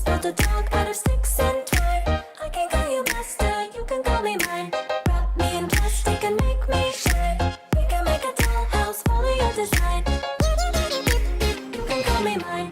build a dog out of sticks and twine. I can call you master, you can call me mine. Wrap me in plastic and make me shine. We can make a doll house, follow your design. You can call me mine.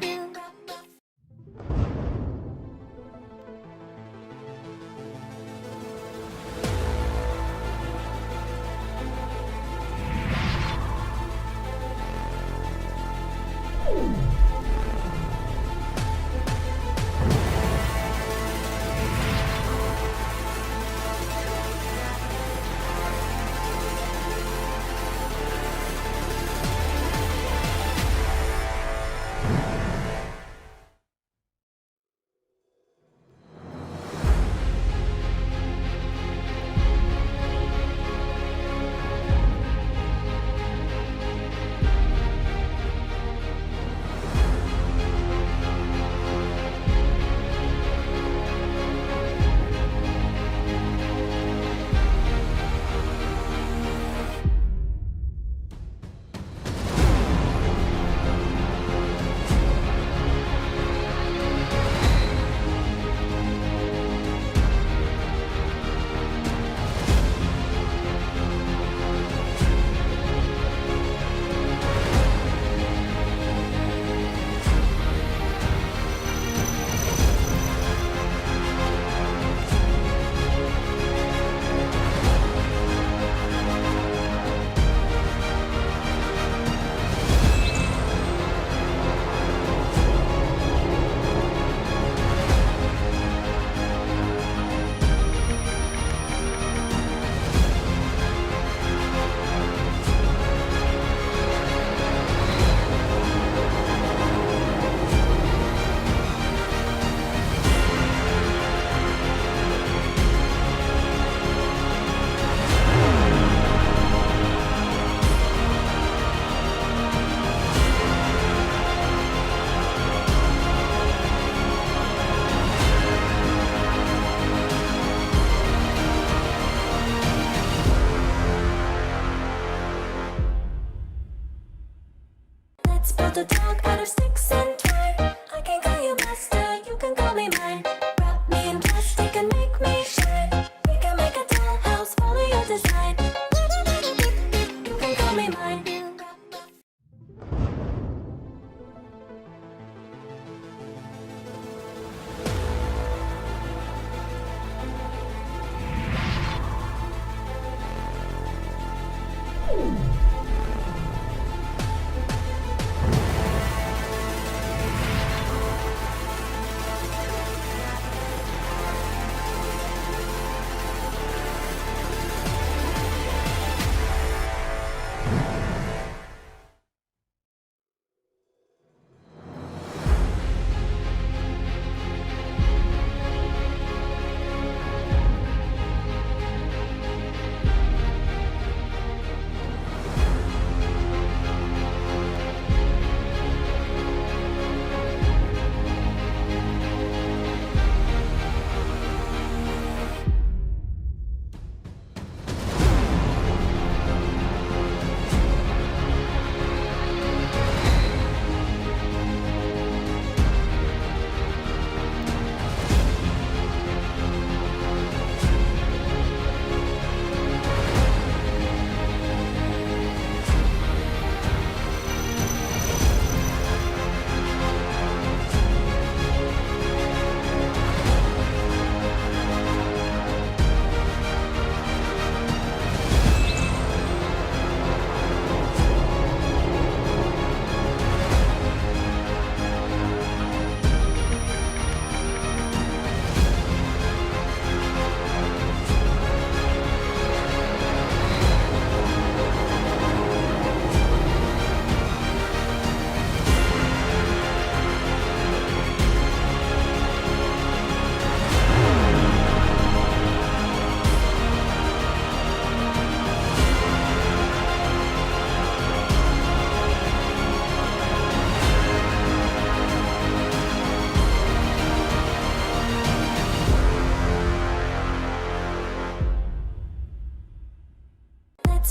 Let's build a dog out of sticks and twine. I can call you master, you can call me mine. Wrap me in plastic and make me shine. We can make a doll house, follow your design. You can call me mine.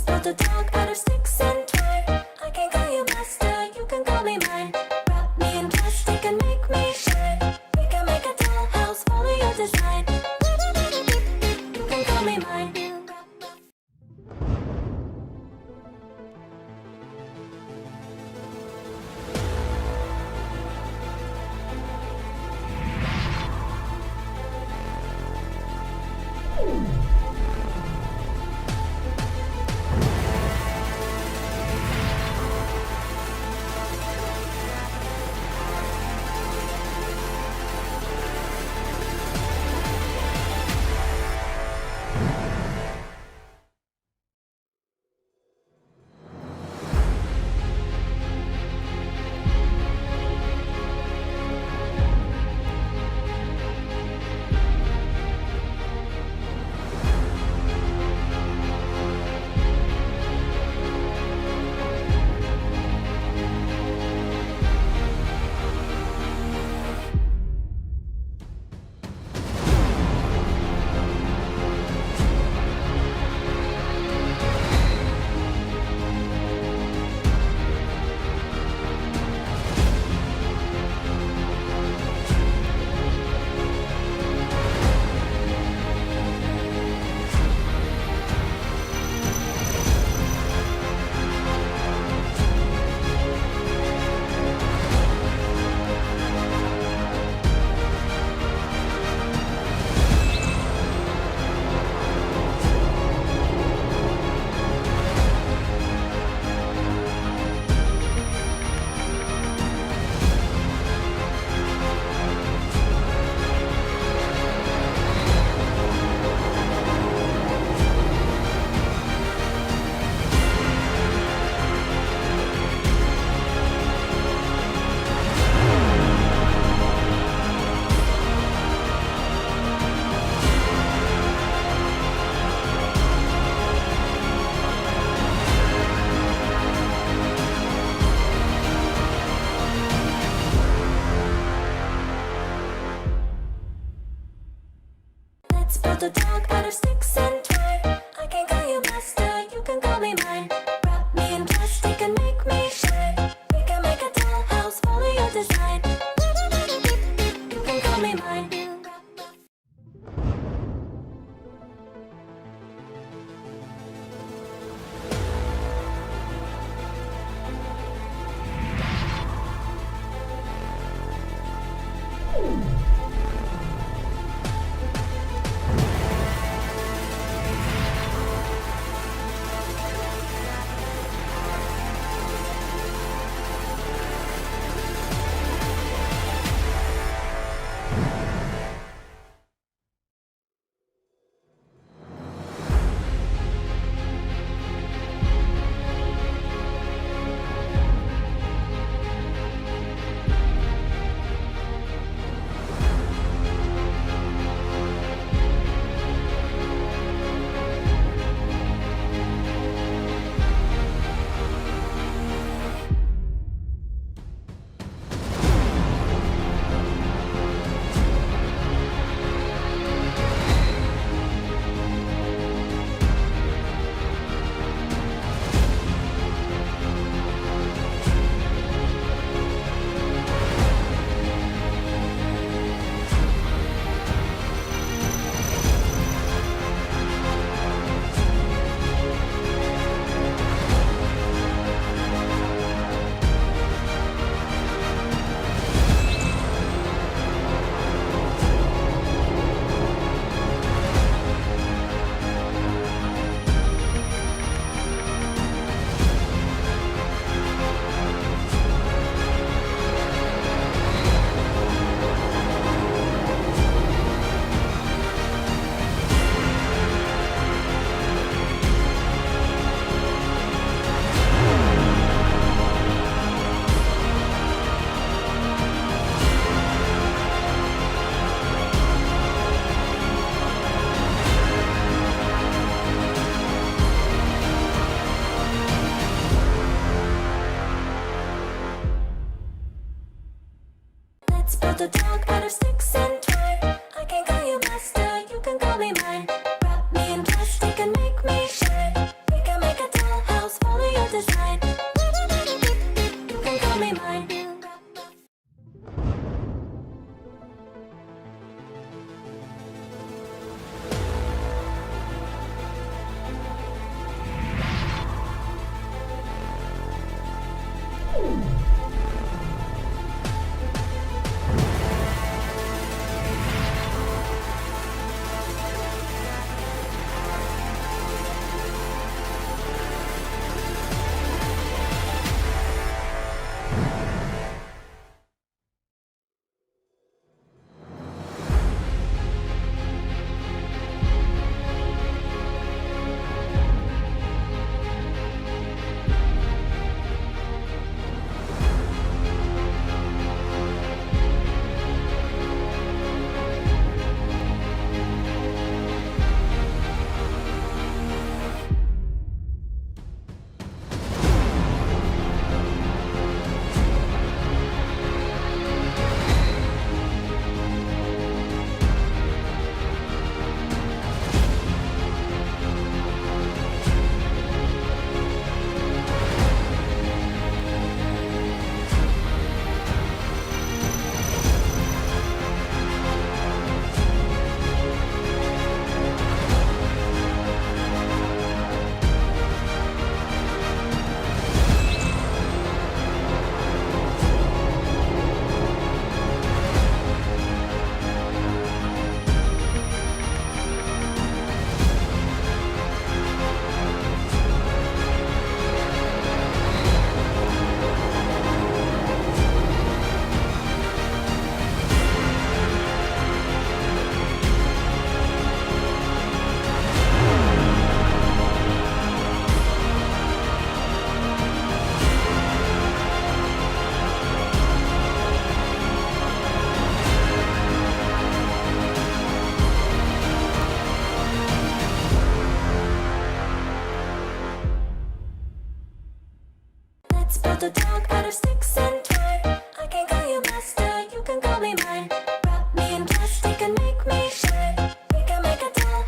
build a dog out of sticks and twine. I can call you master, you can call me mine. Wrap me in plastic and make me shine. We can make a build a dog out of sticks and twine. I can call you master, you can call me mine. Wrap me in plastic and make me shine. We can make a dollhouse, follow your design. You can call me mine. Let's build a dog out of sticks and twine. I can call you master, you can call me mine. Wrap me in plastic and make me shine. We can make a dollhouse, follow your design. You can call me mine. build a dog out of sticks and twine. I can call you master, you can call me mine. Wrap me in plastic and make me shine. We can make a doll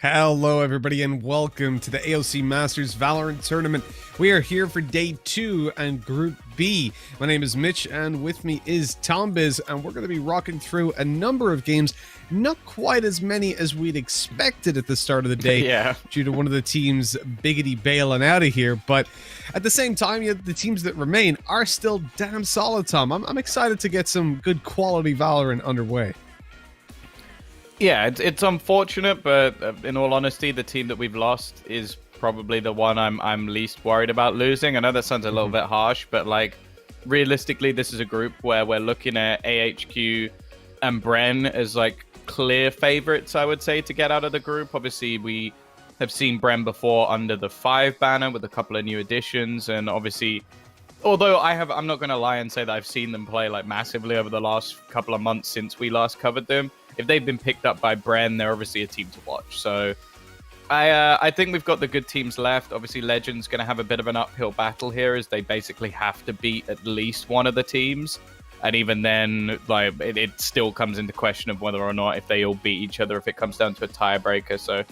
Hello everybody and welcome to the AOC Masters Valorant Tournament. We are here for day 2 and Group B. My name is Mitch and with me is Tombiz, and we're going to be rocking through a number of games, not quite as many as we'd expected at the start of the day due to one of the teams biggity bailing out of here, but at the same time the teams that remain are still damn solid, Tom. I'm excited to get some good quality Valorant underway. Yeah, it's unfortunate, but in all honesty, the team that we've lost is probably the one I'm least worried about losing. I know that sounds a little bit harsh, but like realistically, this is a group where we're looking at AHQ and Bren as like clear favorites, I would say, to get out of the group. Obviously, we have seen Bren before under the 5 banner with a couple of new additions, and obviously, although I'm not going to lie and say that I've seen them play like massively over the last couple of months since we last covered them. If they've been picked up by Bren, they're obviously a team to watch. So I think we've got the good teams left. Obviously, Legend's going to have a bit of an uphill battle here as they basically have to beat at least one of the teams. And even then, like it still comes into question of whether or not if they all beat each other, if it comes down to a tiebreaker. So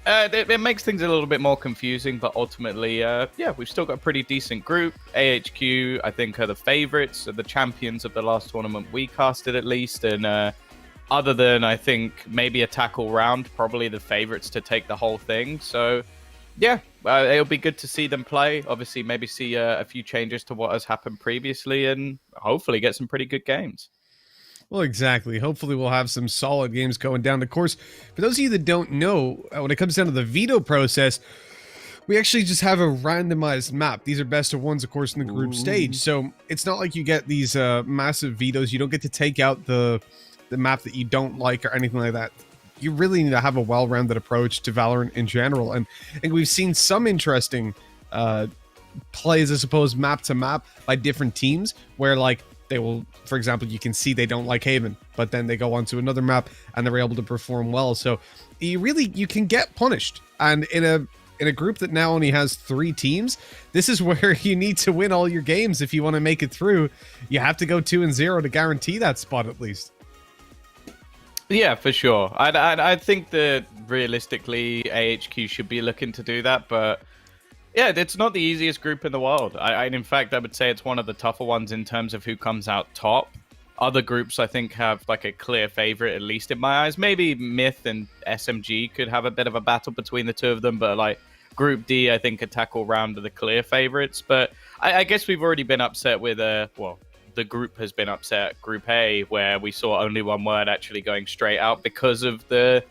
it makes things a little bit more confusing. But ultimately, yeah, we've still got a pretty decent group. AHQ, I think, are the favorites, are the champions of the last tournament we casted at least. And other than, I think, maybe a tackle round, probably the favorites to take the whole thing. So, yeah, it'll be good to see them play. Obviously, maybe see a few changes to what has happened previously and hopefully get some pretty good games. Well, exactly. Hopefully we'll have some solid games going down. Of course, for those of you that don't know, when it comes down to the veto process, we actually just have a randomized map. These are best of ones, of course, in the group stage. So it's not like you get these massive vetoes. You don't get to take out the map that you don't like or anything like that. You really need to have a well-rounded approach to Valorant in general, and I think we've seen some interesting plays, I suppose, map to map by different teams, where like they will, for example, you can see they don't like Haven, but then they go on to another map and they're able to perform well. So you can get punished, and in a group that now only has 3 teams, this is where you need to win all your games if you want to make it through. You have to go 2-0 to guarantee that spot at least. Yeah, for sure. I think that realistically AHQ should be looking to do that, but yeah, it's not the easiest group in the world. In fact, I would say it's one of the tougher ones in terms of who comes out top. Other groups, I think, have like a clear favorite, at least in my eyes. Maybe Myth and SMG could have a bit of a battle between the two of them, but like Group D, I think, a tackle round are the clear favorites. But I guess we've already been upset with the group has been upset at Group A, where we saw only one word actually going straight out because of the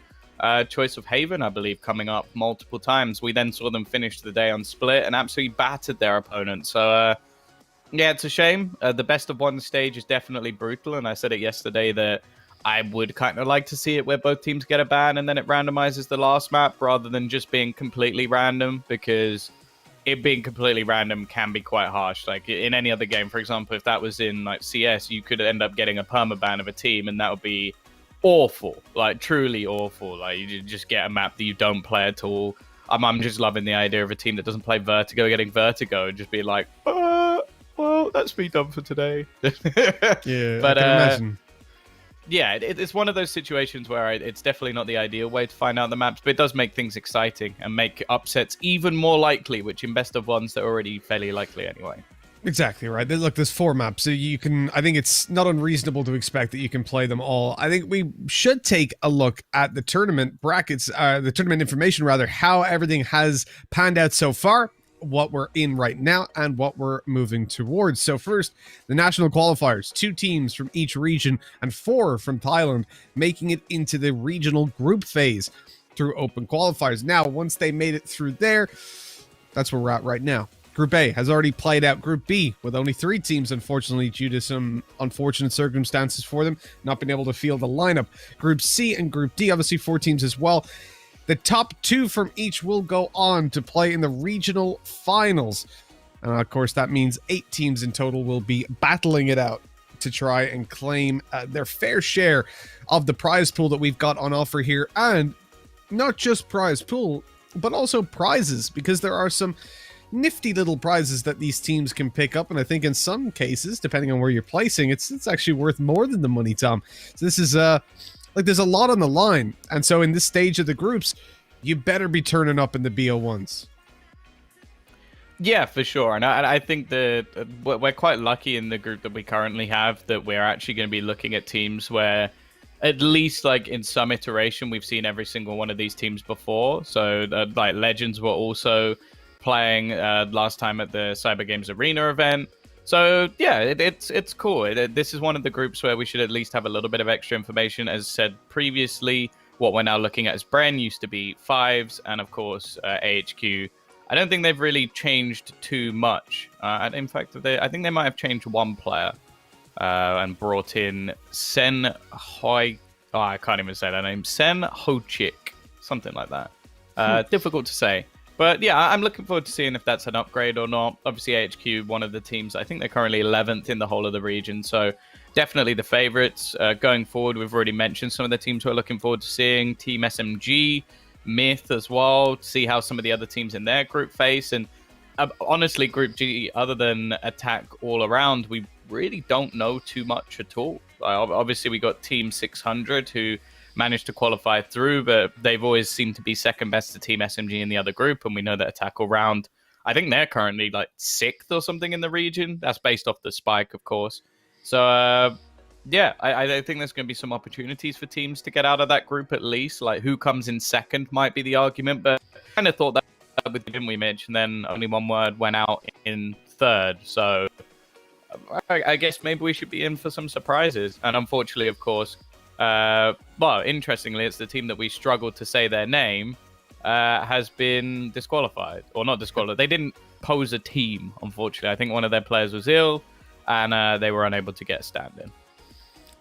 choice of Haven, I believe, coming up multiple times. We then saw them finish the day on Split and absolutely battered their opponent. So, yeah, it's a shame. The best of one stage is definitely brutal, and I said it yesterday that I would kind of like to see it where both teams get a ban and then it randomizes the last map rather than just being completely random, because it being completely random can be quite harsh. Like in any other game, for example, if that was in like CS, you could end up getting a permaban of a team, and that would be awful, like truly awful. Like you just get a map that you don't play at all. I'm just loving the idea of a team that doesn't play Vertigo getting Vertigo and just be like, well, that's me done for today. Yeah, but I can imagine. yeah, it's one of those situations where it's definitely not the ideal way to find out the maps, but it does make things exciting and make upsets even more likely, which in best of ones they're already fairly likely anyway. Exactly right. Look, there's 4 maps, so you can. I think it's not unreasonable to expect that you can play them all. I think we should take a look at the tournament brackets, the tournament information rather, how everything has panned out so far, what we're in right now, and what we're moving towards. So first, the national qualifiers: 2 teams from each region and 4 from Thailand, making it into the regional group phase through open qualifiers. Now, once they made it through there, that's where we're at right now. Group A has already played out Group B with only 3 teams, unfortunately, due to some unfortunate circumstances for them, not being able to field the lineup. Group C and Group D, obviously 4 teams as well. The top 2 from each will go on to play in the regional finals. And of course, that means 8 teams in total will be battling it out to try and claim their fair share of the prize pool that we've got on offer here. And not just prize pool, but also prizes, because there are some nifty little prizes that these teams can pick up, and I think in some cases, depending on where you're placing, it's actually worth more than the money, Tom. So this is like, there's a lot on the line, and so in this stage of the groups, you better be turning up in the BO1s. Yeah, for sure. And I think that we're quite lucky in the group that we currently have, that we're actually going to be looking at teams where, at least like in some iteration, we've seen every single one of these teams before. So like Legends were also playing last time at the Cyber Games Arena event. So yeah, it's cool. This is one of the groups where we should at least have a little bit of extra information. As said previously, what we're now looking at is Bren used to be 5s, and of course AHQ. I don't think they've really changed too much. In fact, I think they might have changed 1 player and brought in Sen Hoi. Oh, I can't even say that name. Sen Ho-chik, something like that. Difficult to say. But yeah, I'm looking forward to seeing if that's an upgrade or not. Obviously, AHQ, one of the teams, I think they're currently 11th in the whole of the region. So definitely the favorites. Going forward, we've already mentioned some of the teams we're looking forward to seeing. Team SMG, Myth as well, to see how some of the other teams in their group face. And honestly, Group G, other than Attack all around, we really don't know too much at all. Obviously, we got Team 600, who managed to qualify through, but they've always seemed to be second best to Team SMG in the other group, and we know that Attack all round, I think they're currently like 6th or something in the region. That's based off the spike, of course. So yeah, I think there's going to be some opportunities for teams to get out of that group at least. Like, who comes in second might be the argument, but I kind of thought that with him we mentioned, then only one word went out in third. So I guess maybe we should be in for some surprises. And unfortunately, of course, well, interestingly, it's the team that we struggled to say their name has been disqualified. Or not disqualified. They didn't pose a team, unfortunately. I think one of their players was ill, and they were unable to get a stand-in.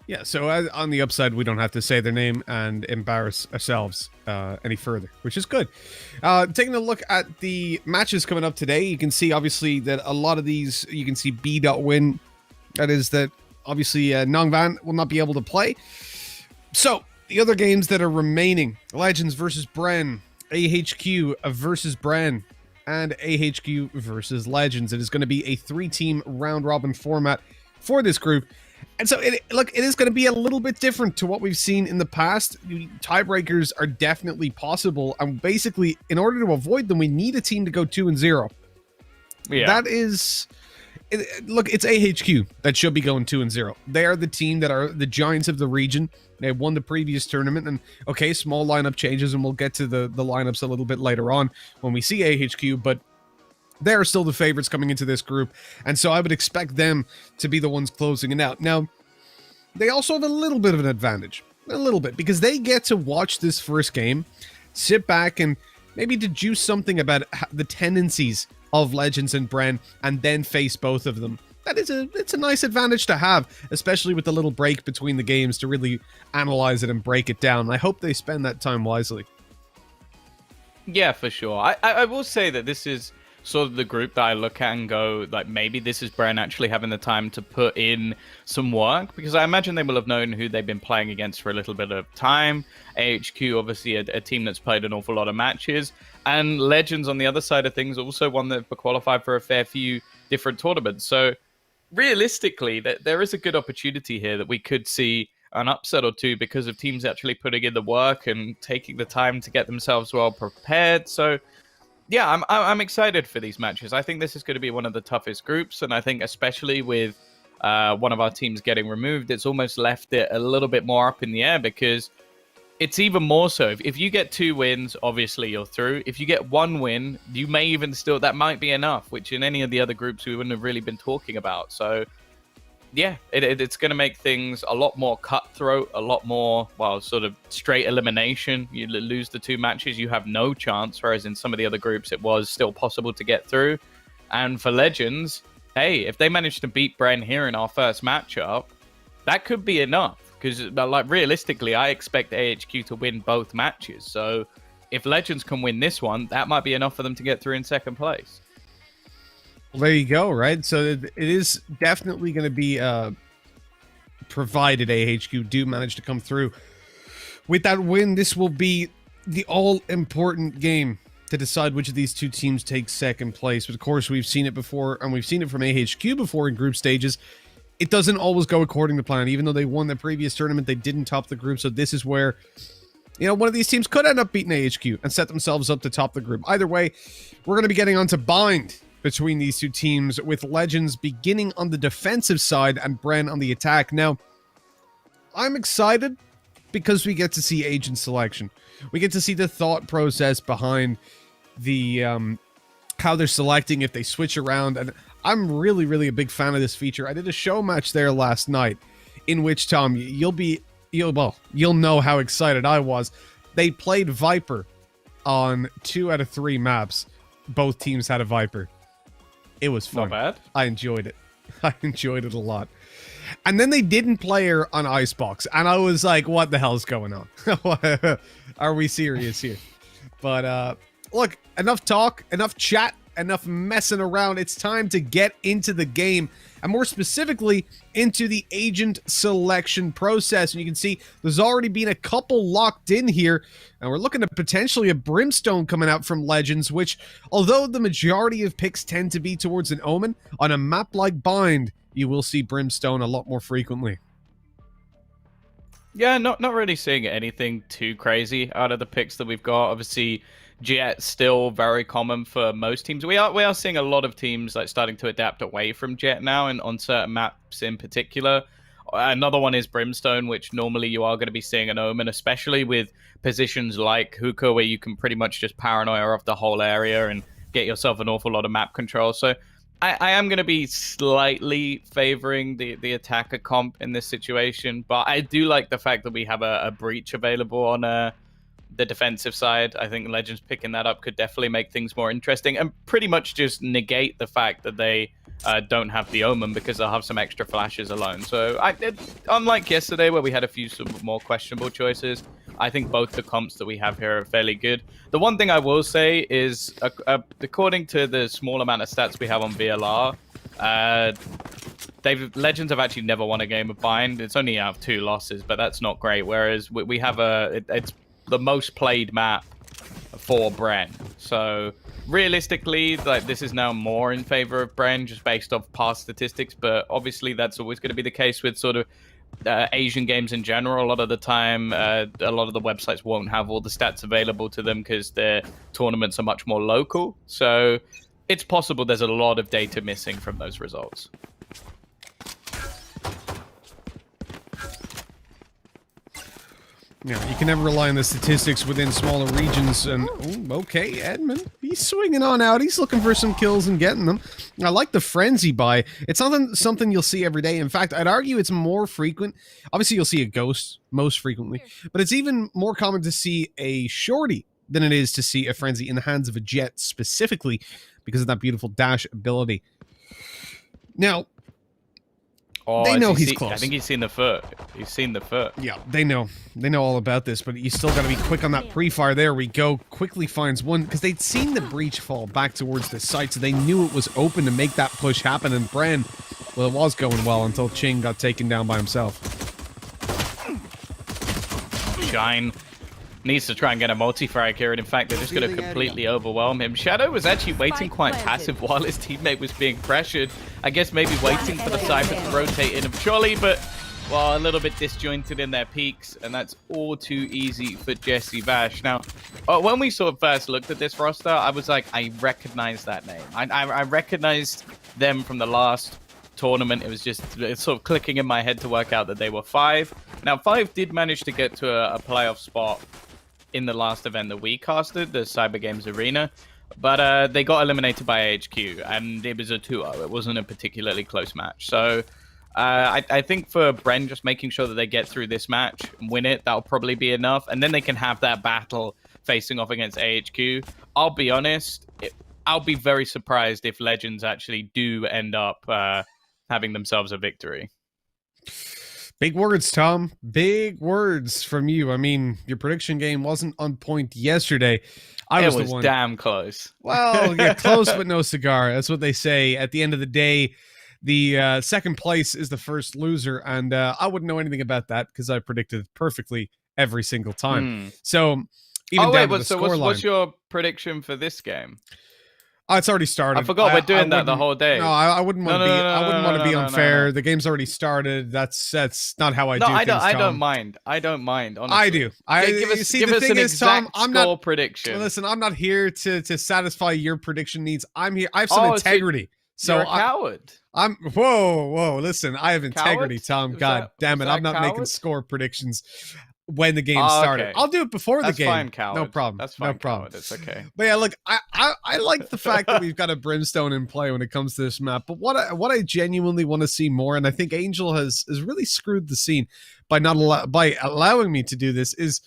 Yeah, so on the upside, we don't have to say their name and embarrass ourselves any further, which is good. Taking a look at the matches coming up today, you can see, obviously, that a lot of these, you can see B.Win. That is that, obviously, Nongwaen will not be able to play. So, the other games that are remaining: Legends versus Bren, AHQ versus Bren, and AHQ versus Legends. It is going to be a 3-team round-robin format for this group. And so, it is going to be a little bit different to what we've seen in the past. Tiebreakers are definitely possible, and basically, in order to avoid them, we need a team to go 2-0. Yeah. That is... Look, it's AHQ that should be going 2-0. They are the team that are the giants of the region. They won the previous tournament, and okay, small lineup changes, and we'll get to the lineups a little bit later on when we see AHQ, but they are still the favorites coming into this group, and so I would expect them to be the ones closing it out. Now, they also have a little bit of an advantage, because they get to watch this first game, sit back, and maybe deduce something about the tendencies of Legends and Bren, and then face both of them. It's a nice advantage to have, especially with the little break between the games to really analyze it and break it down. I hope they spend that time wisely. Yeah, for sure. I will say that this is sort of the group that I look at and go, like, maybe this is Bren actually having the time to put in some work, because I imagine they will have known who they've been playing against for a little bit of time. AHQ, obviously, a team that's played an awful lot of matches, and Legends on the other side of things, also one that qualified for a fair few different tournaments. So realistically, there is a good opportunity here that we could see an upset or two because of teams actually putting in the work and taking the time to get themselves well prepared. So yeah, I'm excited for these matches. I think this is going to be one of the toughest groups, and I think especially with one of our teams getting removed, it's almost left it a little bit more up in the air, because it's even more so. If you get 2 wins, obviously you're through. If you get 1 win, you may even still, that might be enough, which in any of the other groups we wouldn't have really been talking about. So yeah, it's going to make things a lot more cutthroat, a lot more, well, sort of straight elimination. You lose the 2 matches, you have no chance, whereas in some of the other groups it was still possible to get through. And for Legends, hey, if they manage to beat Bren here in our first matchup, that could be enough. Because, like, realistically, I expect AHQ to win both matches. So if Legends can win this one, that might be enough for them to get through in second place. Well, there you go, right? So it is definitely going to be provided AHQ do manage to come through with that win. This will be the all-important game to decide which of these 2 teams takes second place. But of course, we've seen it before, and we've seen it from AHQ before in group stages. It doesn't always go according to plan. Even though they won the previous tournament, they didn't top the group. So this is where, you know, one of these teams could end up beating AHQ and set themselves up to top the group. Either way, we're going to be getting on to bind between these 2 teams, with Legends beginning on the defensive side and Bren on the attack. Now, I'm excited because we get to see agent selection. We get to see the thought process behind the how they're selecting, if they switch around, and I'm really, really a big fan of this feature. I did a show match there last night, in which, Tom, you'll know how excited I was. They played Viper on 2 out of 3 maps. Both teams had a Viper. It was fun. Not bad. I enjoyed it. I enjoyed it a lot. And then they didn't play her on Icebox, and I was like, what the hell's going on? Are we serious here? But, look, enough talk, enough chat, enough messing around. It's time to get into the game, and more specifically into the agent selection process. And you can see there's already been a couple locked in here, and we're looking at potentially a Brimstone coming out from Legends, which, although the majority of picks tend to be towards an Omen, on a map like Bind, you will see Brimstone a lot more frequently. Yeah, not really seeing anything too crazy out of the picks that we've got. Obviously, Jet still very common for most teams. We are seeing a lot of teams like starting to adapt away from Jet now, and on certain maps in particular. Another one is Brimstone, which normally you are going to be seeing an Omen, especially with positions like Hookah, where you can pretty much just paranoia off the whole area and get yourself an awful lot of map control. So I am going to be slightly favoring the attacker comp in this situation, but I do like the fact that we have a breach available on the defensive side. I think Legends picking that up could definitely make things more interesting, and pretty much just negate the fact that they don't have the Omen, because they'll have some extra flashes alone. So unlike yesterday where we had a few sort of more questionable choices, I think both the comps that we have here are fairly good. The one thing I will say is, according to the small amount of stats we have on VLR, Legends have actually never won a game of Bind. It's only out of 2 losses, but that's not great. Whereas we have it's the most played map for Bren. So realistically, like, this is now more in favor of Bren just based off past statistics, but obviously that's always going to be the case with sort of Asian games in general. A lot of the time, a lot of the websites won't have all the stats available to them because their tournaments are much more local. So it's possible there's a lot of data missing from those results. Yeah, you can never rely on the statistics within smaller regions. And ooh, okay, Edmund, he's swinging on out. He's looking for some kills and getting them. I like the frenzy buy. It's not something you'll see every day. In fact, I'd argue it's more frequent. Obviously, you'll see a ghost most frequently, but it's even more common to see a shorty than it is to see a frenzy in the hands of a Jet, specifically because of that beautiful dash ability. Now, they know he's close. I think he's seen the foot. He's seen the foot. Yeah, they know. They know all about this, but you still got to be quick on that pre-fire. There we go. Quickly finds one, because they'd seen the breach fall back towards the site, so they knew it was open to make that push happen. And Bren, well, it was going well until Ching got taken down by himself. Shine needs to try and get a multi-frag here, and in fact, they're just going to completely overwhelm him. Shadow was actually waiting quite passive while his teammate was being pressured. I guess maybe waiting for the Cypher to rotate in of Trolley, but well, a little bit disjointed in their peaks, and that's all too easy for Jesse Vash. Now, when we sort of first looked at this roster, I was like, I recognize that name. I recognized them from the last tournament. It was just sort of clicking in my head to work out that they were 5. Now, 5 did manage to get to a playoff spot in the last event that we casted, the Cyber Games Arena. But they got eliminated by AHQ, and it was a 2-0. It wasn't a particularly close match. So I think for Bren, just making sure that they get through this match and win it, that'll probably be enough. And then they can have that battle facing off against AHQ. I'll be honest, I'll be very surprised if Legends actually do end up having themselves a victory. Big words, Tom. Big words from you. I mean, your prediction game wasn't on point yesterday. It was damn close. Well, yeah, close but no cigar. That's what they say. At the end of the day, the second place is the first loser, and I wouldn't know anything about that because I predicted perfectly every single time. So even down to the scoreline. What's your prediction for this game? Oh, it's already started. I forgot we're doing that the whole day. No, I wouldn't want to be. I wouldn't want to be unfair. The game's already started. That's not how I do things. I don't mind. I don't mind. Honestly. I do. Give us an exact score prediction. Listen, I'm not here to satisfy your prediction needs. I'm here. I have some integrity. So you're a coward. Whoa. Listen, I have integrity, Tom. God damn it, I'm not making coward? Score predictions when the game started. Okay. I'll do it before the game. Fine, coward. No problem. That's fine, no problem. Coward. It's okay. But yeah, look, I like the fact that we've got a Brimstone in play when it comes to this map. But what I genuinely want to see more, and I think Angel has really screwed the scene by by allowing me to do this, is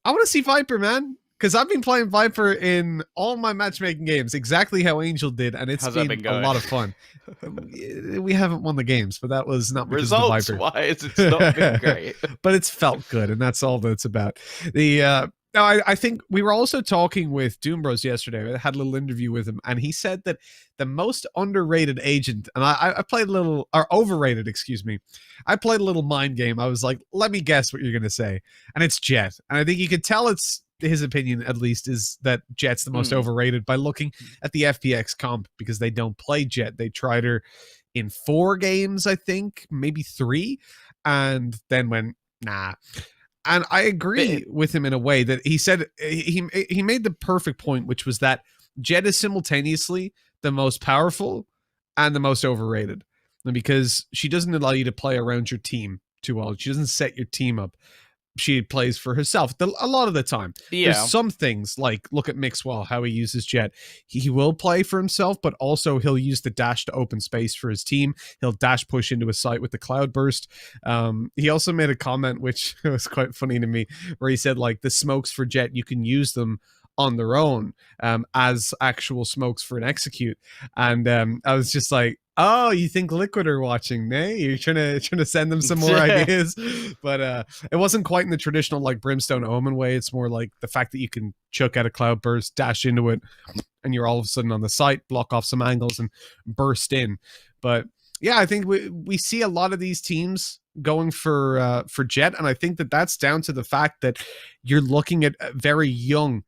I want to see Viper, man. Because I've been playing Viper in all my matchmaking games exactly how Angel did, and it's been a lot of fun. We haven't won the games, but that was not because of the Viper. Results-wise, it's not been great. But it's felt good, and that's all that it's about. Now, I think we were also talking with Doombros yesterday. I had a little interview with him, and he said that the most underrated agent, and I played a little, or overrated, excuse me. I played a little mind game. I was like, let me guess what you're going to say. And it's Jet. And I think you could tell it's, his opinion at least, is that Jet's the most overrated by looking at the FPX comp, because they don't play Jet. They tried her in 4 games, I think, maybe 3, and then went, nah. And I agree with him in a way that he said he made the perfect point, which was that Jet is simultaneously the most powerful and the most overrated, because she doesn't allow you to play around your team too well. She doesn't set your team up. She plays for herself a lot of the time. Yeah. There's some things like, look at Mixwell, how he uses Jet. He will play for himself, but also he'll use the dash to open space for his team. He'll dash push into a site with the cloud burst. He also made a comment, which was quite funny to me, where he said, like, the smokes for Jet, you can use them on their own as actual smokes for an execute. And I was just like, oh, you think Liquid are watching, nay? You're trying to send them some more ideas. But it wasn't quite in the traditional like Brimstone Omen way. It's more like the fact that you can chuck out a cloud burst, dash into it, and you're all of a sudden on the site, block off some angles, and burst in. But yeah, I think we see a lot of these teams going for Jet, and I think that that's down to the fact that you're looking at a very young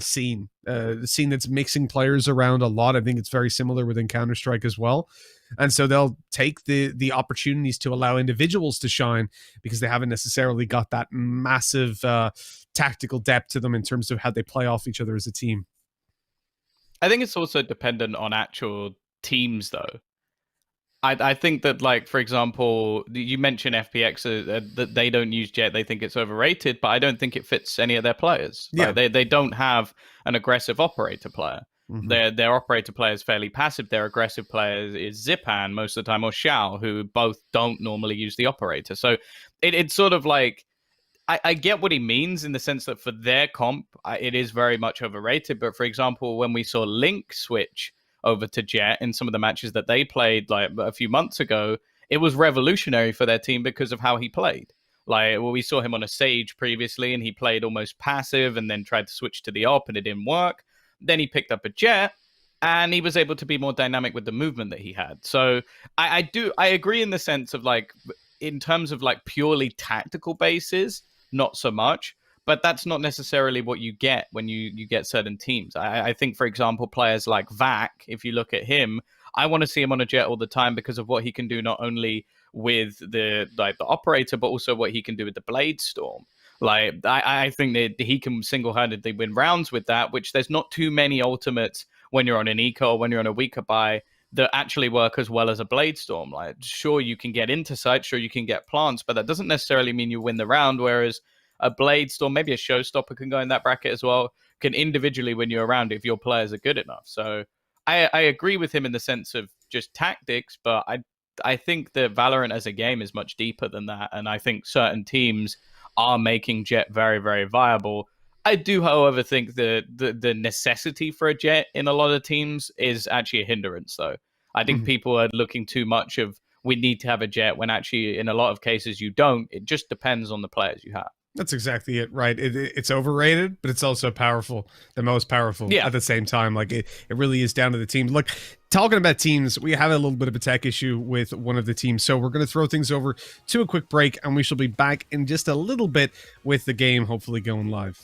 scene that's mixing players around a lot. I think it's very similar within Counter-Strike as well. And so they'll take the opportunities to allow individuals to shine, because they haven't necessarily got that massive tactical depth to them in terms of how they play off each other as a team. I think it's also dependent on actual teams, though. I think that, like, for example, you mentioned FPX, that they don't use Jet. They think it's overrated, but I don't think it fits any of their players. Yeah. Like, they don't have an aggressive operator player. Mm-hmm. Their operator player is fairly passive. Their aggressive player is Zipan most of the time, or Xiao, who both don't normally use the operator. So it's sort of like, I get what he means in the sense that for their comp, it is very much overrated. But for example, when we saw Link switch over to Jet in some of the matches that they played like a few months ago, it was revolutionary for their team because of how he played. Like, well, we saw him on a Sage previously, and he played almost passive and then tried to switch to the op, and it didn't work. Then he picked up a Jet, and he was able to be more dynamic with the movement that he had. So I agree in the sense of, like, in terms of like purely tactical bases, not so much. But that's not necessarily what you get when you get certain teams. I think, for example, players like Vac, if you look at him, I want to see him on a Jet all the time because of what he can do, not only with the operator, but also what he can do with the Blade Storm. Like, I think that he can single-handedly win rounds with that, which there's not too many ultimates when you're on an eco or when you're on a weaker buy that actually work as well as a Blade Storm. Like, sure, you can get into sight, sure, you can get plants, but that doesn't necessarily mean you win the round, whereas a Blade Storm, maybe a Showstopper can go in that bracket as well, can individually win you a round if your players are good enough. So I agree with him in the sense of just tactics, but I think that Valorant as a game is much deeper than that, and I think certain teams are making Jet very, very viable. I do, however, think the necessity for a Jet in a lot of teams is actually a hindrance, though. I think people are looking too much of, we need to have a Jet, when actually in a lot of cases you don't. It just depends on the players you have. That's exactly it, right? It's overrated, but it's also powerful, the most powerful at the same time. Like, it really is down to the team. Look, talking about teams, we have a little bit of a tech issue with one of the teams, so we're going to throw things over to a quick break, and we shall be back in just a little bit with the game hopefully going live.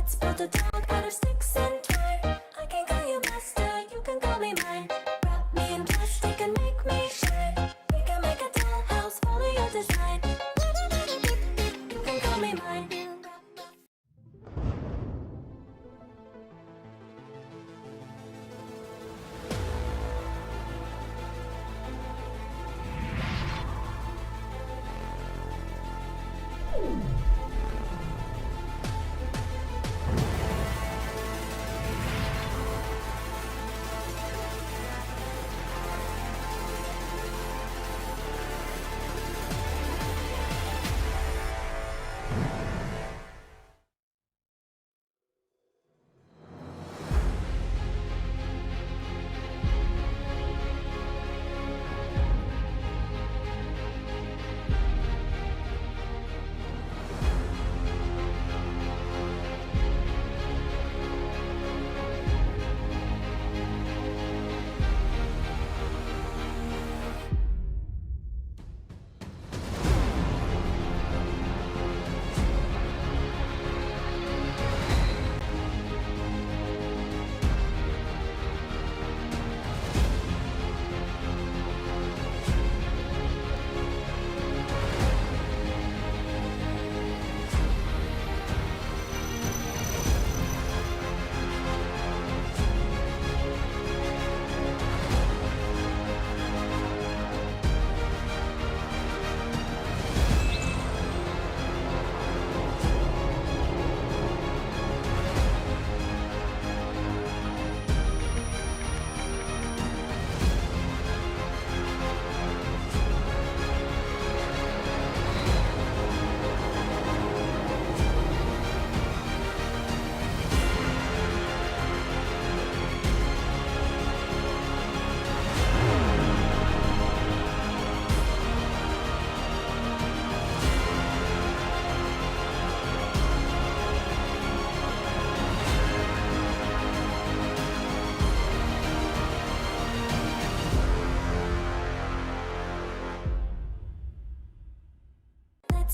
Let's build a dog out of sticks and twine. I can call you master, you can call me mine. Wrap me in plastic and make me shine. We can make a dollhouse, follow your design. You can call me mine.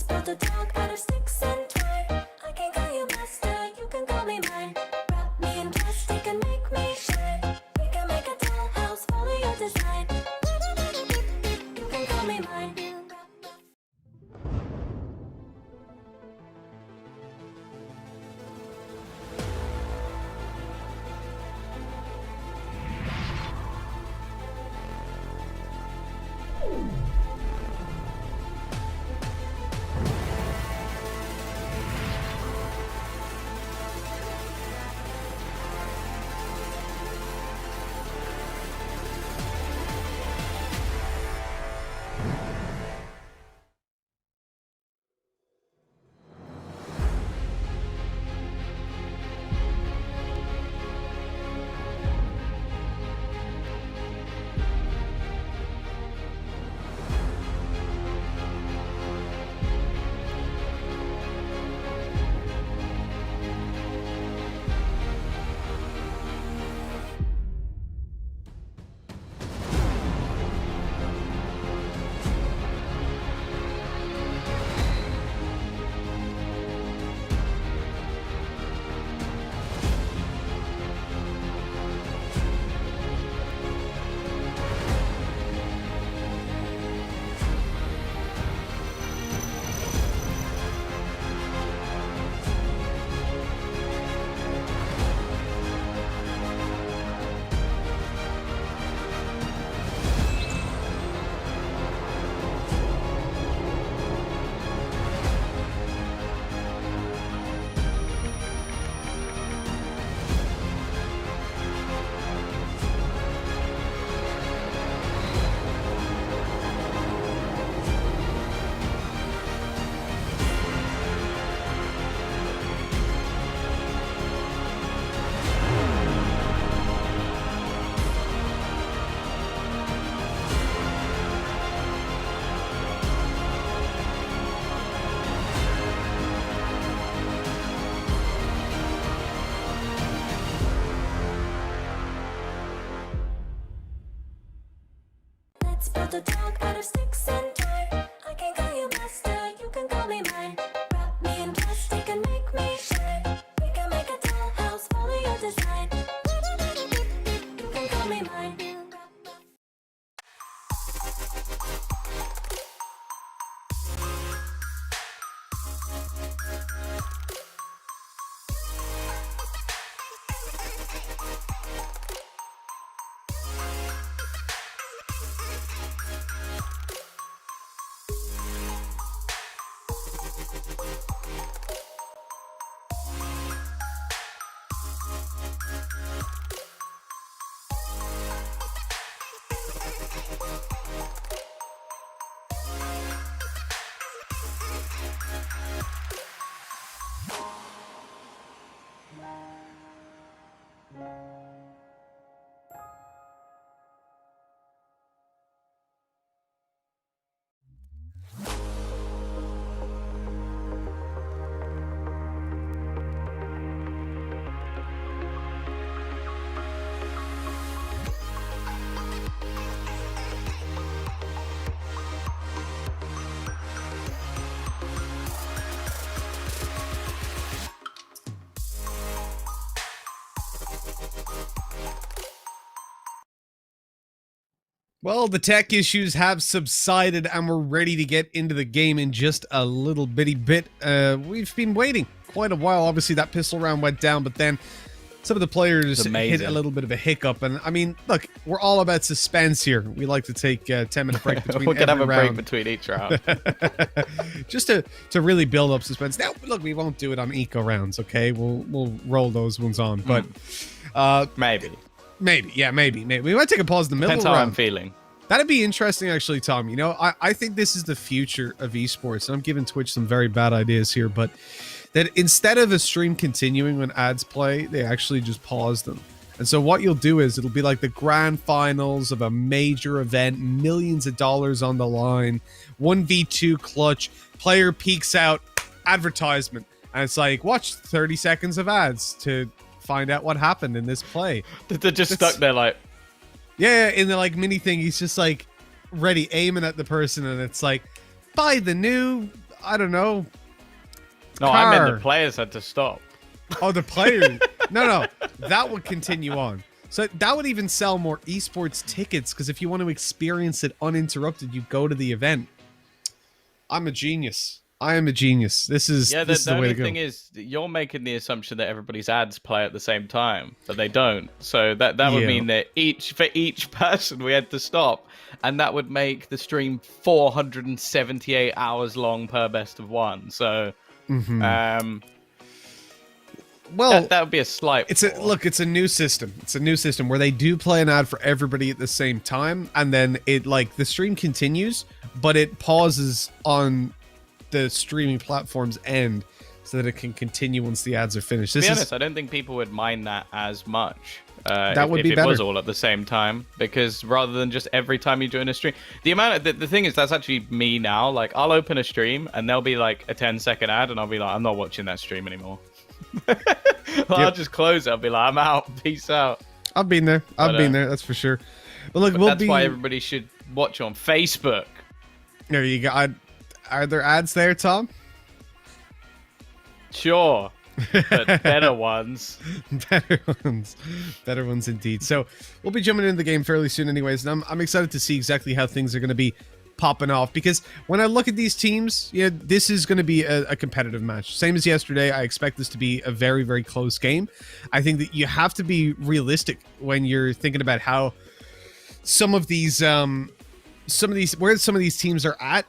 Let's build a dog out of sticks and twine. I can call you master, you can call me mine. Wrap me in plastic and make me shine. We can make a dollhouse, follow your design. You can call me mine. Let's build a dog out of sticks and twine. I can call you master, you can call me mine. Wrap me in plastic and make me shine. We can make a dollhouse, follow your design. You can call me mine. Well, the tech issues have subsided and we're ready to get into the game in just a little bitty bit. We've been waiting quite a while. Obviously, that pistol round went down, but then some of the players hit a little bit of a hiccup. And I mean, look, we're all about suspense here. We like to take a 10-minute break between we can have a round. break between each round. Just to really build up suspense. Now, look, we won't do it on eco rounds, okay? We'll roll those ones on, but Maybe. maybe. We might take a pause in the middle Depends round. how I'm feeling. That'd be interesting, actually, Tom. You know, I think this is the future of esports. And I'm giving Twitch some very bad ideas here, but that instead of a stream continuing when ads play, they actually just pause them. And so what you'll do is it'll be like the grand finals of a major event, millions of dollars on the line, 1v2 clutch, player peeks out, advertisement. And it's like, watch 30 seconds of ads to find out what happened in this play. They're just stuck there like... Yeah, in the like mini thing, he's just like ready aiming at the person, and it's like, buy the new I don't know. No, I meant car. the players had to stop. Oh, the players. No, that would continue on. So that would even sell more esports tickets, because if you want to experience it uninterrupted, you go to the event. I'm a genius. I am a genius. This is Yeah, this is the the way only to go. thing is, you're making the assumption that everybody's ads play at the same time, but they don't. So that would Yeah. mean that for each person we had to stop, and that would make the stream 478 hours long per best of one. So, Well, that would be a slight. it's a new system. It's a new system where they do play an ad for everybody at the same time, and then it the stream continues, but it pauses on the streaming platform's end so that it can continue once the ads are finished. To be honest, I don't think people would mind that as much. That would if be it better. was all at the same time, because rather than just every time you join a stream, the thing is, that's actually me now. Like, I'll open a stream and there'll be like a 10-second ad, and I'll be like, I'm not watching that stream anymore. I'll just close it. I'll be like, I'm out. Peace out. I've been there. I've been there. That's for sure. But look, That's why everybody should watch on Facebook. There you go. Are there ads there, Tom? Sure, but better ones. Better ones indeed. So we'll be jumping into the game fairly soon anyways, and I'm excited to see exactly how things are going to be popping off, because when I look at these teams, this is going to be a competitive match. Same as yesterday, I expect this to be a very, very close game. I think that you have to be realistic when you're thinking about how some of these teams are at.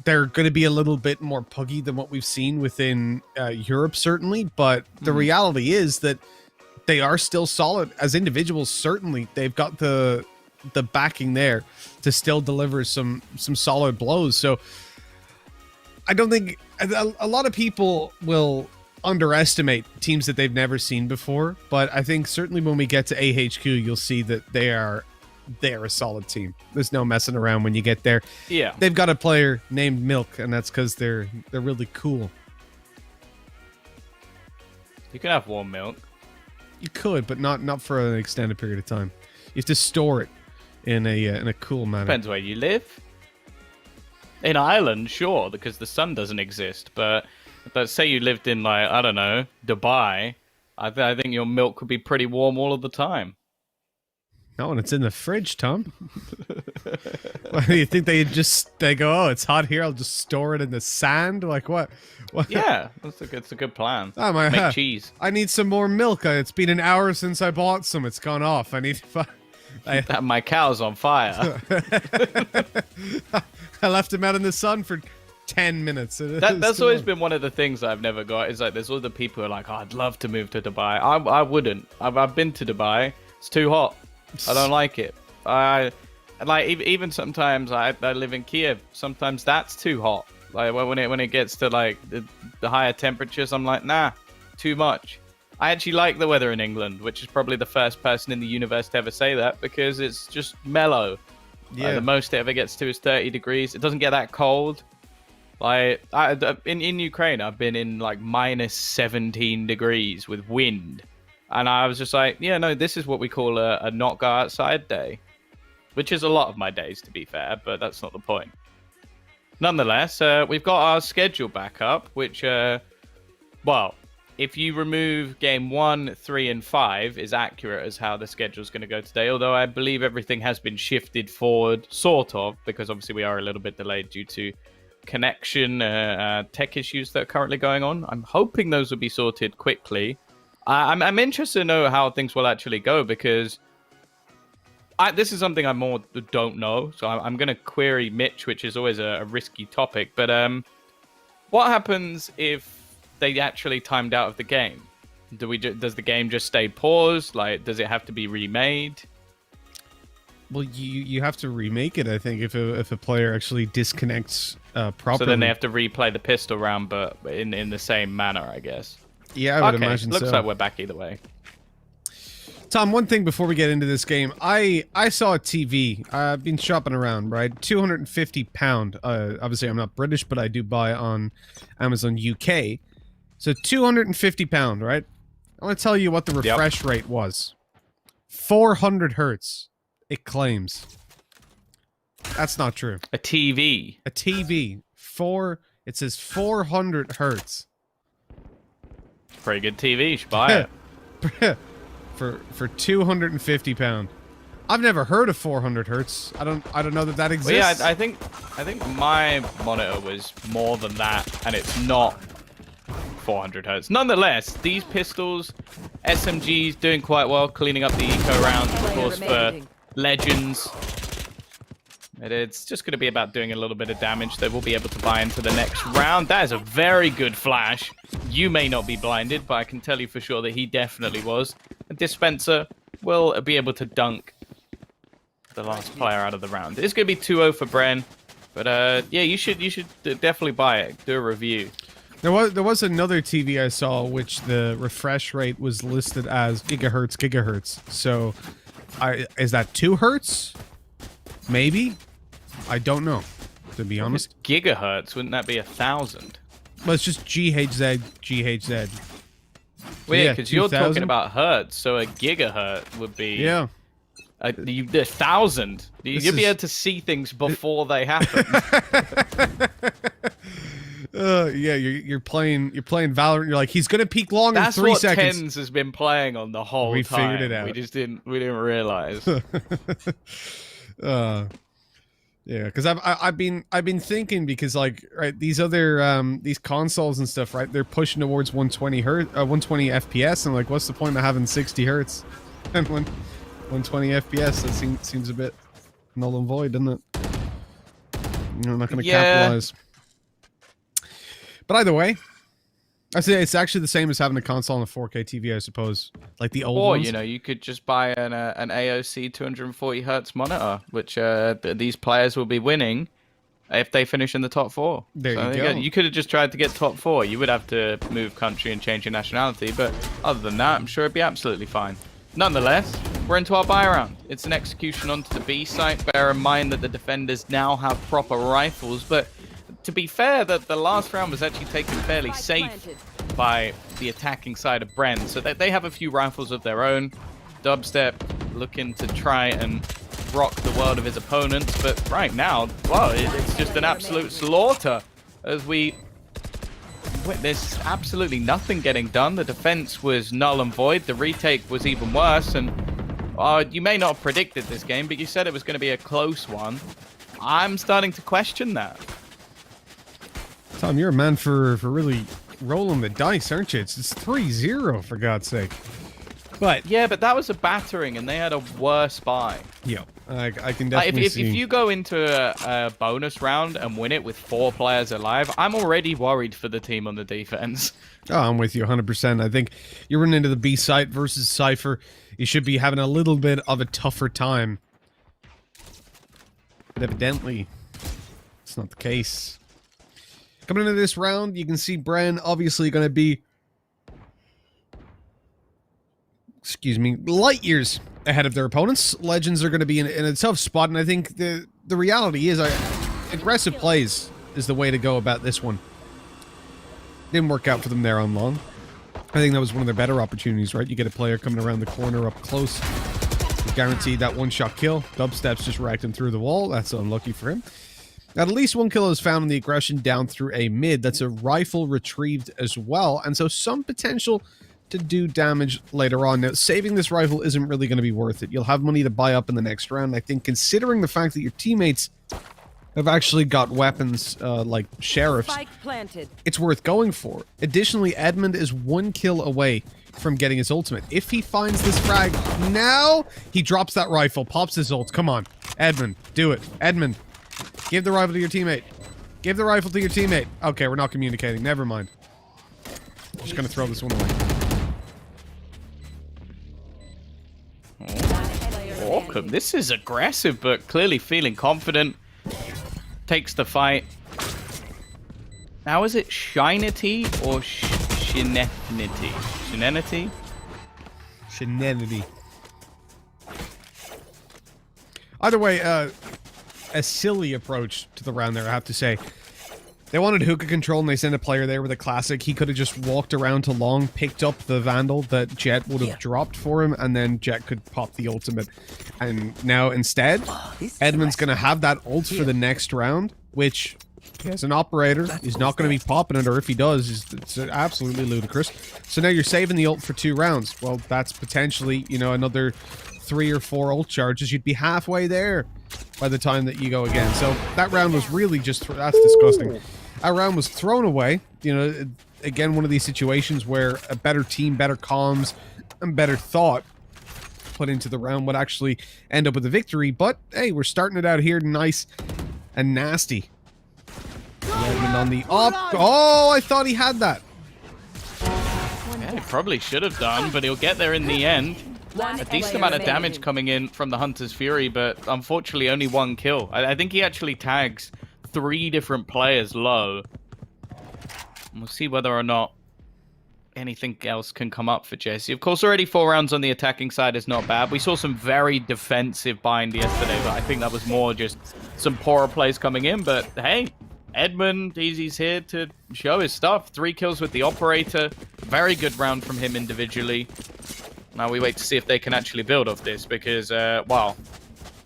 They're going to be a little bit more puggy than what we've seen within Europe, certainly. But the reality is that they are still solid as individuals. Certainly, they've got the backing there to still deliver some solid blows. So I don't think a lot of people will underestimate teams that they've never seen before. But I think certainly when we get to AHQ, you'll see that they're a solid team. There's no messing around when you get there. Yeah, They've got a player named Milk, and that's because they're really cool. you can have warm milk. You could, but not for an extended period of time. You have to store it in a cool manner. Depends where you live. In Ireland, sure, because the sun doesn't exist. But say you lived in, like, I don't know, Dubai, I think your milk would be pretty warm all of the time. No, and it's in the fridge, Tom. You think they go, oh, it's hot here, I'll just store it in the sand? Like what? Yeah, it's a good plan. Oh, Make cheese. I need some more milk. It's been an hour since I bought some. It's gone off. I need. My cow's on fire. I left him out in the sun for 10 minutes. That's always been one of the things I've never got. Is like there's all the people who are like, oh, I'd love to move to Dubai. I wouldn't. I've been to Dubai. It's too hot. I don't like it. Even sometimes I live in Kiev. Sometimes that's too hot. Like when it gets to like the higher temperatures, I'm like, nah, too much. I actually like the weather in England, which is probably the first person in the universe to ever say that, because it's just mellow. Yeah. The most it ever gets to is 30 degrees. It doesn't get that cold. Like in Ukraine, I've been in like minus 17 degrees with wind. And I was just like, yeah, no, this is what we call a not go outside day, which is a lot of my days, to be fair, but that's not the point. Nonetheless, we've got our schedule back up, which, well, if you remove game 1, 3, and 5 is accurate as how the schedule's going to go today, although I believe everything has been shifted forward, sort of, because obviously we are a little bit delayed due to connection tech issues that are currently going on. I'm hoping those will be sorted quickly. I'm interested to know how things will actually go, because this is something I more don't know. So I'm going to query Mitch, which is always a risky topic. But what happens if they actually timed out of the game? Does the game just stay paused? Like, does it have to be remade? Well, you have to remake it, I think, if a player actually disconnects properly. So then they have to replay the pistol round, but in the same manner, I guess. Yeah, I would imagine so. Looks like we're back either way. Tom, one thing before we get into this game, I saw a TV. I've been shopping around, right? £250. Obviously, I'm not British, but I do buy on Amazon UK. So £250, right? I want to tell you what the refresh rate was. 400 hertz. It claims. That's not true. A TV. A TV. It says 400 hertz. Pretty good TV. You should buy it. for £250. I've never heard of 400 hertz. I don't know that exists. Well, yeah, I think my monitor was more than that, and it's not 400 hertz. Nonetheless, these pistols, SMGs doing quite well, cleaning up the eco rounds, of course, for Legends. It's just going to be about doing a little bit of damage that we'll be able to buy into the next round. That is a very good flash. You may not be blinded, but I can tell you for sure that he definitely was. And Dispenser will be able to dunk the last player out of the round. It's going to be 2-0 for Bren. But yeah, you should definitely buy it. Do a review. There was another TV I saw which the refresh rate was listed as gigahertz. So, is that 2 hertz? Maybe. I don't know, to be honest. Gigahertz, wouldn't that be 1,000? Well, it's just GHZ. Well, yeah, because you're 2000? talking about hertz, so a gigahertz would be... Yeah. 1,000. You'd be able to see things before they happen. Yeah, you're playing Valorant. You're like, he's gonna peak long in 3 seconds. That's what Tens has been playing on the whole time. We figured it out. We didn't realize. Yeah, because I've been thinking, because like, right, these other these consoles and stuff, right, they're pushing towards 120 FPS, and like, what's the point of having 60 hertz and 120 FPS? That seems a bit null and void, doesn't it? You're not going to capitalize. But either way, I say it's actually the same as having a console and a 4K TV, I suppose. Like the old ones. Or, you know, you could just buy an AOC 240 hertz monitor, which these players will be winning if they finish in the top 4. There you go. You could have just tried to get top 4. You would have to move country and change your nationality, but other than that, I'm sure it'd be absolutely fine. Nonetheless, we're into our buy round. It's an execution onto the B site. Bear in mind that the defenders now have proper rifles, but to be fair, the last round was actually taken fairly safe by the attacking side of Bren, so they have a few rifles of their own. Dubstep looking to try and rock the world of his opponents, but right now, well, it's just an absolute slaughter as there's absolutely nothing getting done. The defense was null and void. The retake was even worse, and you may not have predicted this game, but you said it was going to be a close one. I'm starting to question that. Tom, you're a man for really rolling the dice, aren't you? It's 3-0, for God's sake. But yeah, but that was a battering, and they had a worse buy. Yeah, I can definitely see. If you go into a bonus round and win it with 4 players alive, I'm already worried for the team on the defense. Oh, I'm with you 100%. I think you're running into the B site versus Cypher. You should be having a little bit of a tougher time. But evidently, it's not the case. Coming into this round, you can see Bren obviously going to be, light years ahead of their opponents. Legends are going to be in a tough spot, and I think the reality is aggressive plays is the way to go about this one. Didn't work out for them there on long. I think that was one of their better opportunities, right? You get a player coming around the corner up close. Guaranteed that one-shot kill. Dubstep's just racked him through the wall. That's unlucky for him. Now, at least 1 kill is found in the aggression down through a mid. That's a rifle retrieved as well, and so some potential to do damage later on. Now, saving this rifle isn't really going to be worth it. You'll have money to buy up in the next round. I think, considering the fact that your teammates have actually got weapons like sheriffs, it's worth going for. Additionally, Edmund is 1 kill away from getting his ultimate. If he finds this frag now, he drops that rifle, pops his ult. Come on, Edmund, do it. Edmund, give the rifle to your teammate. Give the rifle to your teammate. Okay, we're not communicating. Never mind. I'm just gonna throw this one away. Orcum, this is aggressive, but clearly feeling confident. Takes the fight. Now, is it Shinity or Shenenity? Shenenity? Shenenity. Either way, a silly approach to the round there, I have to say. They wanted hookah control, and they sent a player there with a classic. He could have just walked around to long, picked up the Vandal that Jet would have dropped for him, and then Jet could pop the ultimate. And now, instead, Edmund's going to have that ult for the next round, which He has an operator. He's not going to be popping it, or if he does, it's absolutely ludicrous. So now you're saving the ult for 2 rounds. Well, that's potentially, you know, another 3 or 4 ult charges. You'd be halfway there by the time that you go again. So that round was really just... That's disgusting. That round was thrown away. You know, again, one of these situations where a better team, better comms, and better thought put into the round would actually end up with a victory. But, hey, we're starting it out here nice and nasty. Edmund on the up. Oh, I thought he had that. Yeah, he probably should have done, but he'll get there in the end. A decent amount of damage coming in from the Hunter's Fury, but unfortunately only 1 kill. I think he actually tags 3 different players low. And we'll see whether or not anything else can come up for Jesse. Of course, already 4 rounds on the attacking side is not bad. We saw some very defensive bind yesterday, but I think that was more just some poorer plays coming in. But hey, Edmund, he's here to show his stuff. 3 kills with the operator. Very good round from him individually. Now we wait to see if they can actually build off this, because, well,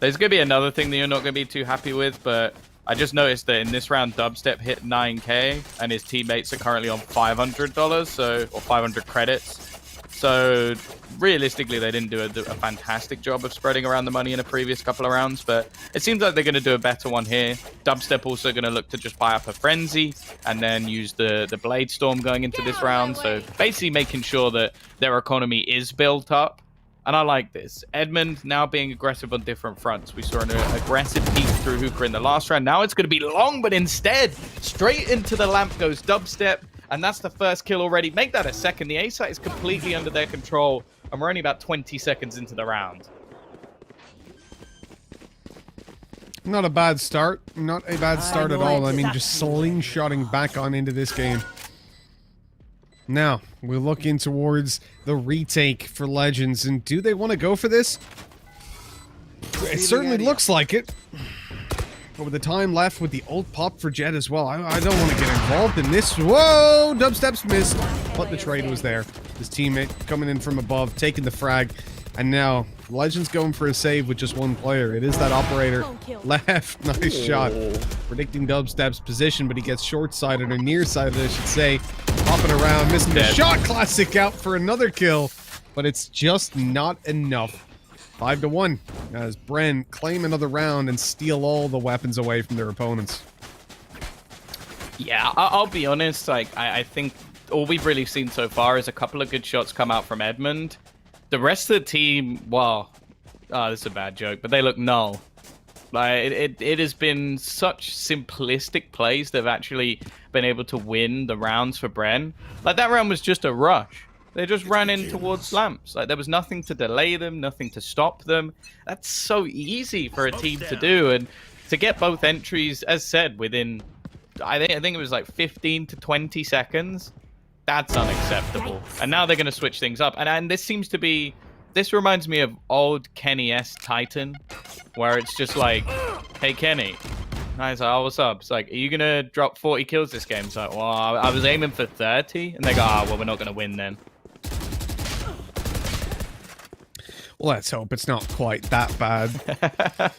there's going to be another thing that you're not going to be too happy with, but I just noticed that in this round, Dubstep hit 9k, and his teammates are currently on $500, so, or 500 credits. So, realistically, they didn't do a fantastic job of spreading around the money in a previous couple of rounds, but it seems like they're going to do a better one here. Dubstep also going to look to just buy up a Frenzy, and then use the Blade Storm going into this round, so basically making sure that their economy is built up. And I like this. Edmund now being aggressive on different fronts. We saw an aggressive peek through Hookah in the last round. Now it's going to be long, but instead, straight into the lamp goes Dubstep. And that's the first kill already. Make that a second. The A site is completely under their control. And we're only about 20 seconds into the round. Not a bad start. Not a bad start at all. I mean, just slingshotting back on into this game. Now, we're looking towards the retake for Legends. And do they want to go for this? It certainly looks like it. But with the time left with the ult pop for Jet as well, I don't want to get involved in this. Whoa! Dubstep's missed. But the trade was there. His teammate coming in from above, taking the frag. And now, Legends going for a save with just 1 player. It is that operator left. Nice shot. Predicting Dubstep's position, but he gets short-sighted, or near-sighted, I should say. Hopping around, missing the shot. Classic out for another kill. But it's just not enough. 5-1 as Bren claim another round and steal all the weapons away from their opponents. Yeah, I'll be honest. Like, I think all we've really seen so far is a couple of good shots come out from Edmund. The rest of the team, well, this is a bad joke, but they look null. Like, it has been such simplistic plays that have actually been able to win the rounds for Bren. Like, that round was just a rush. They just ran in towards lamps. Like, there was nothing to delay them, nothing to stop them. That's so easy for a team to do. And to get both entries, as said, within, I think it was like 15 to 20 seconds, that's unacceptable. And now they're going to switch things up. And this seems to be, this reminds me of old Kenny S. Titan, where it's just like, hey, Kenny. Nice, oh, what's up? It's like, are you going to drop 40 kills this game? It's like, well, I was aiming for 30. And they go, well, we're not going to win then. Well, let's hope it's not quite that bad.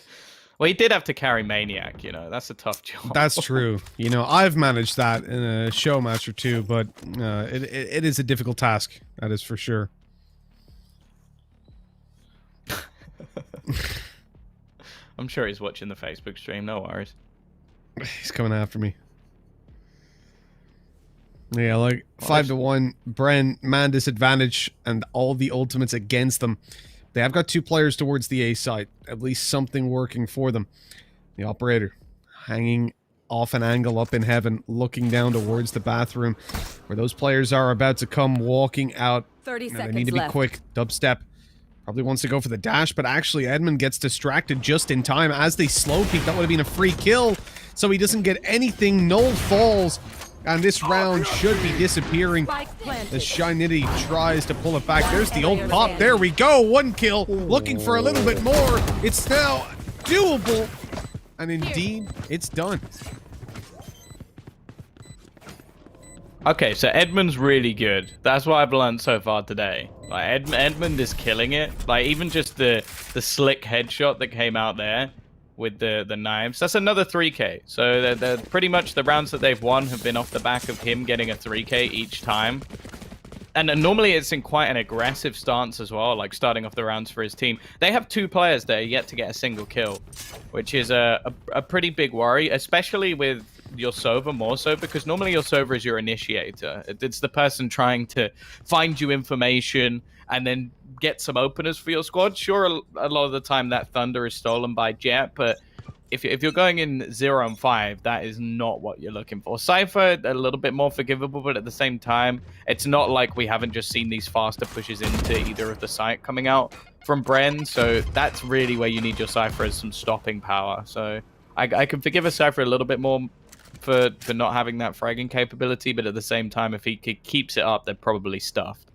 Well, he did have to carry Maniac, you know. That's a tough job. That's true. You know, I've managed that in a show match or two, but it is a difficult task. That is for sure. I'm sure he's watching the Facebook stream. No worries. He's coming after me. Yeah, like 5-1. Bren, man disadvantage, and all the ultimates against them. They have got 2 players towards the A site. At least something working for them. The operator hanging off an angle up in heaven, looking down towards the bathroom, where those players are about to come walking out. 30 seconds they need to be left. quick. Dubstep probably wants to go for the dash, but actually Edmund gets distracted just in time as they slow peek. That would have been a free kill, so he doesn't get anything. Null falls. And this round should be disappearing as Shinity tries to pull it back. There's the old pop. There we go. 1 kill. Looking for a little bit more. It's now doable. And indeed, it's done. Okay, so Edmund's really good. That's what I've learned so far today. Like, Edmund is killing it. Like, even just the slick headshot that came out there. with the knives. That's another 3k. So they're pretty much the rounds that they've won have been off the back of him getting a 3k each time. And normally it's in quite an aggressive stance as well, like starting off the rounds for his team. They have 2 players that are yet to get a single kill, which is a pretty big worry, especially with your Sova more so, because normally your Sova is your initiator. It's the person trying to find you information and then get some openers for your squad. Sure, a lot of the time that Thunder is stolen by Jet, but if you're going in 0 and 5, that is not what you're looking for. Cypher, a little bit more forgivable, but at the same time, it's not like we haven't just seen these faster pushes into either of the site coming out from Bren, so that's really where you need your Cypher as some stopping power. So I can forgive a Cypher a little bit more for not having that fragging capability, but at the same time, if he keeps it up, they're probably stuffed.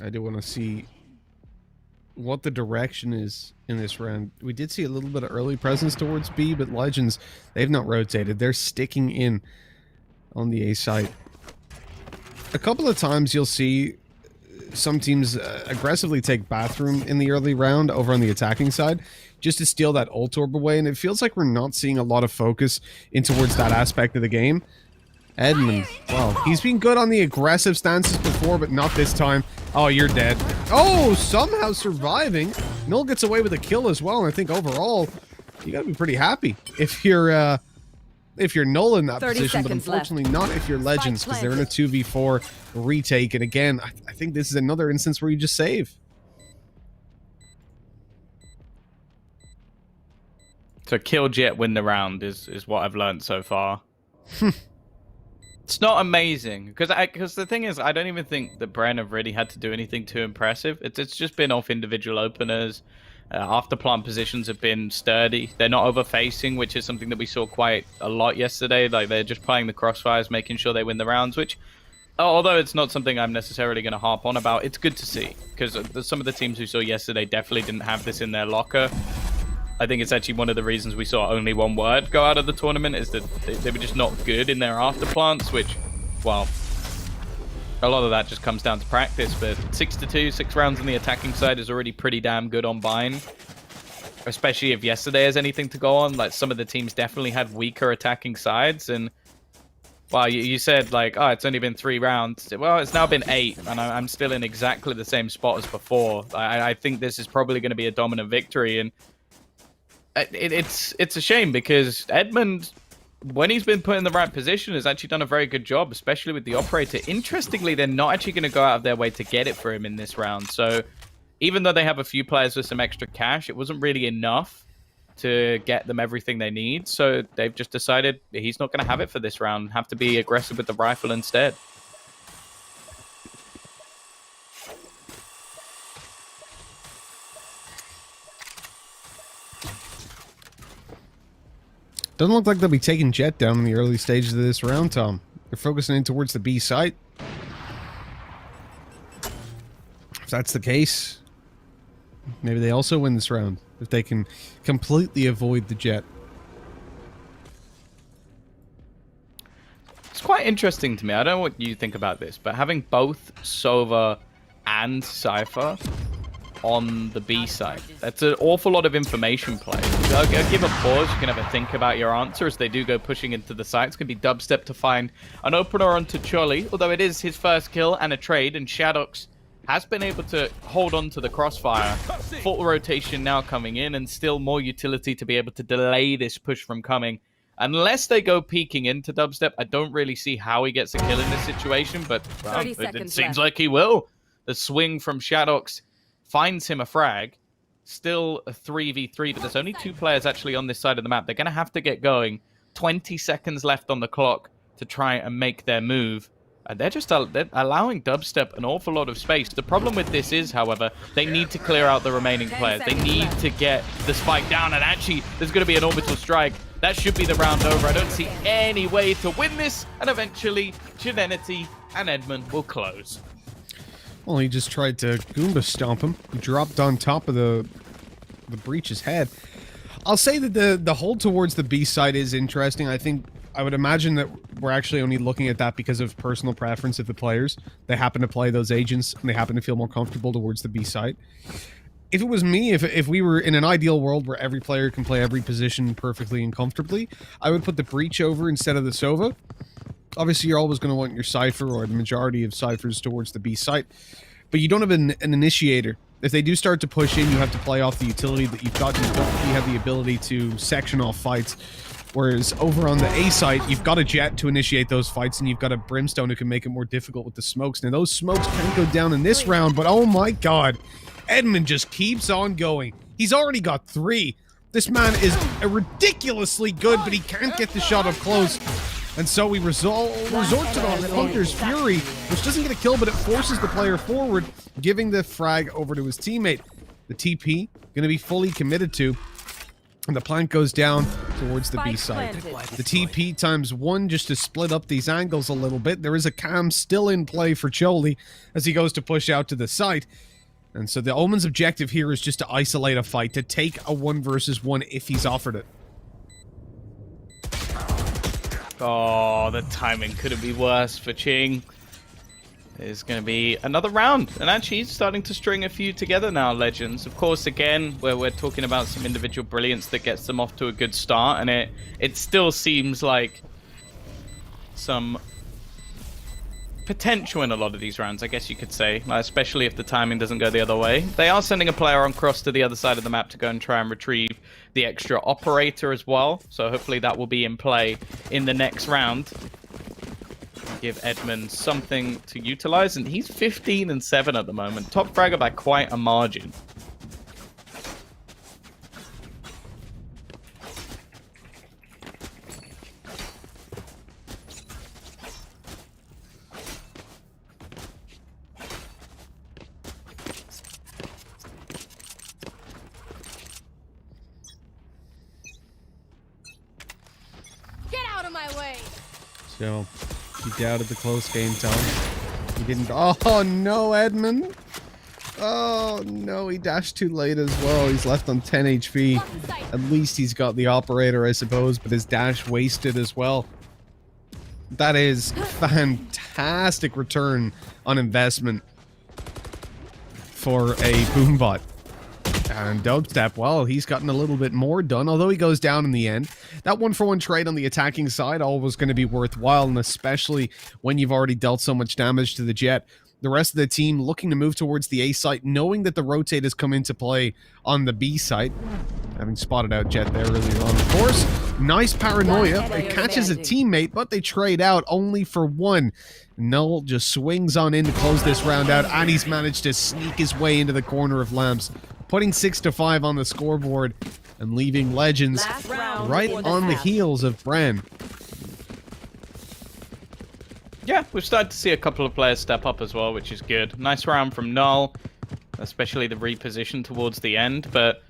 I do want to see what the direction is in this round. We did see a little bit of early presence towards B, but Legends, they've not rotated. They're sticking in on the A side. A couple of times you'll see some teams aggressively take bathroom in the early round over on the attacking side just to steal that ult orb away, and it feels like we're not seeing a lot of focus in towards that aspect of the game. Edmund, well, he's been good on the aggressive stances before, but not this time. Oh, you're dead. Oh, somehow surviving. Null gets away with a kill as well, and I think overall, you gotta be pretty happy if you're Null in that position, but unfortunately not if you're Legends, because they're in a 2v4 retake, and again, I think this is another instance where you just save. So kill Jet, win the round is what I've learned so far. It's not amazing, because the thing is, I don't even think that Bren have really had to do anything too impressive. It's just been off individual openers. After plant positions have been sturdy. They're not over-facing, which is something that we saw quite a lot yesterday. Like, they're just playing the crossfires, making sure they win the rounds, which, although it's not something I'm necessarily going to harp on about, it's good to see, because some of the teams we saw yesterday definitely didn't have this in their locker. I think it's actually one of the reasons we saw only one word go out of the tournament, is that they were just not good in their after plants, which, well, a lot of that just comes down to practice. But 6-2, 6 rounds on the attacking side is already pretty damn good on Bind, especially if yesterday has anything to go on. Like, some of the teams definitely had weaker attacking sides, and well, you said, like, oh, it's only been 3 rounds. Well, it's now been 8, and I'm still in exactly the same spot as before. I think this is probably going to be a dominant victory, and it's a shame, because Edmund, when he's been put in the right position, has actually done a very good job, especially with the operator. Interestingly, they're not actually going to go out of their way to get it for him in this round. So even though they have a few players with some extra cash, it wasn't really enough to get them everything they need. So they've just decided he's not going to have it for this round, have to be aggressive with the rifle instead. Doesn't look like they'll be taking Jet down in the early stages of this round, Tom. They're focusing in towards the B site. If that's the case, maybe they also win this round, if they can completely avoid the Jet. It's quite interesting to me. I don't know what you think about this, but having both Sova and Cypher on the B side, that's an awful lot of information play. I'll give a pause. You can have a think about your answer as they do go pushing into the site. It's going to be Dubstep to find an opener onto Cholly, although it is his first kill and a trade, and Shadox has been able to hold on to the crossfire. Full rotation now coming in, and still more utility to be able to delay this push from coming. Unless they go peeking into Dubstep, I don't really see how he gets a kill in this situation, but well, it seems like he will. The swing from Shadox finds him a frag. Still a 3v3, but there's only 2 players actually on this side of the map. They're going to have to get going. 20 seconds left on the clock to try and make their move. And they're allowing Dubstep an awful lot of space. The problem with this is, however, they need to clear out the remaining players. They need to get the spike down, and actually, there's going to be an orbital strike. That should be the round over. I don't see any way to win this, and eventually, Chivenity and Edmund will close. Well, he just tried to Goomba stomp him. He dropped on top of the Breach's head. I'll say that the hold towards the B side is interesting. I would imagine that we're actually only looking at that because of personal preference of the players. They happen to play those agents, and they happen to feel more comfortable towards the B site. If it was me, if we were in an ideal world where every player can play every position perfectly and comfortably, I would put the Breach over instead of the Sova. Obviously, you're always going to want your Cypher, or the majority of Cyphers, towards the B site. But you don't have an initiator. If they do start to push in, you have to play off the utility that you've got. You have the ability to section off fights. Whereas over on the A site, you've got a Jet to initiate those fights, and you've got a Brimstone who can make it more difficult with the smokes. Now, those smokes can't go down in this round, but oh my god. Edmund just keeps on going. He's already got 3. This man is ridiculously good, but he can't get the shot up close. And so we resort to the Hunter's Fury, which doesn't get a kill, but it forces the player forward, giving the frag over to his teammate. The TP, going to be fully committed to, and the plant goes down towards the B side. The TP ×1 just to split up these angles a little bit. There is a cam still in play for Choli as he goes to push out to the site. And so the Omen's objective here is just to isolate a fight, to take a 1 versus 1 if he's offered it. Oh, the timing couldn't be worse for Ching. There's going to be another round. And actually, he's starting to string a few together now, Legends. Of course, again, where we're talking about some individual brilliance that gets them off to a good start. And it still seems like some potential in a lot of these rounds, I guess you could say, especially if the timing doesn't go the other way. They are sending a player on cross to the other side of the map to go and try and retrieve the extra operator as well, so hopefully that will be in play in the next round. Give Edmund something to utilize, and he's 15-7 at the moment, top fragger by quite a margin. So, he doubted the close game, Tom. He didn't. Oh no, Edmund! Oh no, he dashed too late as well. He's left on 10 HP. At least he's got the operator, I suppose, but his dash wasted as well. That is fantastic return on investment for a boombot. And Dubstep, well, he's gotten a little bit more done, although he goes down in the end. That 1-for-1 trade on the attacking side always going to be worthwhile, and especially when you've already dealt so much damage to the Jet. The rest of the team looking to move towards the A site, knowing that the rotate has come into play on the B site. Having spotted out Jet there earlier on, of course. Nice paranoia. It catches a teammate, but they trade out only for 1. Null just swings on in to close this round out, and he's managed to sneak his way into the corner of Lamps, putting 6-5 on the scoreboard and leaving Legends right on the heels of Bren. Yeah, we've started to see a couple of players step up as well, which is good. Nice round from Null, especially the reposition towards the end, but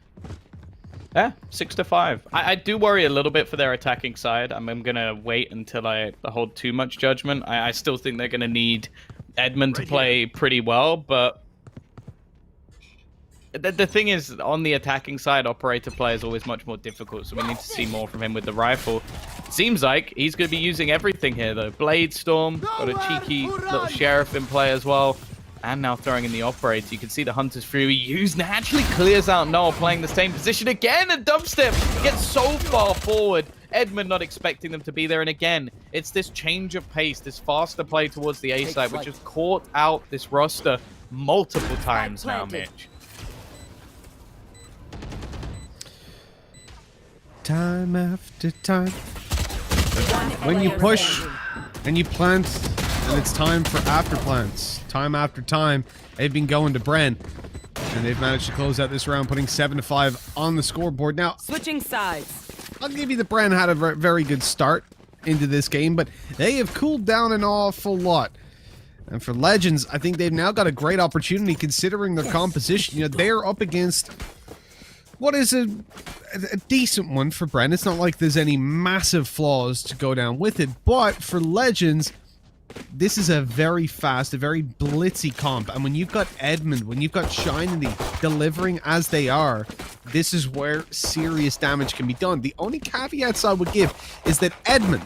yeah, 6-5. I do worry a little bit for their attacking side. I'm going to wait until I hold too much judgment. I still think they're going to need Edmund to play pretty well, but the thing is, on the attacking side, operator play is always much more difficult, so we need to see more from him with the rifle. Seems like he's going to be using everything here, though. Blade Storm, got a cheeky little Sheriff in play as well, and now throwing in the operator. You can see the Hunter's Fury used, and actually clears out Noah, playing the same position again, and Dubstep gets so far forward. Edmund not expecting them to be there, and again, it's this change of pace, this faster play towards the A side, which has caught out this roster multiple times now, Mitch. Time after time. When you push and you plant, and it's time for after plants. Time after time, they've been going to Bren, and they've managed to close out this round, putting 7-5 on the scoreboard. Now, switching sides. I'll give you the Bren had a very good start into this game, but they have cooled down an awful lot. And for Legends, I think they've now got a great opportunity considering their composition. You know, they're up against what is a decent one for Bren. It's not like there's any massive flaws to go down with it, but for Legends, this is a very fast, a very blitzy comp. And when you've got Edmund, when you've got Shinity delivering as they are, this is where serious damage can be done. The only caveats I would give is that Edmund,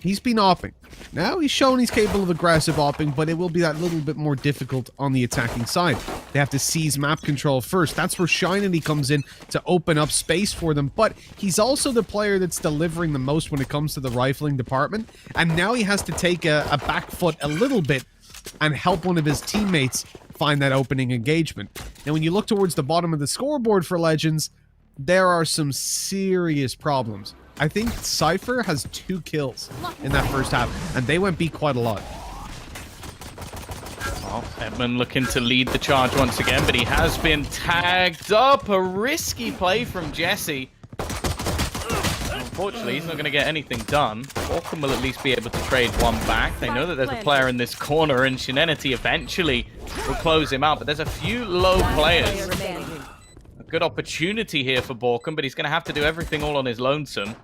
He's been opping. Now he's shown he's capable of aggressive opping, but it will be that little bit more difficult on the attacking side. They have to seize map control first. That's where Shinity comes in to open up space for them, but he's also the player that's delivering the most when it comes to the rifling department, and now he has to take a back foot a little bit and help one of his teammates find that opening engagement. Now, when you look towards the bottom of the scoreboard for Legends, there are some serious problems. I think Cypher has 2 kills in that first half, and they went B quite a lot. Well, Edmund looking to lead the charge once again, but he has been tagged up. A risky play from Jesse. Unfortunately, he's not going to get anything done. Borkum will at least be able to trade one back. They know that there's a player in this corner, and Shenanity eventually will close him out, but there's a few low players. A good opportunity here for Borkum, but he's going to have to do everything all on his lonesome.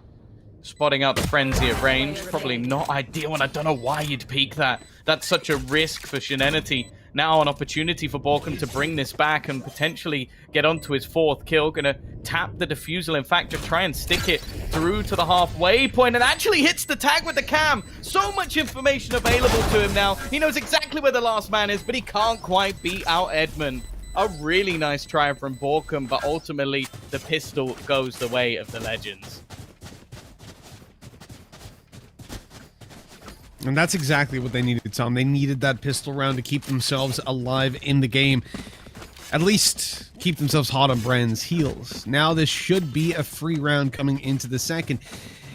Spotting out the frenzy at range, probably not ideal, and I don't know why you'd peek that. That's such a risk for Shenanity. Now an opportunity for Borkum to bring this back and potentially get onto his 4th kill. Gonna tap the defusal, in fact, just try and stick it through to the halfway point, and actually hits the tag with the cam. So much information available to him now. He knows exactly where the last man is, but he can't quite beat out Edmund. A really nice try from Borkum, but ultimately the pistol goes the way of the Legends. And that's exactly what they needed, Tom. They needed that pistol round to keep themselves alive in the game. At least keep themselves hot on Bren's heels. Now this should be a free round coming into the second.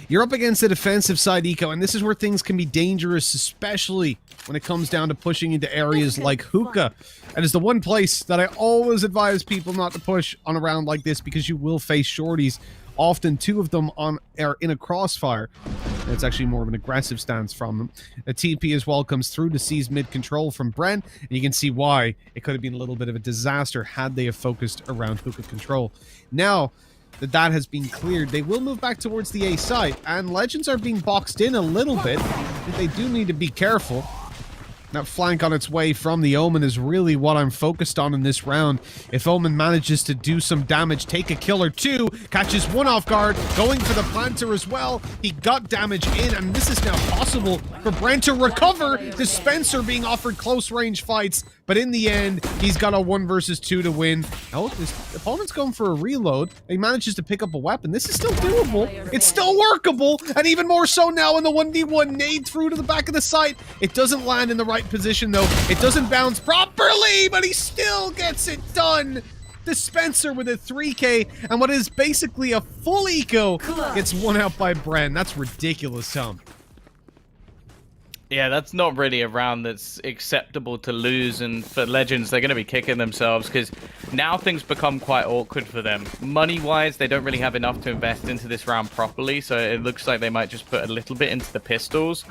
You're up against the defensive side eco, and this is where things can be dangerous, especially when it comes down to pushing into areas like hookah. And it's the one place that I always advise people not to push on a round like this, because you will face shorties. Often 2 of them are in a crossfire. And it's actually more of an aggressive stance from them. A TP as well comes through to seize mid control from Bren, and you can see why it could have been a little bit of a disaster had they have focused around hookah control. Now that has been cleared, they will move back towards the A site, and Legends are being boxed in a little bit. They do need to be careful. That flank on its way from the Omen is really what I'm focused on in this round. If Omen manages to do some damage, take a kill or 2, catches 1 off guard, going for the planter as well. He got damage in, and this is now possible for Bren to recover. Dispenser being offered close range fights, but in the end, he's got a 1 versus 2 to win. Oh, this opponent's going for a reload. He manages to pick up a weapon. This is still doable. It's still workable, and even more so now in the 1v1. Nade through to the back of the site. It doesn't land in the right position, though. It doesn't bounce properly, but he still gets it done. Dispenser with a 3k, and what is basically a full eco gets won out by Bren. That's ridiculous, Tom. Yeah, that's not really a round that's acceptable to lose, and for Legends, they're going to be kicking themselves because now things become quite awkward for them. Money-wise, they don't really have enough to invest into this round properly, so it looks like they might just put a little bit into the pistols.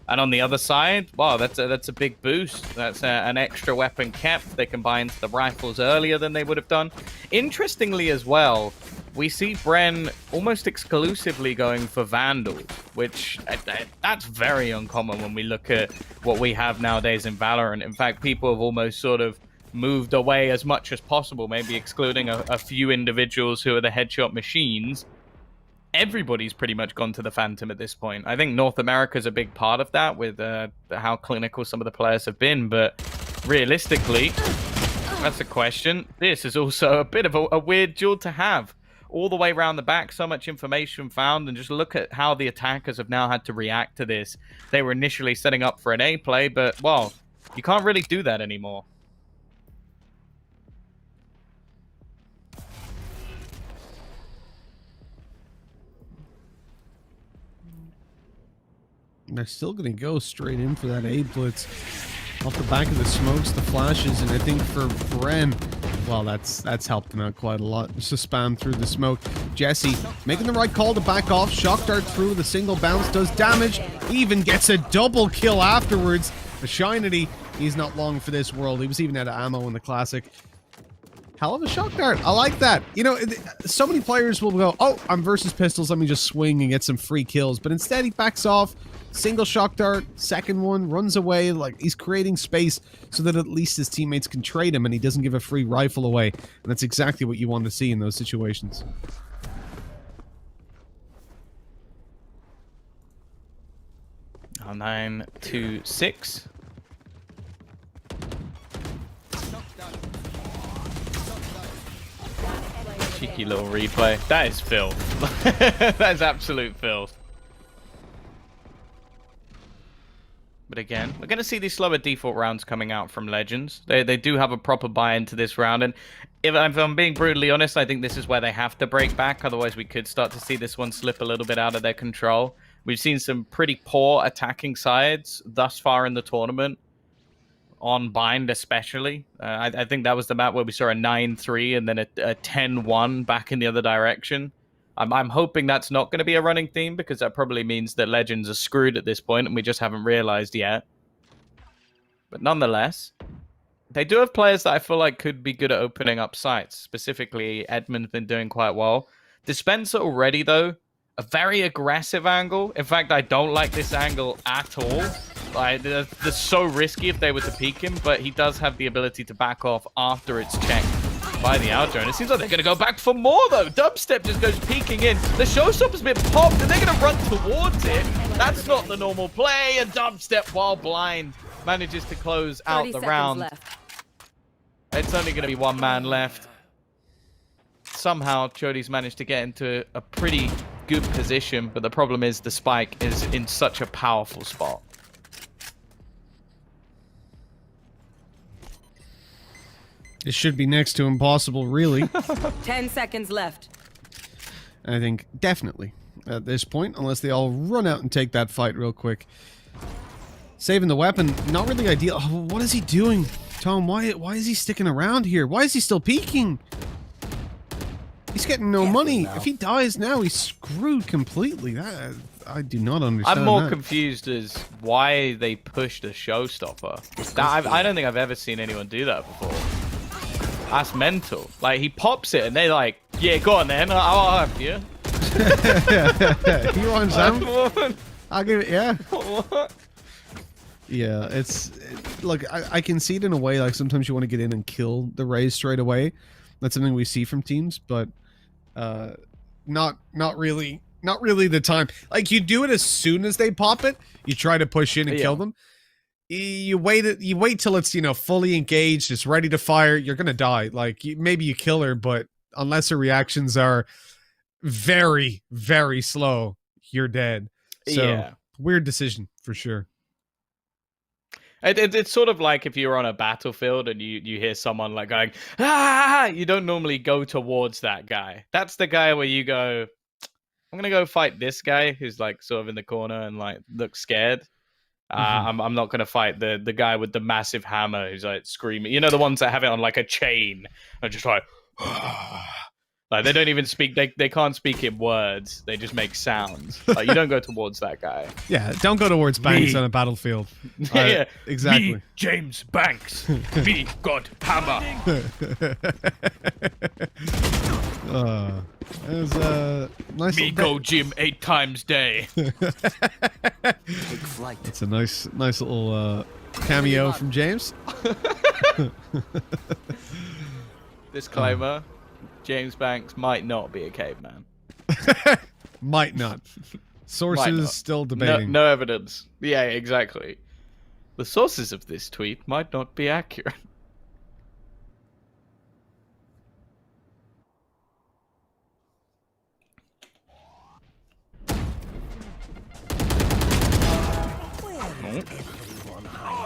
And on the other side, wow, that's a big boost. That's an extra weapon kept. They can buy into the rifles earlier than they would have done. Interestingly as well, we see Bren almost exclusively going for Vandals, which that's very uncommon when we look at what we have nowadays in Valorant. In fact, people have almost sort of moved away as much as possible, maybe excluding a few individuals who are the headshot machines. Everybody's pretty much gone to the Phantom at this point. I think North America's a big part of that with how clinical some of the players have been, but realistically, that's a question. This is also a bit of a weird duel to have. All the way around the back, so much information found, and just look at how the attackers have now had to react to this. They were initially setting up for an A play, but, well, you can't really do that anymore. They're still going to go straight in for that A blitz. Off the back of the smokes, the flashes, and I think for Bren, well, that's helped him out quite a lot. Just to spam through the smoke. Jesse making the right call to back off. Shock dart through with a single bounce, does damage. He even gets a double kill afterwards. The Shinity, he's not long for this world. He was even out of ammo in the classic. Hell of a shock dart. I like that. You know, so many players will go, oh, I'm versus pistols, let me just swing and get some free kills. But instead, he backs off. Single shock dart, second one, runs away. Like, he's creating space so that at least his teammates can trade him and he doesn't give a free rifle away. And that's exactly what you want to see in those situations. Now 9-2-6. Cheeky little replay. That is filth. That is absolute filth. But again, we're going to see these slower default rounds coming out from Legends. They do have a proper buy into this round. And if I'm being brutally honest, I think this is where they have to break back. Otherwise, we could start to see this one slip a little bit out of their control. We've seen some pretty poor attacking sides thus far in the tournament. On Bind especially. I think that was the map where we saw a 9-3 and then a 10-1 back in the other direction. I'm hoping that's not going to be a running theme, because that probably means that Legends are screwed at this point and we just haven't realized yet. But nonetheless, they do have players that I feel like could be good at opening up sites. Specifically, Edmund's been doing quite well. Dispenser already, though, a very aggressive angle. In fact, I don't like this angle at all. Like, they're so risky if they were to peek him, but he does have the ability to back off after it's checked by the outro. And it seems like they're going to go back for more, though. Dubstep just goes peeking in. The showstopper's been popped, and they're going to run towards it. That's not the normal play, and Dubstep, while blind, manages to close out the round. Left. It's only going to be one man left. Somehow, Chody's managed to get into a pretty good position, but the problem is the spike is in such a powerful spot. It should be next to impossible, really. 10 seconds left. I think definitely at this point, unless they all run out and take that fight real quick. Saving the weapon, not really ideal. Oh, what is he doing? Tom, why is he sticking around here? Why is he still peeking? He's getting no money. If he dies now, he's screwed completely. I do not understand. I'm more confused as why they pushed a showstopper. I don't think I've ever seen anyone do that before. That's mental. Like, he pops it and they're like, yeah, go on then, I'll have you. You want some? I'll give it, yeah. What? Yeah, look, I can see it in a way, like sometimes you want to get in and kill the Raze straight away. That's something we see from teams, but not really the time. Like, you do it as soon as they pop it, you try to push in and kill them. You wait till it's, fully engaged, it's ready to fire, you're gonna die. Like, maybe you kill her, but unless her reactions are very, very slow, you're dead. So, yeah. Weird decision, for sure. It's sort of like if you're on a battlefield and you hear someone like going, ah, you don't normally go towards that guy. That's the guy where you go, I'm gonna go fight this guy who's like sort of in the corner and like looks scared. I'm not gonna fight the guy with the massive hammer who's like screaming. You know, the ones that have it on like a chain and just like, like they don't even speak. They can't speak in words. They just make sounds. Like, you don't go towards that guy. Yeah, don't go towards Banks on a battlefield. Yeah, exactly. Me, James Banks. Me, God Hammer. It was a nice. Me go gym 8 times day. It's a nice little cameo from James. Disclaimer: James Banks might not be a caveman. Might not. Sources still debating. No evidence. Yeah, exactly. The sources of this tweet might not be accurate.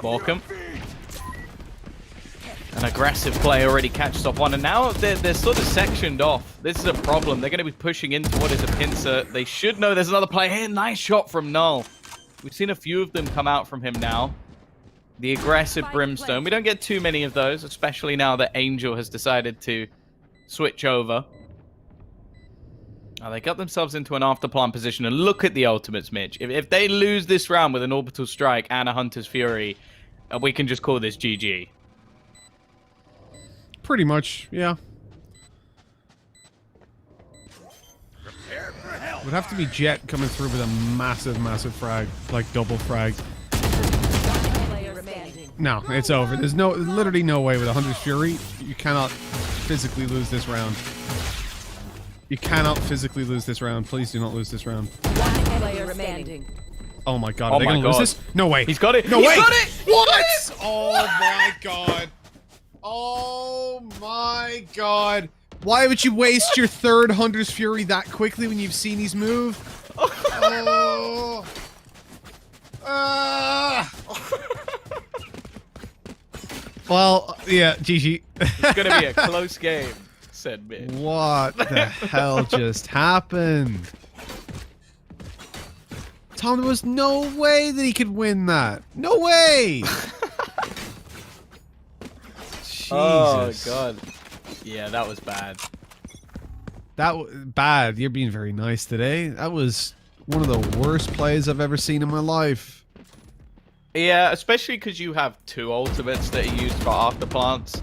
Welcome. An aggressive play already catches off one, and now they're sort of sectioned off. This is a problem. They're going to be pushing into what is a pincer. They should know there's another play here. Nice shot from Null. We've seen a few of them come out from him now. The aggressive Brimstone. We don't get too many of those, especially now that Angel has decided to switch over. They got themselves into an after-plant position, and look at the ultimates, Mitch. If they lose this round with an Orbital Strike and a Hunter's Fury, we can just call this GG. Pretty much, yeah. It would have to be Jet coming through with a massive frag, like double frag. No, it's over. There's literally no way with a Hunter's Fury. You cannot physically lose this round. You cannot physically lose this round. Please do not lose this round. One player remaining. Oh my god, Oh are they my gonna lose God. this? No way. He's got it. No He's way. got it. What? Oh my god. Oh my god. Why would you waste your third Hunter's Fury that quickly when you've seen his move? Oh. Well, yeah, GG. It's gonna be a close game, said Mitch. What the hell just happened? Tom, there was no way that he could win that. No way! Jesus. Oh god. Yeah, that was bad. Bad. You're being very nice today. That was one of the worst plays I've ever seen in my life. Yeah, especially because you have 2 ultimates that are used for after plants.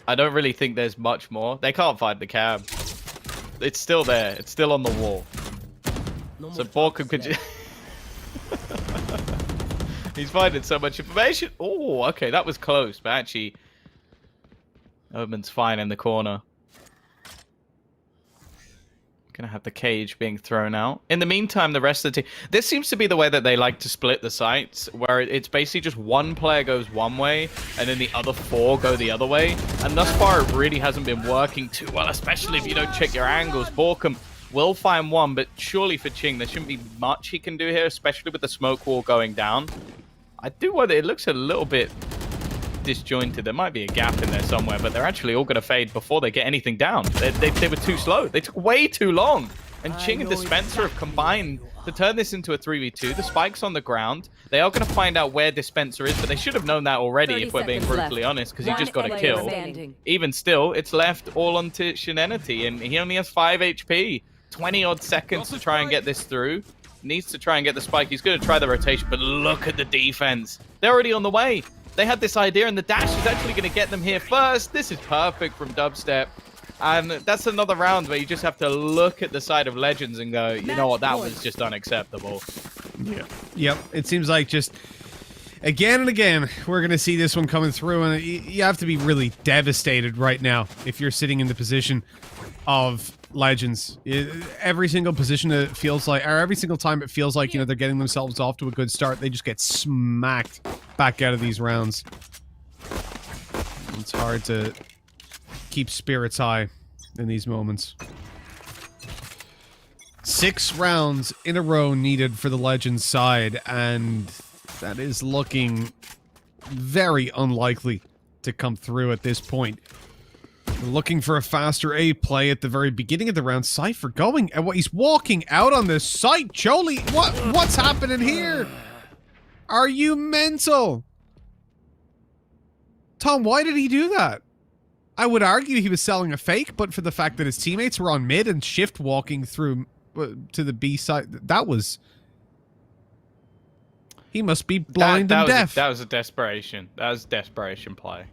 I don't really think there's much more. They can't find the cam. It's still there. It's still on the wall. So Borkum could just... He's finding so much information. Oh, okay, that was close. But actually, Omen's fine in the corner. Gonna have the cage being thrown out. In the meantime, the rest of the team... This seems to be the way that they like to split the sites, where it's basically just one player goes one way, and then the other 4 go the other way. And thus far, it really hasn't been working too well, especially if you don't check your angles. Borkum will find one, but surely for Ching, there shouldn't be much he can do here, especially with the smoke wall going down. I do wonder, it looks a little bit disjointed. There might be a gap in there somewhere, but they're actually all going to fade before they get anything down. They were too slow. They took way too long. And Ching and Dispenser have combined to turn this into a 3v2. The spike's on the ground. They are going to find out where Dispenser is, but they should have known that already, if we're being brutally honest, because he just got a kill. Even still, it's left all onto Shenanity, and he only has 5 HP. 20-odd seconds to try and get this through. Needs to try and get the spike. He's going to try the rotation, but look at the defense. They're already on the way. They had this idea, and the dash is actually going to get them here first. This is perfect from Dubstep. And that's another round where you just have to look at the side of Legends and go, you know what, that was just unacceptable. Yeah. Yep. It seems like just again and again, we're going to see this one coming through, and you have to be really devastated right now if you're sitting in the position of Legends. Every single position it feels like, or every single time it feels like, you know, they're getting themselves off to a good start, they just get smacked back out of these rounds. It's hard to keep spirits high in these moments. 6 rounds in a row needed for the Legends side, and that is looking very unlikely to come through at this point. Looking for a faster A play at the very beginning of the round. Cypher going, and what, he's walking out on the site. Jolie, what's happening here? Are you mental? Tom, why did he do that? I would argue he was selling a fake, but for the fact that his teammates were on mid and shift walking through to the B side, that was... He must be blind and deaf. That was a desperation. That was a desperation play.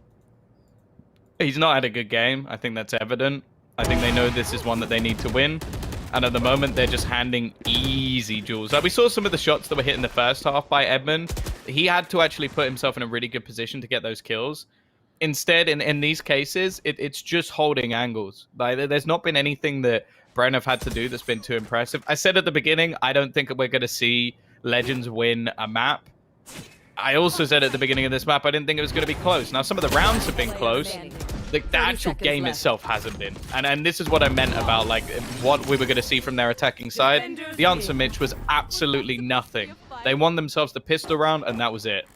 He's not had a good game. I think that's evident. I think they know this is one that they need to win. And at the moment, they're just handing easy jewels. Like we saw some of the shots that were hit in the first half by Edmund. He had to actually put himself in a really good position to get those kills. Instead, in these cases, it's just holding angles. Like there's not been anything that Bren have had to do that's been too impressive. I said at the beginning, I don't think we're going to see Legends win a map. I also said at the beginning of this map, I didn't think it was going to be close. Now, some of the rounds have been close. The actual game itself hasn't been. And this is what I meant about like what we were going to see from their attacking side. The answer, Mitch, was absolutely nothing. They won themselves the pistol round, and that was it.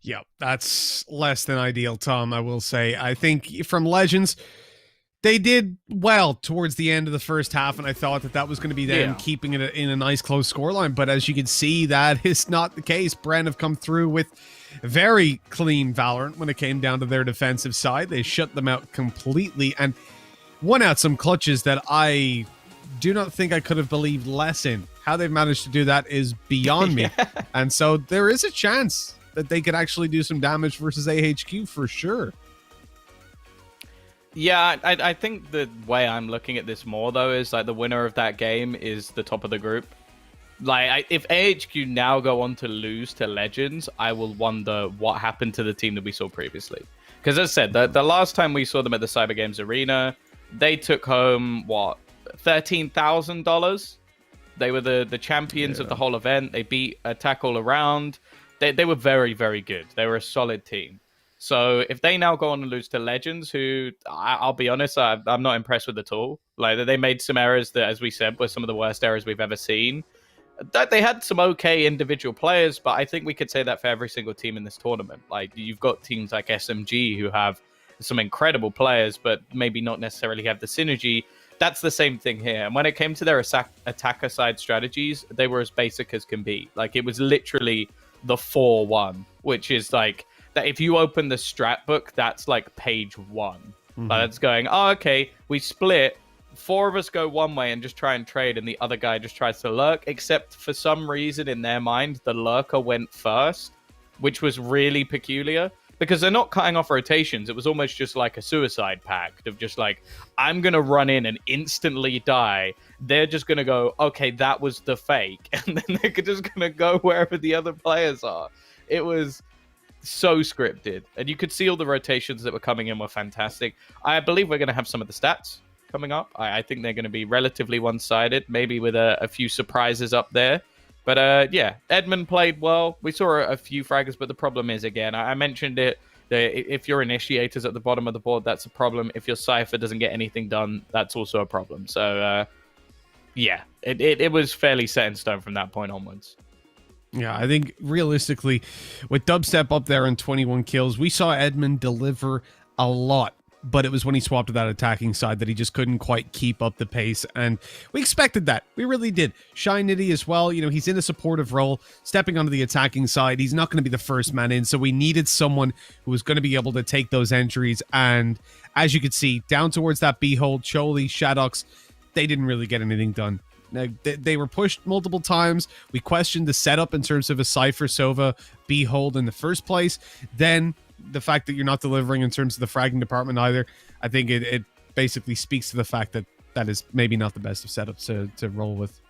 Yeah, that's less than ideal, Tom, I will say. I think from Legends, they did well towards the end of the first half, and I thought that was going to be them keeping it in a nice close scoreline. But as you can see, that is not the case. Bren have come through with very clean Valorant when it came down to their defensive side. They shut them out completely and won out some clutches that I do not think I could have believed less in. How they've managed to do that is beyond me. And so there is a chance that they could actually do some damage versus AHQ for sure. Yeah, I think the way I'm looking at this more, though, is like the winner of that game is the top of the group. Like, if AHQ now go on to lose to Legends, I will wonder what happened to the team that we saw previously. Because as I said, the last time we saw them at the Cyber Games Arena, they took home, what, $13,000? They were the champions of the whole event. They beat Attack All Around. They were very, very good. They were a solid team. So if they now go on and lose to Legends, who I'll be honest, I'm not impressed with at all. Like they made some errors that, as we said, were some of the worst errors we've ever seen. That they had some okay individual players, but I think we could say that for every single team in this tournament. Like you've got teams like SMG who have some incredible players, but maybe not necessarily have the synergy. That's the same thing here. And when it came to their attacker side strategies, they were as basic as can be. Like it was literally the 4-1, which is like that. If you open the strat book, that's like page 1. Like that's going, oh, okay, we split. 4 of us go one way and just try and trade, and the other guy just tries to lurk, except for some reason in their mind, the lurker went first, which was really peculiar, because they're not cutting off rotations. It was almost just like a suicide pact of just like, I'm going to run in and instantly die. They're just going to go, okay, that was the fake. And then they're just going to go wherever the other players are. It was so scripted. And you could see all the rotations that were coming in were fantastic. I believe we're going to have some of the stats coming up. I think they're going to be relatively one-sided, maybe with a few surprises up there. But yeah, Edmund played well. We saw a few fraggers, but the problem is, again, I mentioned it, that if your initiators at the bottom of the board, that's a problem. If your Cypher doesn't get anything done, that's also a problem. So yeah, it was fairly set in stone from that point onwards. Yeah, I think realistically, with Dubstep up there on 21 kills, we saw Edmund deliver a lot. But it was when he swapped to that attacking side that he just couldn't quite keep up the pace. And we expected that. We really did. Shy Nitty as well. You know, he's in a supportive role, stepping onto the attacking side. He's not going to be the first man in. So we needed someone who was going to be able to take those entries. And as you could see, down towards that B-hold, Choli, Shadox, they didn't really get anything done. Now, they were pushed multiple times. We questioned the setup in terms of a Cypher Sova B-hold in the first place. Then the fact that you're not delivering in terms of the fragging department either, I think it basically speaks to the fact that that is maybe not the best of setups to roll with.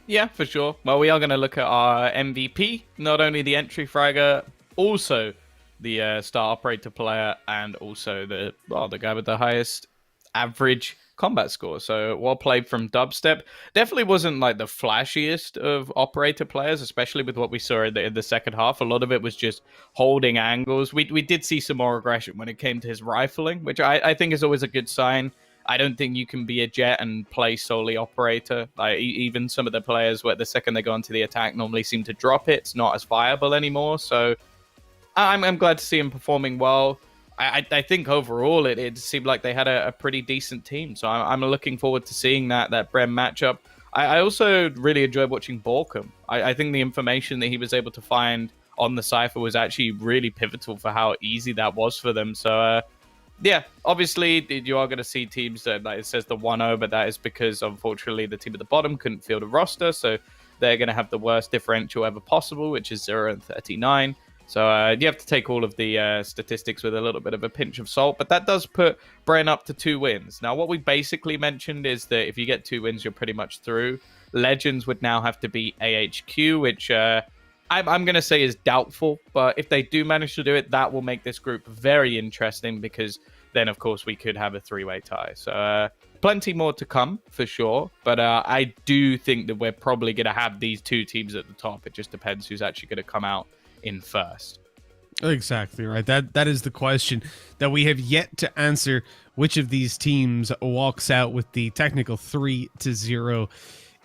Yeah, for sure. Well, we are going to look at our MVP, not only the entry fragger, also the star operator player, and also the guy with the highest average combat score. So well played from Dubstep. Definitely wasn't like the flashiest of operator players, especially with what we saw in the second half. A lot of it was just holding angles. We did see some more aggression when it came to his rifling, which I think is always a good sign. I don't think you can be a jet and play solely operator. Like even some of the players, where the second they go into the attack, normally seem to drop it. It's not as viable anymore. So I'm glad to see him performing well. I think overall it seemed like they had a pretty decent team. So I'm looking forward to seeing that Bren matchup. I also really enjoyed watching Borkum. I think the information that he was able to find on the Cypher was actually really pivotal for how easy that was for them. So yeah, obviously you are going to see teams that, like it says, the 1-0, but that is because unfortunately the team at the bottom couldn't field a roster. So they're going to have the worst differential ever possible, which is 0-39. So you have to take all of the statistics with a little bit of a pinch of salt. But that does put Bren up to 2 wins. Now, what we basically mentioned is that if you get 2 wins, you're pretty much through. Legends would now have to beat AHQ, which I'm going to say is doubtful. But if they do manage to do it, that will make this group very interesting, because then, of course, we could have a 3-way tie. So plenty more to come, for sure. But I do think that we're probably going to have these 2 teams at the top. It just depends who's actually going to come out in first. Exactly right. That is the question that we have yet to answer. Which of these teams walks out with the technical 3-0,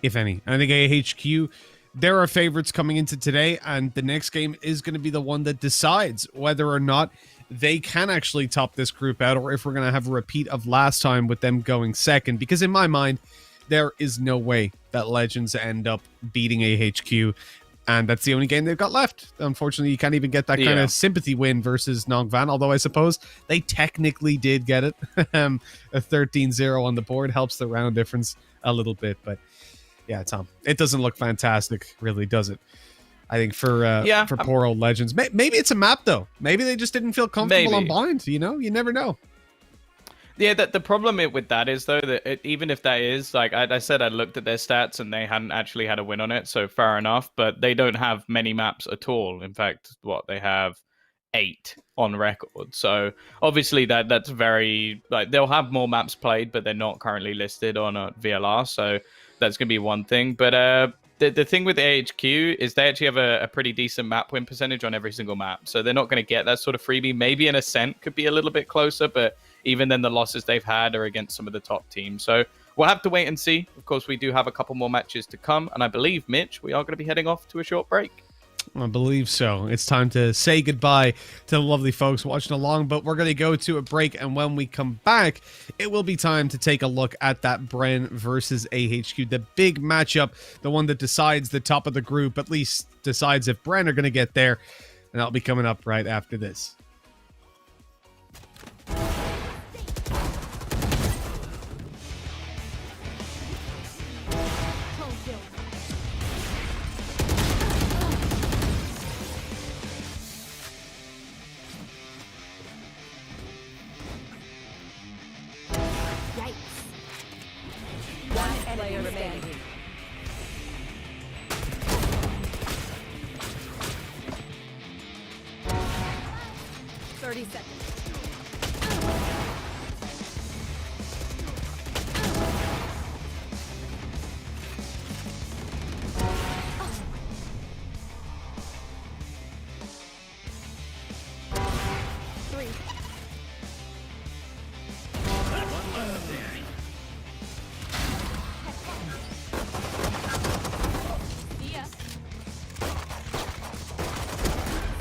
if any? And I think AHQ, there are favorites coming into today, and the next game is going to be the one that decides whether or not they can actually top this group out, or if we're going to have a repeat of last time with them going second. Because in my mind, there is no way that Legends end up beating AHQ. And that's the only game they've got left. Unfortunately, you can't even get that kind of sympathy win versus Nongwaen, although I suppose they technically did get it. A 13-0 on the board helps the round difference a little bit. But yeah, Tom, it doesn't look fantastic, really, does it? I think for poor old Legends. Maybe it's a map, though. Maybe they just didn't feel comfortable on blind. You know, you never know. Yeah, the problem with that is, though, that even if that is, like I said, I looked at their stats and they hadn't actually had a win on it, so fair enough, but they don't have many maps at all. In fact, they have 8 on record. So obviously that's very, like, they'll have more maps played, but they're not currently listed on a VLR, so that's going to be one thing. But the thing with AHQ is they actually have a pretty decent map win percentage on every single map. So they're not going to get that sort of freebie. Maybe an Ascent could be a little bit closer, but even then the losses they've had are against some of the top teams. So we'll have to wait and see. Of course, we do have a couple more matches to come. And I believe, Mitch, we are going to be heading off to a short break. I believe so. It's time to say goodbye to the lovely folks watching along, but we're going to go to a break, and when we come back, it will be time to take a look at that Bren versus AHQ, the big matchup, the one that decides the top of the group, at least decides if Bren are going to get there, and that'll be coming up right after this. Player remaining. 30 seconds.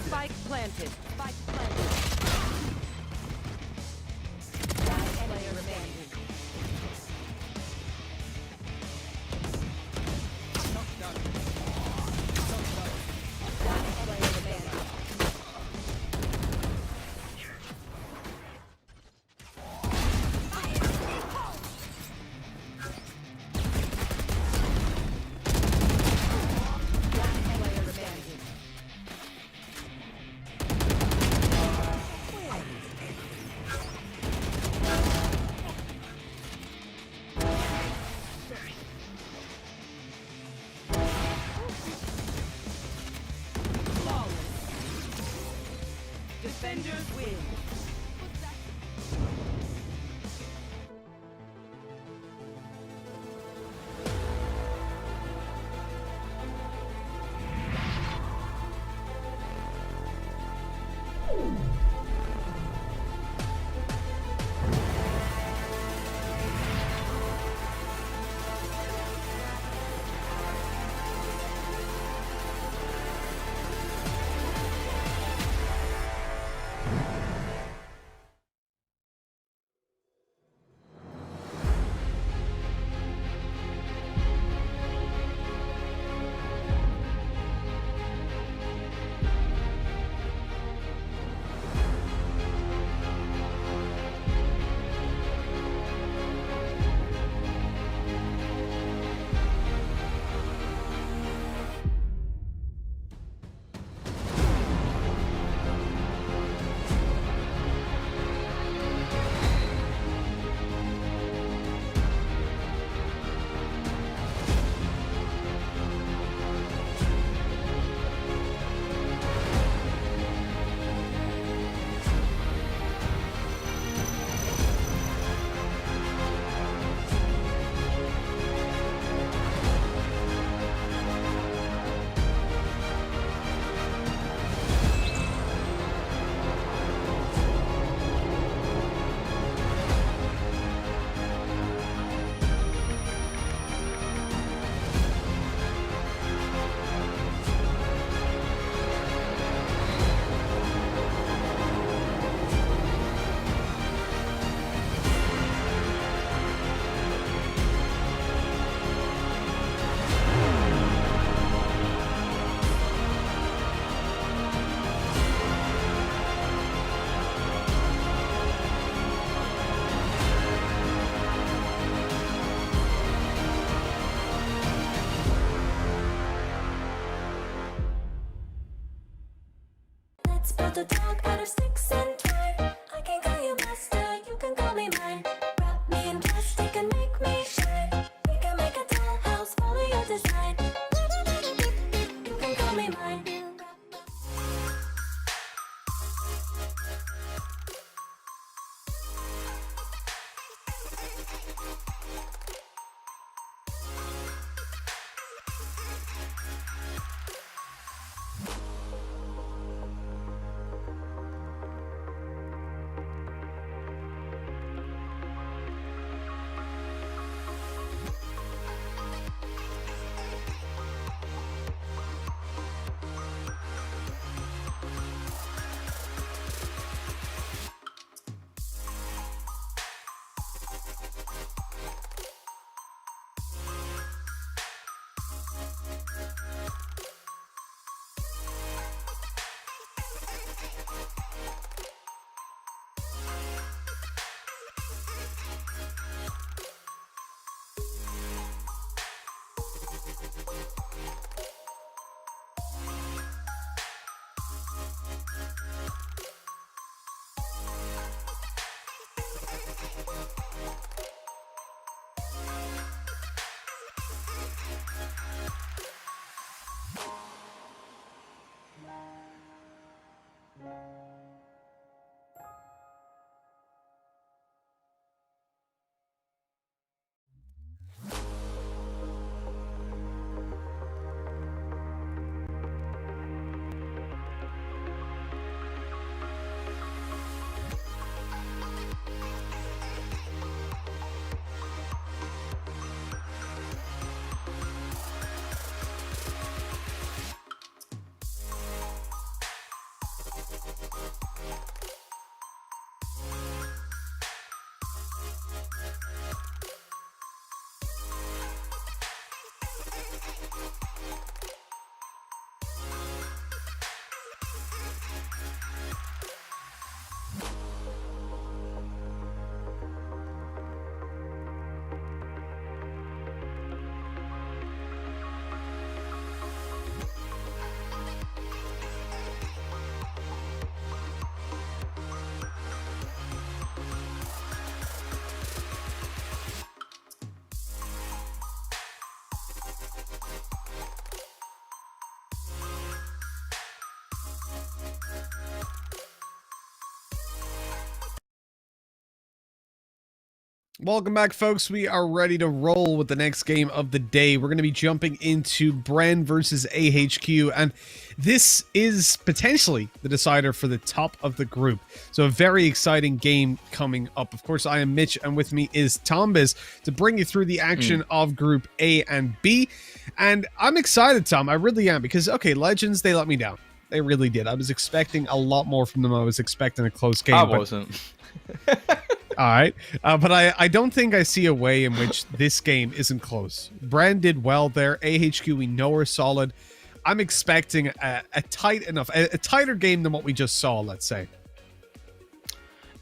Spike planted. Spike planted. Player remaining. Player remaining. Player remaining. Defenders win. Let's build a dog out of sticks and twine. I can call you master, you can call me mine. Wrap me in plastic and make me shine. We can make a tall house, follow your design. You can call me mine. Welcome back, folks. We are ready to roll with the next game of the day. We're going to be jumping into Bren versus AHQ, and this is potentially the decider for the top of the group. So a very exciting game coming up. Of course, I am Mitch, and with me is Tombiz to bring you through the action of Group A and B. And I'm excited, Tom. I really am, because, okay, Legends, they let me down. They really did. I was expecting a lot more from them. I was expecting a close game. I wasn't. All right, but I don't think I see a way in which this game isn't close. Bren did well there. AHQ, we know are solid. I'm expecting a tighter game than what we just saw, let's say.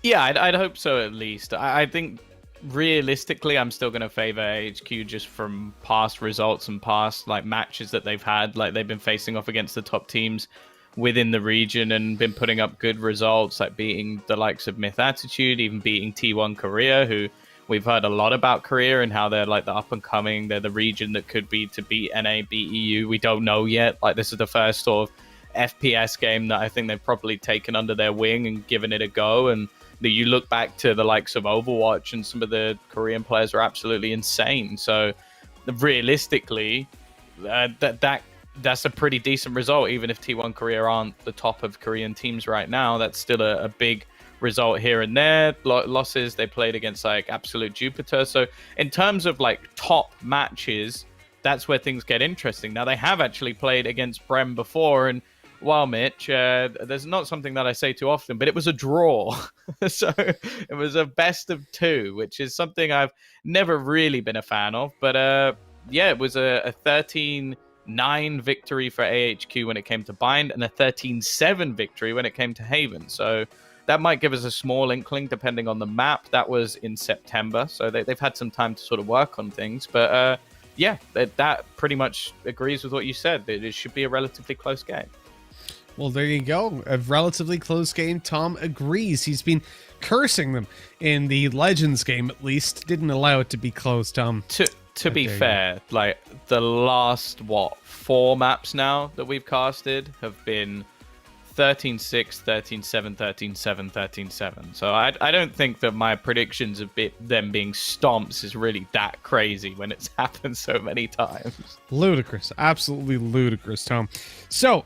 Yeah, I'd hope so at least. I think realistically, I'm still going to favor AHQ just from past results and past like matches that they've had. Like they've been facing off against the top teams within the region and been putting up good results, like beating the likes of Myth Attitude, even beating T1 Korea, who we've heard a lot about Korea and how they're like the up and coming. They're the region that could be to beat NA, beat EU. We don't know yet. Like this is the first sort of FPS game that I think they've probably taken under their wing and given it a go. And that you look back to the likes of Overwatch and some of the Korean players are absolutely insane. So realistically, that's a pretty decent result. Even if T1 Korea aren't the top of Korean teams right now, that's still a big result here and there. Losses, they played against like Absolute Jupiter. So in terms of like top matches, that's where things get interesting. Now they have actually played against Bren before, and well, Mitch, there's not something that I say too often, but it was a draw. So it was a best of two, which is something I've never really been a fan of. But yeah, it was a 13-9 victory for AHQ when it came to Bind, and a 13-7 victory when it came to Haven. So that might give us a small inkling depending on the map. That was in September, so they've had some time to sort of work on things. But yeah, that pretty much agrees with what you said. It should be a relatively close game. Well, there you go. A relatively close game. Tom agrees. He's been cursing them in the Legends game, at least. Didn't allow it to be close, Tom. To be fair, like the last, 4 maps now that we've casted have been 13-6, 13-7, 13-7, 13-7. So I don't think that my predictions of them being stomps is really that crazy when it's happened so many times. Ludicrous. Absolutely ludicrous, Tom. So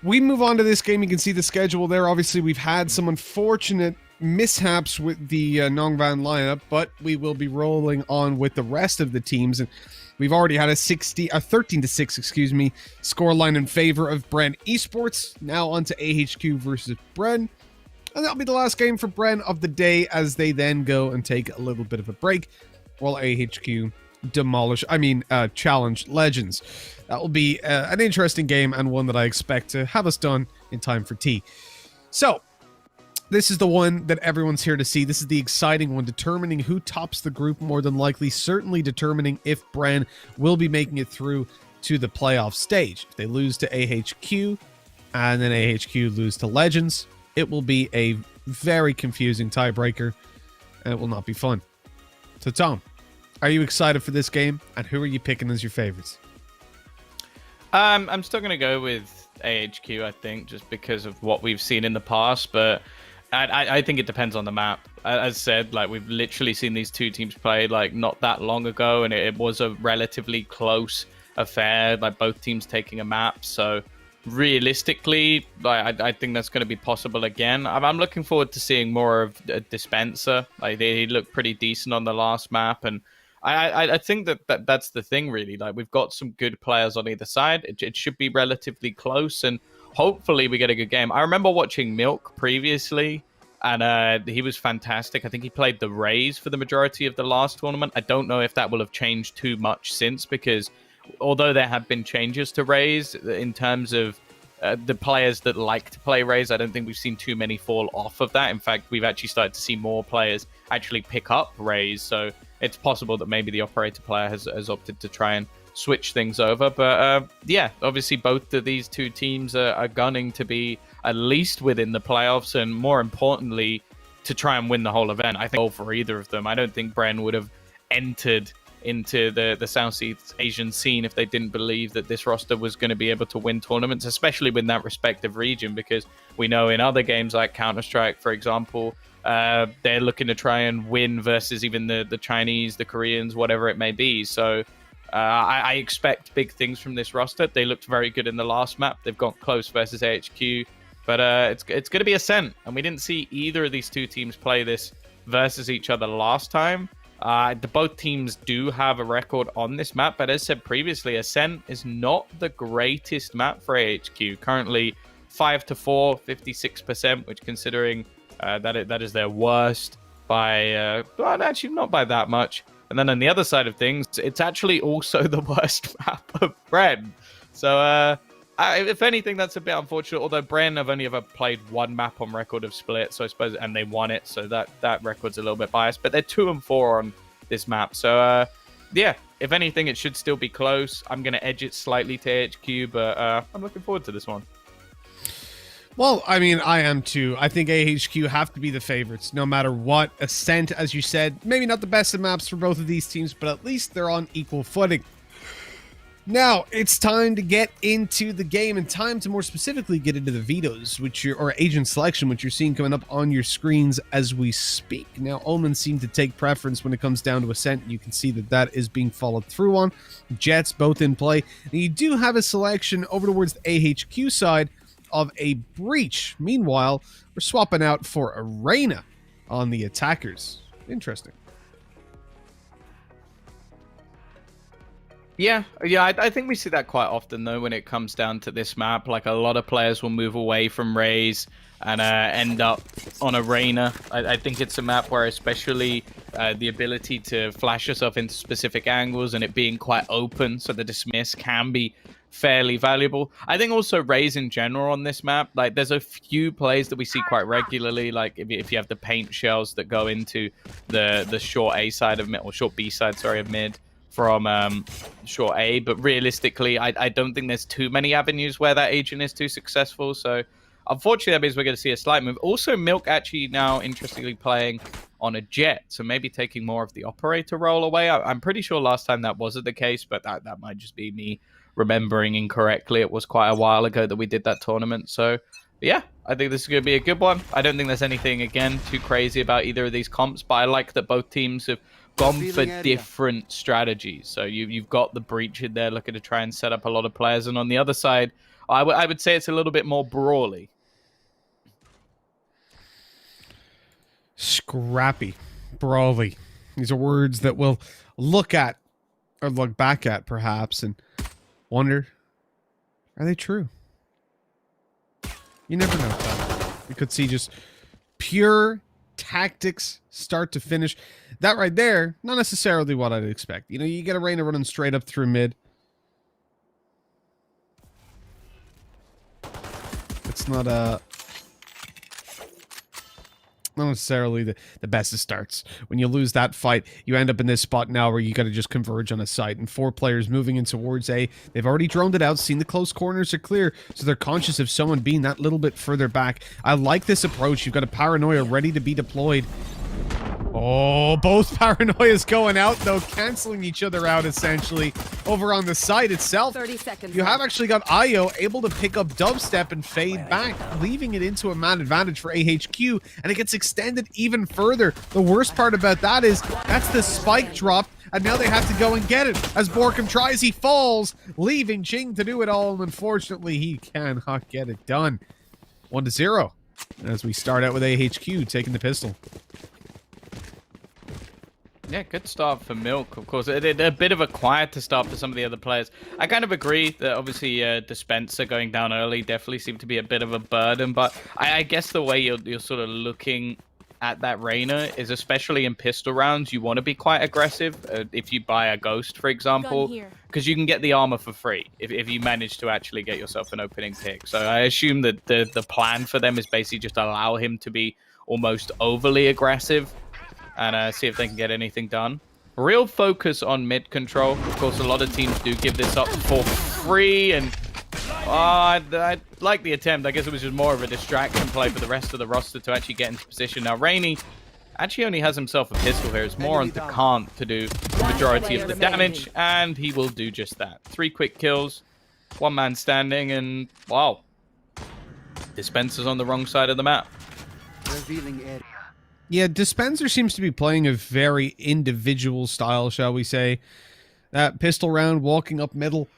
we move on to this game. You can see the schedule there. Obviously, we've had some unfortunate mishaps with the Nongwaen lineup, but we will be rolling on with the rest of the teams. And we've already had a 13-6, scoreline in favor of Bren Esports. Now on to AHQ versus Bren. And that'll be the last game for Bren of the day as they then go and take a little bit of a break while AHQ challenge Legends. That will be an interesting game and one that I expect to have us done in time for tea. So, this is the one that everyone's here to see. This is the exciting one, determining who tops the group more than likely, certainly determining if Bren will be making it through to the playoff stage. If they lose to AHQ, and then AHQ lose to Legends, it will be a very confusing tiebreaker, and it will not be fun. So, Tom, are you excited for this game, and who are you picking as your favorites? I'm still going to go with AHQ, I think, just because of what we've seen in the past, but I think it depends on the map. As said, like, we've literally seen these two teams play, like, not that long ago, and it was a relatively close affair, like, both teams taking a map, so realistically, like, I think that's going to be possible again. I'm looking forward to seeing more of a Dispenser. Like, they looked pretty decent on the last map, and I think that's the thing, really. Like, we've got some good players on either side. It should be relatively close, and hopefully we get a good game. I remember watching Milk previously, and he was fantastic. I think he played the Rays for the majority of the last tournament. I don't know if that will have changed too much since, because although there have been changes to Rays in terms of the players that like to play Rays, I don't think we've seen too many fall off of that. In fact, we've actually started to see more players actually pick up Rays, so it's possible that maybe the operator player has opted to try and switch things over. But yeah, obviously both of these two teams are gunning to be at least within the playoffs, and more importantly, to try and win the whole event. I think for either of them, I don't think Bren would have entered into the Southeast Asian scene if they didn't believe that this roster was going to be able to win tournaments, especially with that respective region, because we know in other games like Counter-Strike, for example, they're looking to try and win versus even the Chinese, the Koreans, whatever it may be. So I expect big things from this roster. They looked very good in the last map. They've got close versus AHQ, but it's going to be Ascent, and we didn't see either of these two teams play this versus each other last time. Both teams do have a record on this map, but as said previously, Ascent is not the greatest map for AHQ. Currently 5-4, 56%, which considering that is their worst by, well, actually not by that much. And then on the other side of things, it's actually also the worst map of Bren. So if anything, that's a bit unfortunate. Although Bren have only ever played one map on record of Split, so I suppose, and they won it, so that record's a little bit biased. But they're 2-4 on this map, so yeah. If anything, it should still be close. I'm going to edge it slightly to AHQ, but I'm looking forward to this one. Well, I mean, I am too. I think AHQ have to be the favorites, no matter what. Ascent, as you said, maybe not the best of maps for both of these teams, but at least they're on equal footing. Now, it's time to get into the game, and time to more specifically get into the vetoes, or agent selection, which you're seeing coming up on your screens as we speak. Now, Omens seem to take preference when it comes down to Ascent. You can see that is being followed through on. Jets both in play. And you do have a selection over towards the AHQ side of a Breach. Meanwhile, we're swapping out for Arena on the attackers. Interesting. Yeah, I think we see that quite often, though, when it comes down to this map. Like, a lot of players will move away from Rays and end up on Arena. I think it's a map where especially the ability to flash yourself into specific angles and it being quite open, so the dismiss can be fairly valuable. I think also Rays in general on this map, like, there's a few plays that we see quite regularly, like if you have the paint shells that go into the short A side of mid, or short B side, sorry, of mid, from short A, but realistically, I don't think there's too many avenues where that agent is too successful. So unfortunately, that means we're going to see a slight move. Also, Milk actually now interestingly playing on a Jet, so maybe taking more of the operator role away. I'm pretty sure last time that wasn't the case, but that might just be me remembering incorrectly. It was quite a while ago that we did that tournament. So yeah, I think this is going to be a good one. I don't think there's anything, again, too crazy about either of these comps, but I like that both teams have gone for different strategies. So you've got the Breach in there looking to try and set up a lot of players, and on the other side, I would say it's a little bit more brawly. Scrappy, brawly. These are words that we'll look at, or look back at perhaps, and wonder, are they true? You never know, Tom. We could see just pure tactics start to finish. That right there, not necessarily what I'd expect. You know, you get Arena running straight up through mid. It's not not necessarily the best of starts. When you lose that fight, you end up in this spot now where you got to just converge on a site. And 4 players moving in towards A. They've already droned it out, seen the close corners are clear, so they're conscious of someone being that little bit further back. I like this approach. You've got a paranoia ready to be deployed. Oh, both paranoias going out, though, canceling each other out, essentially. Over on the site itself, 30 seconds you have left. actually got Io able to pick up dubstep and fade back, leaving it into a man advantage for AHQ, and it gets extended even further. The worst part about that is that's the spike drop, and now they have to go and get it. As Borkum tries, he falls, leaving Ching to do it all, and unfortunately, he cannot get it done. 1-0, as we start out with AHQ taking the pistol. Yeah, good start for Milk, of course. A bit of a quieter start for some of the other players. I kind of agree that obviously Dispenser going down early definitely seemed to be a bit of a burden, but I guess the way you're sort of looking at that Reyna is, especially in pistol rounds, you want to be quite aggressive. If you buy a Ghost, for example, because you can get the armor for free if you manage to actually get yourself an opening pick. So I assume that the plan for them is basically just allow him to be almost overly aggressive and see if they can get anything done. Real focus on mid control. Of course, a lot of teams do give this up for free, and I like the attempt. I guess it was just more of a distraction play for the rest of the roster to actually get into position. Now, Rainy actually only has himself a pistol here. It's more on Kant to do the majority of the damage, and he will do just that. 3 quick kills, 1 man standing, and wow. Dispenser's on the wrong side of the map. Revealing area. Yeah, Dispenser seems to be playing a very individual style, shall we say. That pistol round, walking up middle.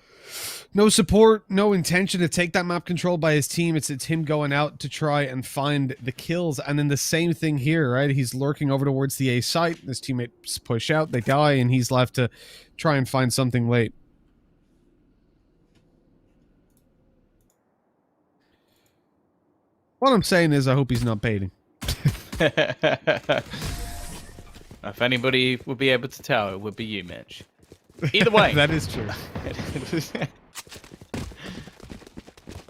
No support, no intention to take that map control by his team. It's him going out to try and find the kills. And then the same thing here, right? He's lurking over towards the A site. His teammates push out, they die, and he's left to try and find something late. What I'm saying is I hope he's not baiting. If anybody would be able to tell, it would be you, Mitch. Either way. That is true.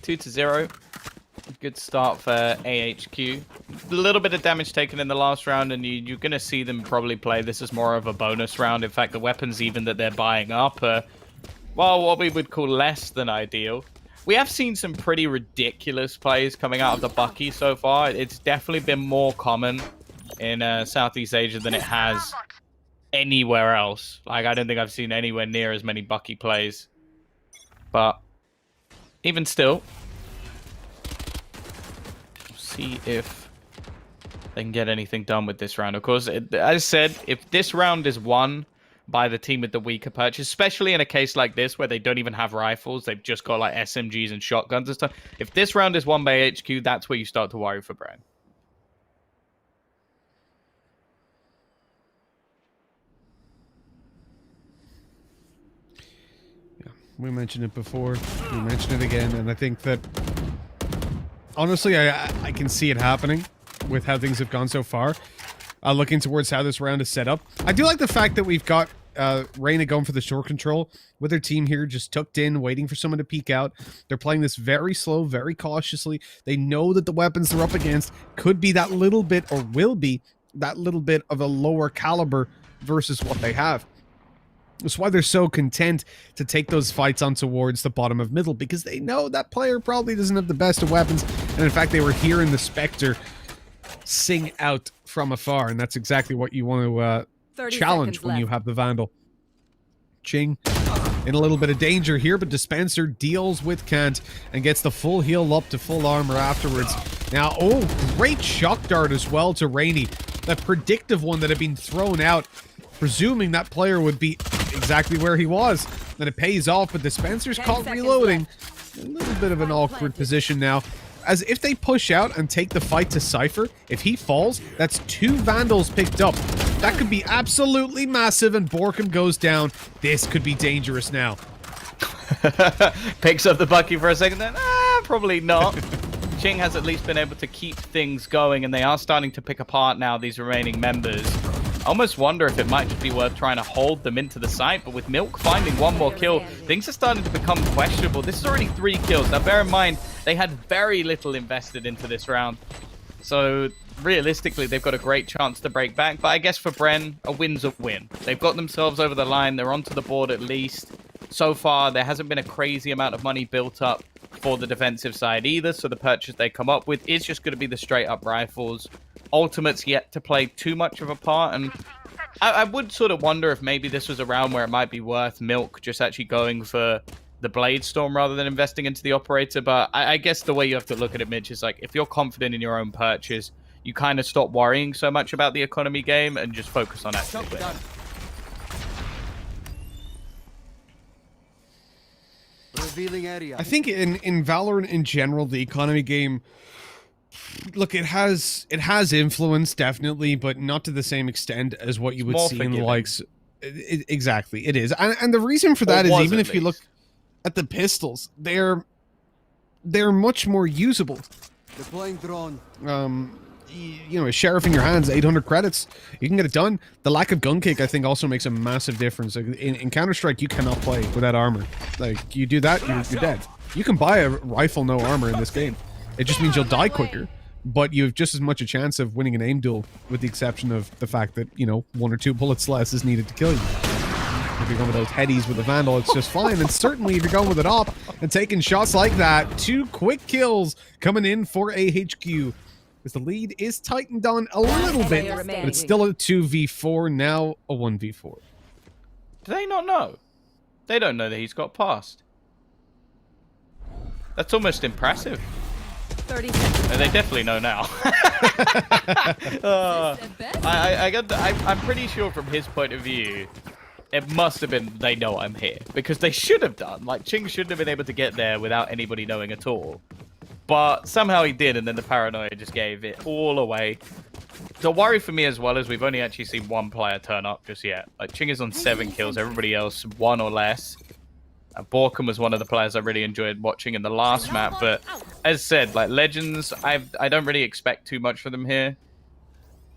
2-0. Good start for AHQ. A little bit of damage taken in the last round, and you're going to see them probably play this as more of a bonus round. In fact, the weapons even that they're buying up are, well, what we would call less than ideal. We have seen some pretty ridiculous plays coming out of the Bucky so far. It's definitely been more common in Southeast Asia than it has anywhere else. Like, I don't think I've seen anywhere near as many Bucky plays. But even still, we'll see if they can get anything done with this round. Of course, as I said, if this round is won by the team with the weaker purchase, especially in a case like this where they don't even have rifles, they've just got like SMGs and shotguns and stuff. If this round is won by HQ, that's where you start to worry for Bren. Yeah, we mentioned it before, we mentioned it again, and I think that honestly I can see it happening with how things have gone so far. Looking towards how this round is set up. I do like the fact that we've got Reyna going for the short control with their team here just tucked in, waiting for someone to peek out. They're playing this very slow, very cautiously. They know that the weapons they're up against could be that little bit, or will be that little bit of a lower caliber versus what they have. That's why they're so content to take those fights on towards the bottom of middle, because they know that player probably doesn't have the best of weapons. And in fact, they were hearing the Spectre sing out from afar, and that's exactly what you want to challenge when you have the Vandal. Ching in a little bit of danger here, but Dispenser deals with Kant and gets the full heal up to full armor afterwards. Now, oh, great shock dart as well to Rainy. That predictive one that had been thrown out, presuming that player would be exactly where he was. Then it pays off, but Dispenser's caught reloading. A little bit of an awkward position now, as if they push out and take the fight to Cypher, if he falls, that's 2 Vandals picked up. That could be absolutely massive, and Borkum goes down. This could be dangerous now. Picks up the Bucky for a second, then probably not. Ching has at least been able to keep things going, and they are starting to pick apart now, these remaining members. I almost wonder if it might just be worth trying to hold them into the site, but with Milk finding 1 more kill, things are starting to become questionable. This is already 3 kills. Now, bear in mind, they had very little invested into this round. So realistically, they've got a great chance to break back. But I guess for Bren, a win's a win. They've got themselves over the line. They're onto the board at least. So far, there hasn't been a crazy amount of money built up for the defensive side either. So the purchase they come up with is just going to be the straight up rifles. Ultimate's yet to play too much of a part. And I would sort of wonder if maybe this was a round where it might be worth Milk just actually going for the Blade Storm rather than investing into the Operator. But I guess the way you have to look at it, Mitch, is like if you're confident in your own purchase, you kind of stop worrying so much about the economy game and just focus on actually winning. Revealing area. I think in Valorant in general, the economy game, look, it has influence definitely, but not to the same extent as what you would more see in the forgiving. likes. Exactly, it is, and the reason for that is was even at if you look least. at the pistols, they're much more usable. Deploying drone. You know, a sheriff in your hands, 800 credits, you can get it done. The lack of gun kick, I think, also makes a massive difference. Like, in Counter-Strike, you cannot play without armor. Like, you do that, you're dead. You can buy a rifle no armor in this game. It just means you'll die quicker, but you have just as much a chance of winning an aim duel, with the exception of the fact that, you know, 1 or 2 bullets less is needed to kill you. If you're going with those headies with a Vandal, it's just fine. And certainly if you're going with an op and taking shots like that, 2 quick kills coming in for AHQ. As the lead is tightened on a little bit, but it's still a 2v4, now a 1v4. Do they not know? They don't know that he's got past. That's almost impressive. 30 seconds. They definitely know now. I'm pretty sure from his point of view, it must have been they know I'm here. Because they should have done. Like, Ching shouldn't have been able to get there without anybody knowing at all. But somehow he did, and then the paranoia just gave it all away. The worry for me as well is we've only actually seen 1 player turn up just yet. Like, Ching is on 7 kills, everybody else 1 or less. Borkham was one of the players I really enjoyed watching in the last map, but as said, like Legends, I don't really expect too much from them here.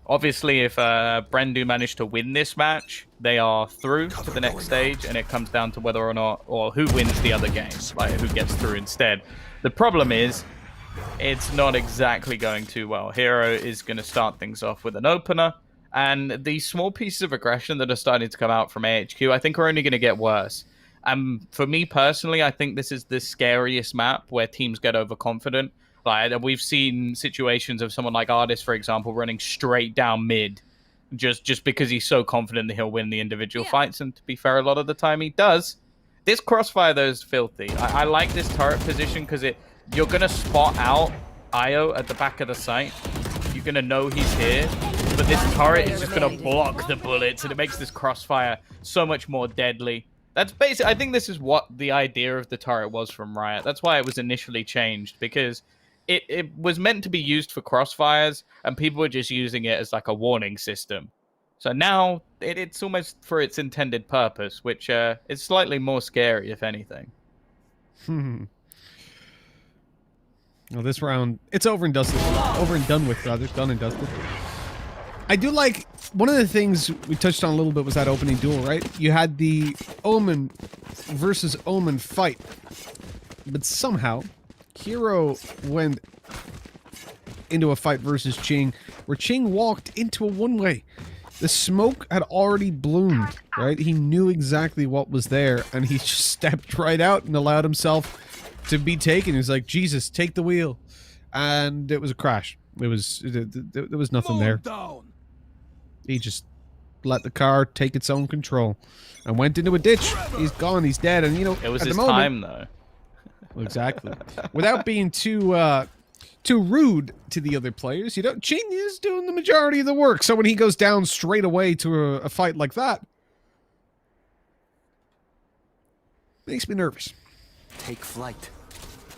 Obviously, if Bren do manage to win this match, they are through to the next stage, and it comes down to whether or not, or who wins the other game, like who gets through instead. The problem is, it's not exactly going too well. Hero is going to start things off with an opener, and these small pieces of aggression that are starting to come out from AHQ, I think are only going to get worse. For me personally, I think this is the scariest map where teams get overconfident. Like, we've seen situations of someone like Artist, for example, running straight down mid, just because he's so confident that he'll win the individual fights, and to be fair, a lot of the time he does. This crossfire, though, is filthy. I like this turret position because you're going to spot out Io at the back of the site. You're going to know he's here. But this turret is just going to block the bullets, and it makes this crossfire so much more deadly. That's basically, I think this is what the idea of the turret was from Riot. That's why it was initially changed, because it was meant to be used for crossfires, and people were just using it as like a warning system. So now it's almost for its intended purpose, which is slightly more scary, if anything. Well, this round, it's over and dusted. Over and done with, rather. Done and dusted. I do like, one of the things we touched on a little bit was that opening duel, right? You had the Omen versus Omen fight. But somehow, Hero went into a fight versus Ching, where Ching walked into a one-way. The smoke had already bloomed, right? He knew exactly what was there, and he just stepped right out and allowed himself to be taken. He's like, Jesus, take the wheel. And it was a crash. There was nothing there. He just let the car take its own control and went into a ditch. He's gone. He's dead. And, you know, It was at his the moment, time, though. well, exactly. Without being too rude to the other players, you know, Ching is doing the majority of the work. So when he goes down straight away to a fight like that, makes me nervous. Take flight.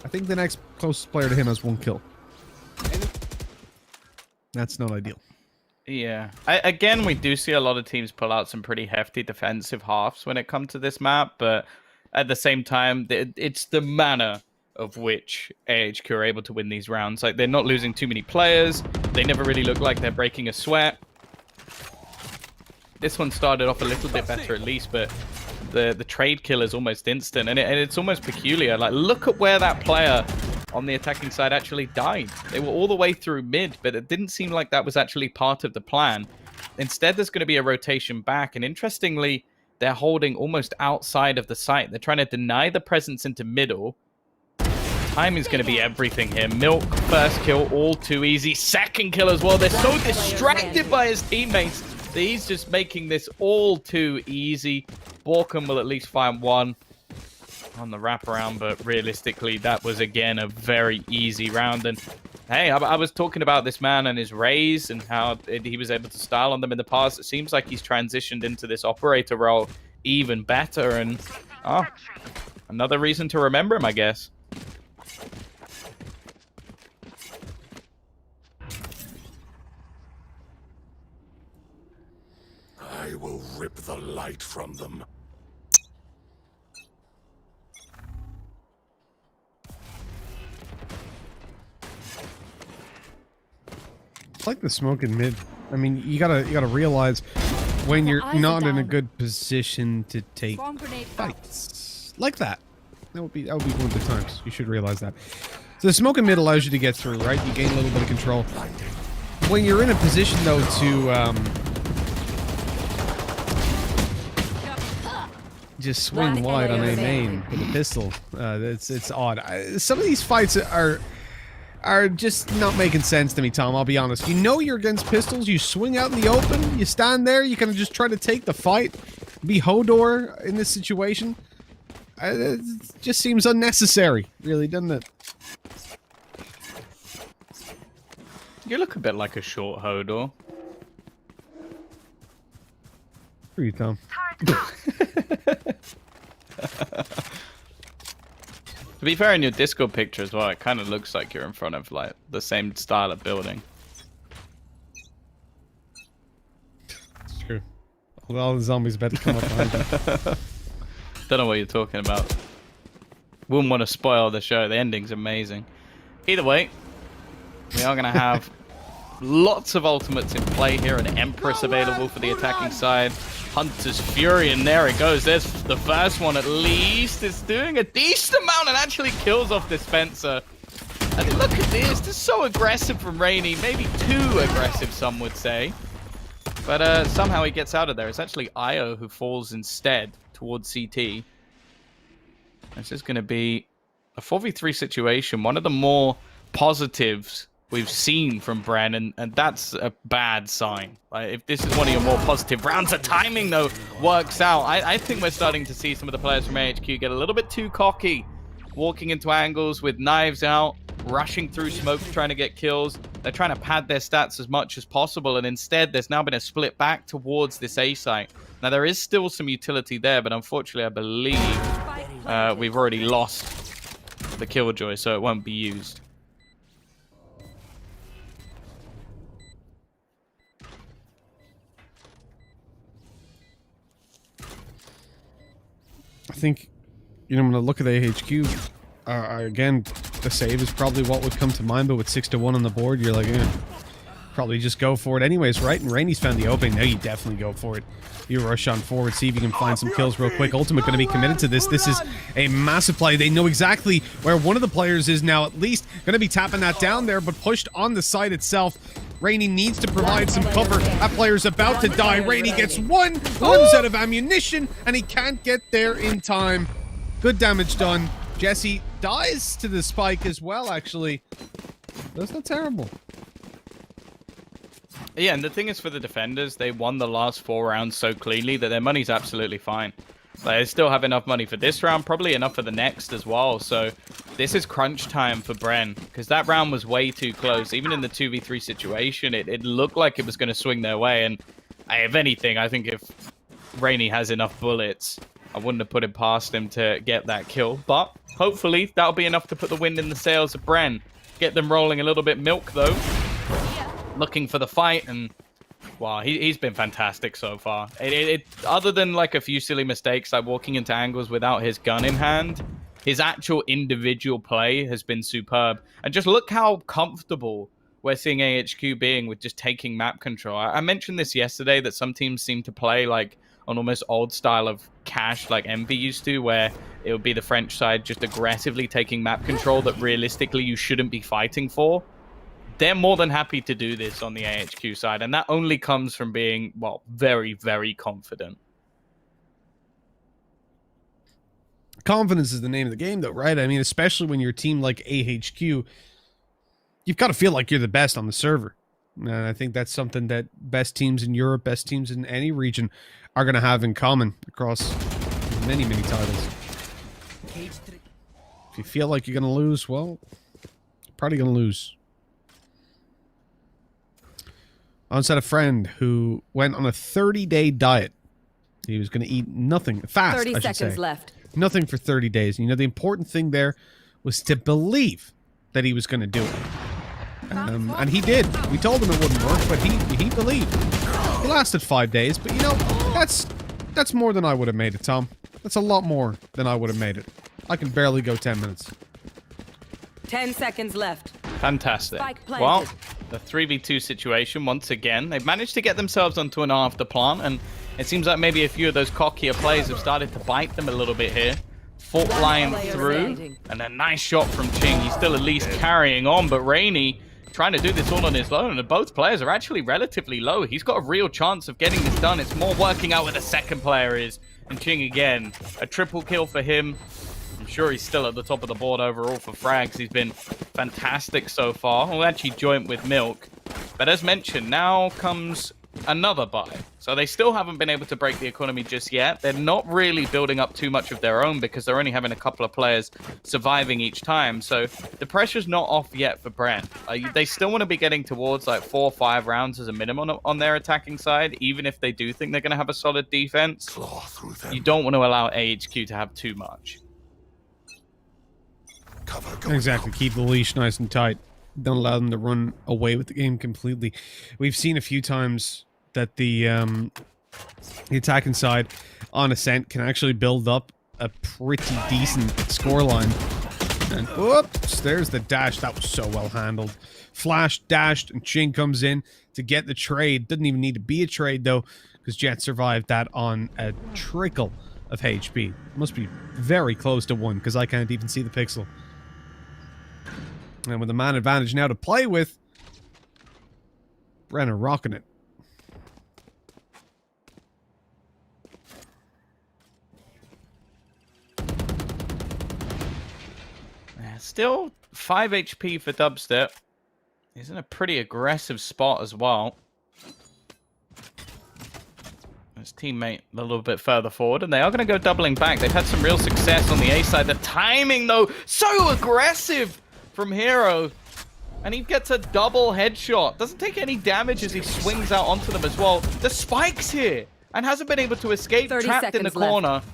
I think the next closest player to him has 1 kill. That's not ideal. Yeah. Again, we do see a lot of teams pull out some pretty hefty defensive halves when it comes to this map, but at the same time, it's the manner of which AHQ are able to win these rounds. Like, they're not losing too many players. They never really look like they're breaking a sweat. This one started off a little bit better at least, but the trade kill is almost instant, and it's almost peculiar. Like, look at where that player on the attacking side actually died. They were all the way through mid, but it didn't seem like that was actually part of the plan. Instead, there's going to be a rotation back, and interestingly, they're holding almost outside of the site. They're trying to deny the presence into middle. Timing's going to be everything here. Milk, first kill, all too easy. Second kill as well. They're so distracted by his teammates that he's just making this all too easy. Borkum will at least find one on the wraparound, but realistically, that was, again, a very easy round. And hey, I was talking about this man and his raise and how he was able to style on them in the past. It seems like he's transitioned into this operator role even better. And, another reason to remember him, I guess. I will rip the light from them. It's like the smoke in mid. I mean, you gotta realize when you're not in a good position to take fights like that. That would be one of the times. You should realize that. So the smoke in mid allows you to get through, right? You gain a little bit of control. When you're in a position though to just swing wide on a main with a pistol, it's odd. Some of these fights are just not making sense to me, Tom. I'll be honest. You know you're against pistols. You swing out in the open. You stand there. You kind of just try to take the fight. Be Hodor in this situation. It just seems unnecessary, really, doesn't it? You look a bit like a short Hodor. For you, Tom. To be fair, in your Discord picture as well, it kind of looks like you're in front of like the same style of building. It's true. All the zombies about to come up behind you. Don't know what you're talking about. Wouldn't want to spoil the show. The ending's amazing. Either way, we are going to have lots of ultimates in play here. An Empress available for the attacking side. Hunter's Fury, and there it goes. There's the first one at least. It's doing a decent amount and actually kills off Dispenser. And look at this. This is so aggressive from Rainy. Maybe too aggressive, some would say. But somehow he gets out of there. It's actually Io who falls instead towards CT. This is going to be a 4v3 situation. One of the more positives we've seen from Bren, and that's a bad sign. Like, if this is one of your more positive rounds, the timing, though, works out. I think we're starting to see some of the players from AHQ get a little bit too cocky, walking into angles with knives out, rushing through smoke, trying to get kills. They're trying to pad their stats as much as possible, and instead, there's now been a split back towards this A site. Now, there is still some utility there, but unfortunately, I believe we've already lost the Killjoy, so it won't be used. I think, you know, when I look at the AHQ, again, the save is probably what would come to mind, but with 6-1 on the board, you're like, probably just go for it anyways, right? And Rainy's found the opening. Now you definitely go for it. You rush on forward, see if you can find some kills real quick. Ultimate going to be committed to this. This is a massive play. They know exactly where one of the players is now, at least. Going to be tapping that down there, but pushed on the site itself. Rainy needs to provide some cover. That player's about to die. Rainy gets one, runs out of ammunition, and he can't get there in time. Good damage done. Jesse dies to the spike as well, actually. That's not terrible. Yeah, and the thing is for the defenders, they won the last 4 rounds so cleanly that their money's absolutely fine. They still have enough money for this round, probably enough for the next as well. So this is crunch time for Bren, because that round was way too close. Even in the 2v3 situation, it looked like it was going to swing their way. And if anything, I think if Rainy has enough bullets, I wouldn't have put it past him to get that kill. But hopefully that'll be enough to put the wind in the sails of Bren. Get them rolling a little bit. Milk, though, looking for the fight, and wow, he's been fantastic so far. Other than like a few silly mistakes, like walking into angles without his gun in hand, his actual individual play has been superb. And just look how comfortable we're seeing AHQ being with just taking map control. I mentioned this yesterday, that some teams seem to play like an almost old style of cash like Envy used to, where it would be the French side just aggressively taking map control that realistically you shouldn't be fighting for. They're more than happy to do this on the AHQ side, and that only comes from being, well, very, very confident. Confidence is the name of the game, though, right? I mean, especially when you're a team like AHQ, you've got to feel like you're the best on the server. And I think that's something that best teams in Europe, best teams in any region are going to have in common across many, many titles. If you feel like you're going to lose, well, you're probably going to lose. I once had a friend who went on a 30-day diet. He was going to eat nothing, fast, 30 I should seconds say. left. Nothing for 30 days. And, you know, the important thing there was to believe that he was going to do it. And he did. We told him it wouldn't work, but he believed. It lasted 5 days, but, you know, that's more than I would have made it, Tom. That's a lot more than I would have made it. I can barely go 10 minutes. 10 seconds left. Fantastic. Spike planted. Well, the 3v2 situation, once again, they've managed to get themselves onto an after plant, and it seems like maybe a few of those cockier players have started to bite them a little bit here. Fault line through, and a nice shot from Ching. He's still at least carrying on, but Rainy trying to do this all on his own, and both players are actually relatively low. He's got a real chance of getting this done. It's more working out where the second player is. And Ching again, a triple kill for him. I'm sure he's still at the top of the board overall for frags. He's been fantastic so far. We'll actually joint with Milk. But as mentioned, now comes another buy. So they still haven't been able to break the economy just yet. They're not really building up too much of their own because they're only having a couple of players surviving each time. So the pressure's not off yet for Bren. They still want to be getting towards like 4 or 5 rounds as a minimum on their attacking side, even if they do think they're going to have a solid defense. Claw through them. You don't want to allow AHQ to have too much. Cover going Exactly. out. Keep the leash nice and tight. Don't allow them to run away with the game completely. We've seen a few times that the attacking side on Ascent can actually build up a pretty decent scoreline. And whoops, there's the dash. That was so well handled. Flash, dashed, and Ching comes in to get the trade. Didn't even need to be a trade, though, because Jet survived that on a trickle of HP. Must be very close to 1, because I can't even see the pixel. And with the man advantage now to play with, Bren are rocking it. Still 5 HP for Dubstep. He's in a pretty aggressive spot as well. His teammate a little bit further forward, and they are going to go doubling back. They've had some real success on the A side. The timing, though, so aggressive from Hero. And he gets a double headshot. Doesn't take any damage as he swings out onto them as well. The spike's here and hasn't been able to escape. 30 Trapped in the seconds corner. left.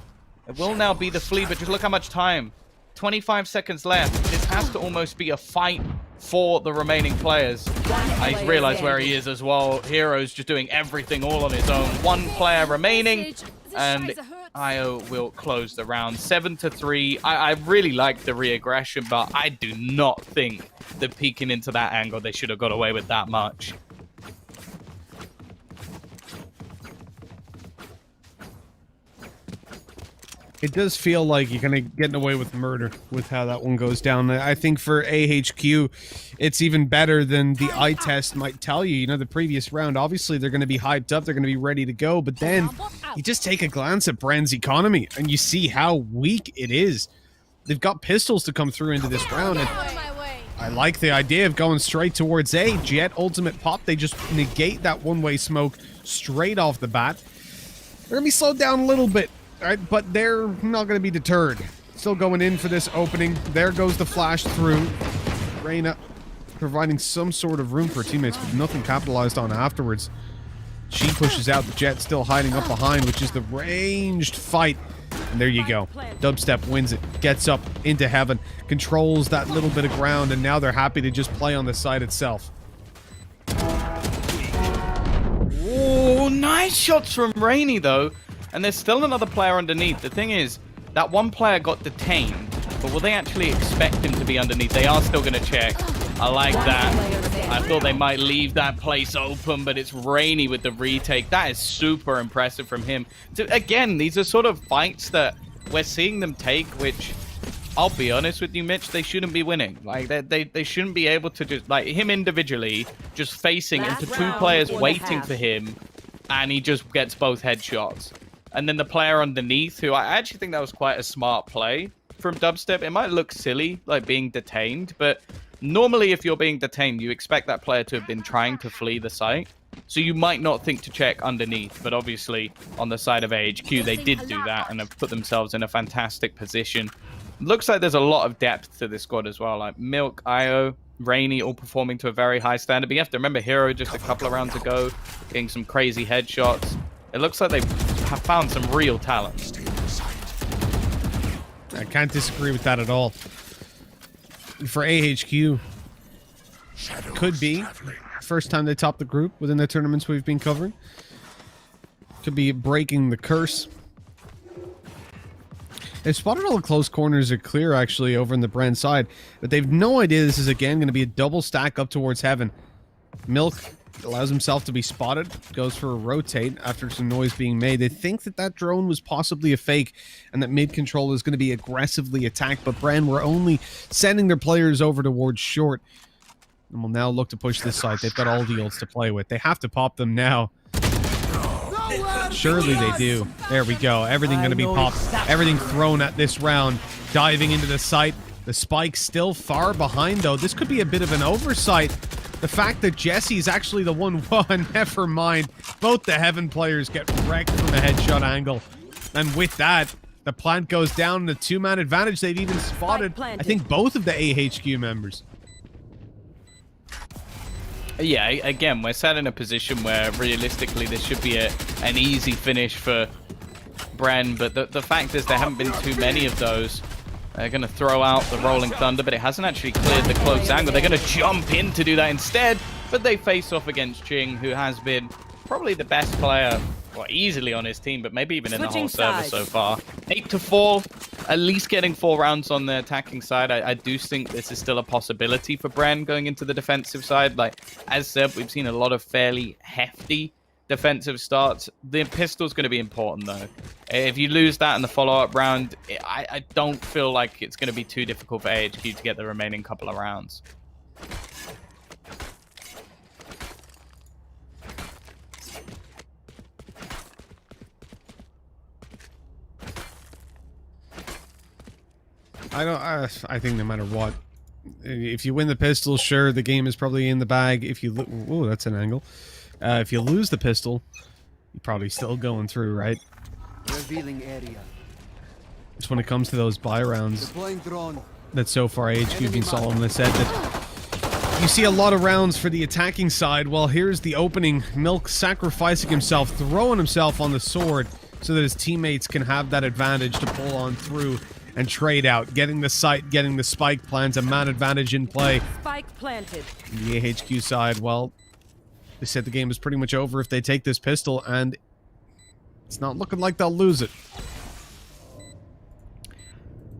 It will now be the flea, but just look how much time. 25 seconds left. This has to almost be a fight for the remaining players. I realized where he is as well. Hero's just doing everything all on his own. 1 player remaining, and IO will close the round 7-3. I really like the re-aggression, but I do not think that peeking into that angle, they should have got away with that much. It does feel like you're kind of getting away with murder with how that one goes down. I think for AHQ, it's even better than the eye test might tell you. You know, the previous round, obviously, they're going to be hyped up. They're going to be ready to go. But then you just take a glance at Bren's economy and you see how weak it is. They've got pistols to come through into this round. And I like the idea of going straight towards A. Jet ultimate pop. They just negate that one-way smoke straight off the bat. They're going to be slowed down a little bit. Right, but they're not going to be deterred. Still going in for this opening. There goes the flash through. Reyna providing some sort of room for her teammates, but nothing capitalized on afterwards. She pushes out. The Jet still hiding up behind, which is the ranged fight. And there you go. Dubstep wins it. Gets up into heaven. Controls that little bit of ground, and now they're happy to just play on the side itself. Oh, nice shots from Rainy, though. And there's still another player underneath. The thing is, that one player got detained, but will they actually expect him to be underneath? They are still going to check. I like that. I thought they might leave that place open, but it's Rainy with the retake. That is super impressive from him. Again, these are sort of fights that we're seeing them take, which, I'll be honest with you, Mitch, they shouldn't be winning. Like, they shouldn't be able to just, like, him individually, just facing into two players waiting for him, and he just gets both headshots. And then the player underneath, who I actually think that was quite a smart play from Dubstep. It might look silly, like being detained, but normally if you're being detained, you expect that player to have been trying to flee the site. So you might not think to check underneath, but obviously on the side of AHQ, they did do that and have put themselves in a fantastic position. Looks like there's a lot of depth to this squad as well, like Milk, Io, Rainy all performing to a very high standard. But you have to remember Hero just a couple of rounds ago, getting some crazy headshots. It looks like they have found some real talent. I can't disagree with that at all. For AHQ, could be first time they top the group within the tournaments we've been covering. Could be breaking the curse. They've spotted all the close corners are clear, actually, over in the Bren side, but they've no idea this is, again, going to be a double stack up towards heaven. Milk allows himself to be spotted, goes for a rotate after some noise being made. They think that that drone was possibly a fake and that mid control is going to be aggressively attacked, but Bren were only sending their players over towards short and will now look to push this side. They've got all the ults to play with. They have to pop them now. Surely they do. There we go. Everything going to be popped. Everything thrown at this round. Diving into the site. The spike still far behind, though. This could be a bit of an oversight. The fact that Jesse's actually the one, never mind. Both the Heaven players get wrecked from a headshot angle. And with that, the plant goes down. The two-man advantage. They've even spotted, I think, both of the AHQ members. Yeah, again, we're sat in a position where realistically this should be an easy finish for Bren, but the fact is there haven't been too many of those. They're going to throw out the Rolling Thunder, but it hasn't actually cleared the close angle. They're going to jump in to do that instead, but they face off against Jing, who has been probably the best player, well, easily on his team, but maybe even in the whole server so far. 8-4, at least getting 4 rounds on the attacking side. I do think this is still a possibility for Bren going into the defensive side. Like, as said, we've seen a lot of fairly hefty defensive starts. The pistol's going to be important, though. If you lose that in the follow-up round, I don't feel like it's going to be too difficult for AHQ to get the remaining couple of rounds. I think no matter what, if you win the pistol, sure, the game is probably in the bag. If you oh, that's an angle. If you lose the pistol, you're probably still going through, right? Revealing area. Just when it comes to those buy rounds, Deploying drone. that so far HQ been Solomon said that you see a lot of rounds for the attacking side. Well, here's the opening. Milk sacrificing himself, throwing himself on the sword so that his teammates can have that advantage to pull on through and trade out, getting the site, getting the spike plans, a man advantage in play. Spike planted. The AHQ side, well, they said the game is pretty much over if they take this pistol, and it's not looking like they'll lose it.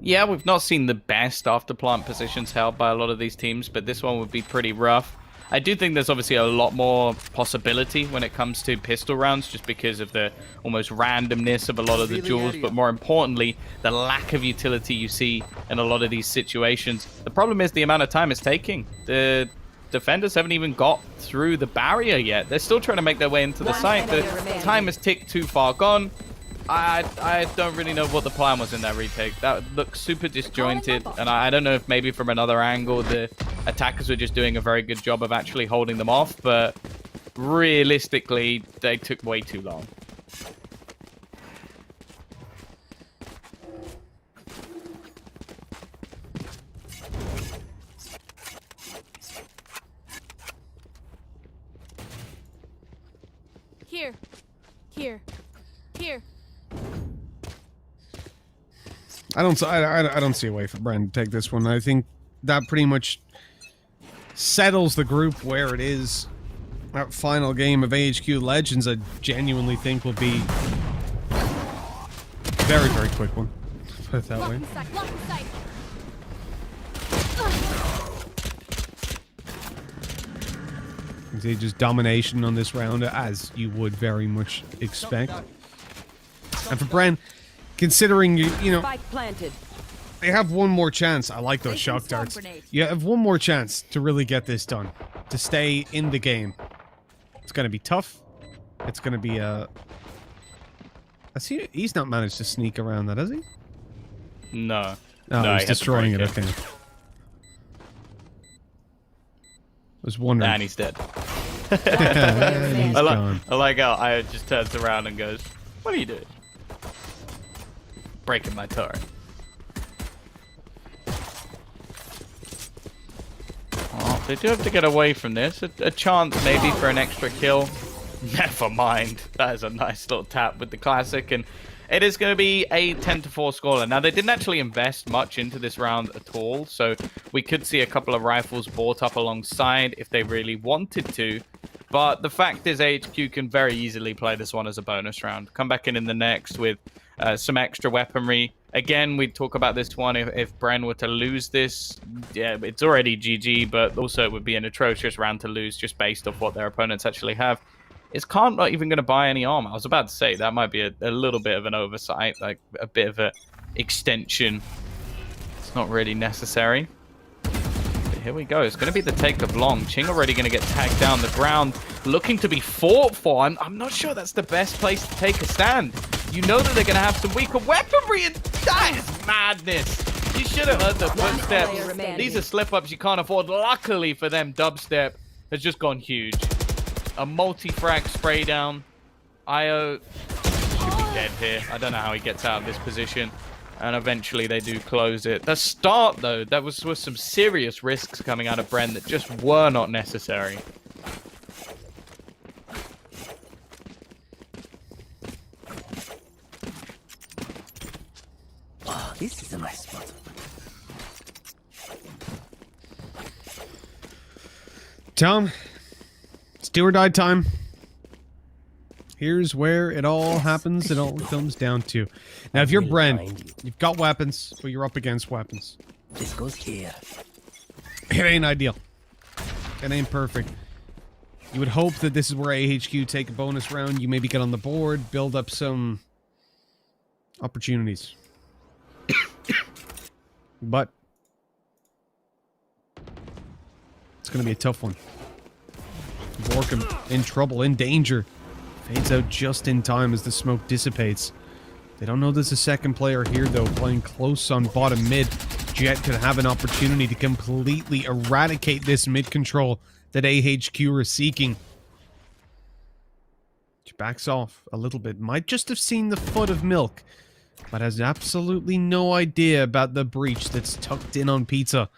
Yeah, we've not seen the best after plant positions held by a lot of these teams, but this one would be pretty rough. I do think there's obviously a lot more possibility when it comes to pistol rounds, just because of the almost randomness of a lot of the duels, but more importantly, the lack of utility you see in a lot of these situations. The problem is the amount of time it's taking. The defenders haven't even got through the barrier yet. They're still trying to make their way into the site. The time has ticked too far gone. I don't really know what the plan was in that retake. That looks super disjointed, and I don't know if maybe from another angle the attackers were just doing a very good job of actually holding them off, but realistically, they took way too long. Here. I don't see a way for Bren to take this one. I think that pretty much settles the group where it is. That final game of AHQ Legends, I genuinely think will be a very, very quick one. Put it that way. You see just domination on this round, as you would very much expect. And for Bren, considering you know, Spike planted. they have one more chance. I like those shock darts. You have one more chance to really get this done, to stay in the game. It's going to be tough. It's going to be a... He's not managed to sneak around that, has he? No. Oh, No, he's he had to destroying it, break okay. Was wondering. And he's dead. And he's gone. I like how Io just turns around and goes, "What are you doing?" Breaking my turret. Oh, they do have to get away from this. A chance maybe for an extra kill. Never mind. That is a nice little tap with the classic, and it is going to be a 10-4 scoreline. Now, they didn't actually invest much into this round at all, so we could see a couple of rifles bought up alongside if they really wanted to. But the fact is, AHQ can very easily play this one as a bonus round. Come back in the next with some extra weaponry. Again, we'd talk about this one if Bren were to lose this. Yeah, it's already GG, but also it would be an atrocious round to lose just based off what their opponents actually have. Is Kant not even going to buy any armor? I was about to say that might be a little bit of an oversight, like a bit of an extension. It's not really necessary. But here we go. It's going to be the take of long. Ching already going to get tagged down the ground, looking to be fought for. I'm not sure that's the best place to take a stand. You know that they're going to have some weaker weaponry, and that is madness. You should have heard the footsteps. These are slip-ups you can't afford. Luckily for them, dubstep has just gone huge. A multi-frag spray down. Io should be dead here. I don't know how he gets out of this position. And eventually they do close it. The start, though, that was some serious risks coming out of Bren that just were not necessary. Oh, this is a nice spot. Tom, it's do or die time. Here's where it all happens. It all comes down to. Now, if you're Bren, you've got weapons, but you're up against weapons. This goes here. It ain't ideal. It ain't perfect. You would hope that this is where AHQ take a bonus round. You maybe get on the board, build up some opportunities. But it's going to be a tough one. Borkham in trouble, in danger. Fades out just in time as the smoke dissipates. They don't know there's a second player here, though, playing close on bottom mid. Jet could have an opportunity to completely eradicate this mid control that AHQ are seeking. She backs off a little bit. Might just have seen the foot of Milk, but has absolutely no idea about the breach that's tucked in on Pizza.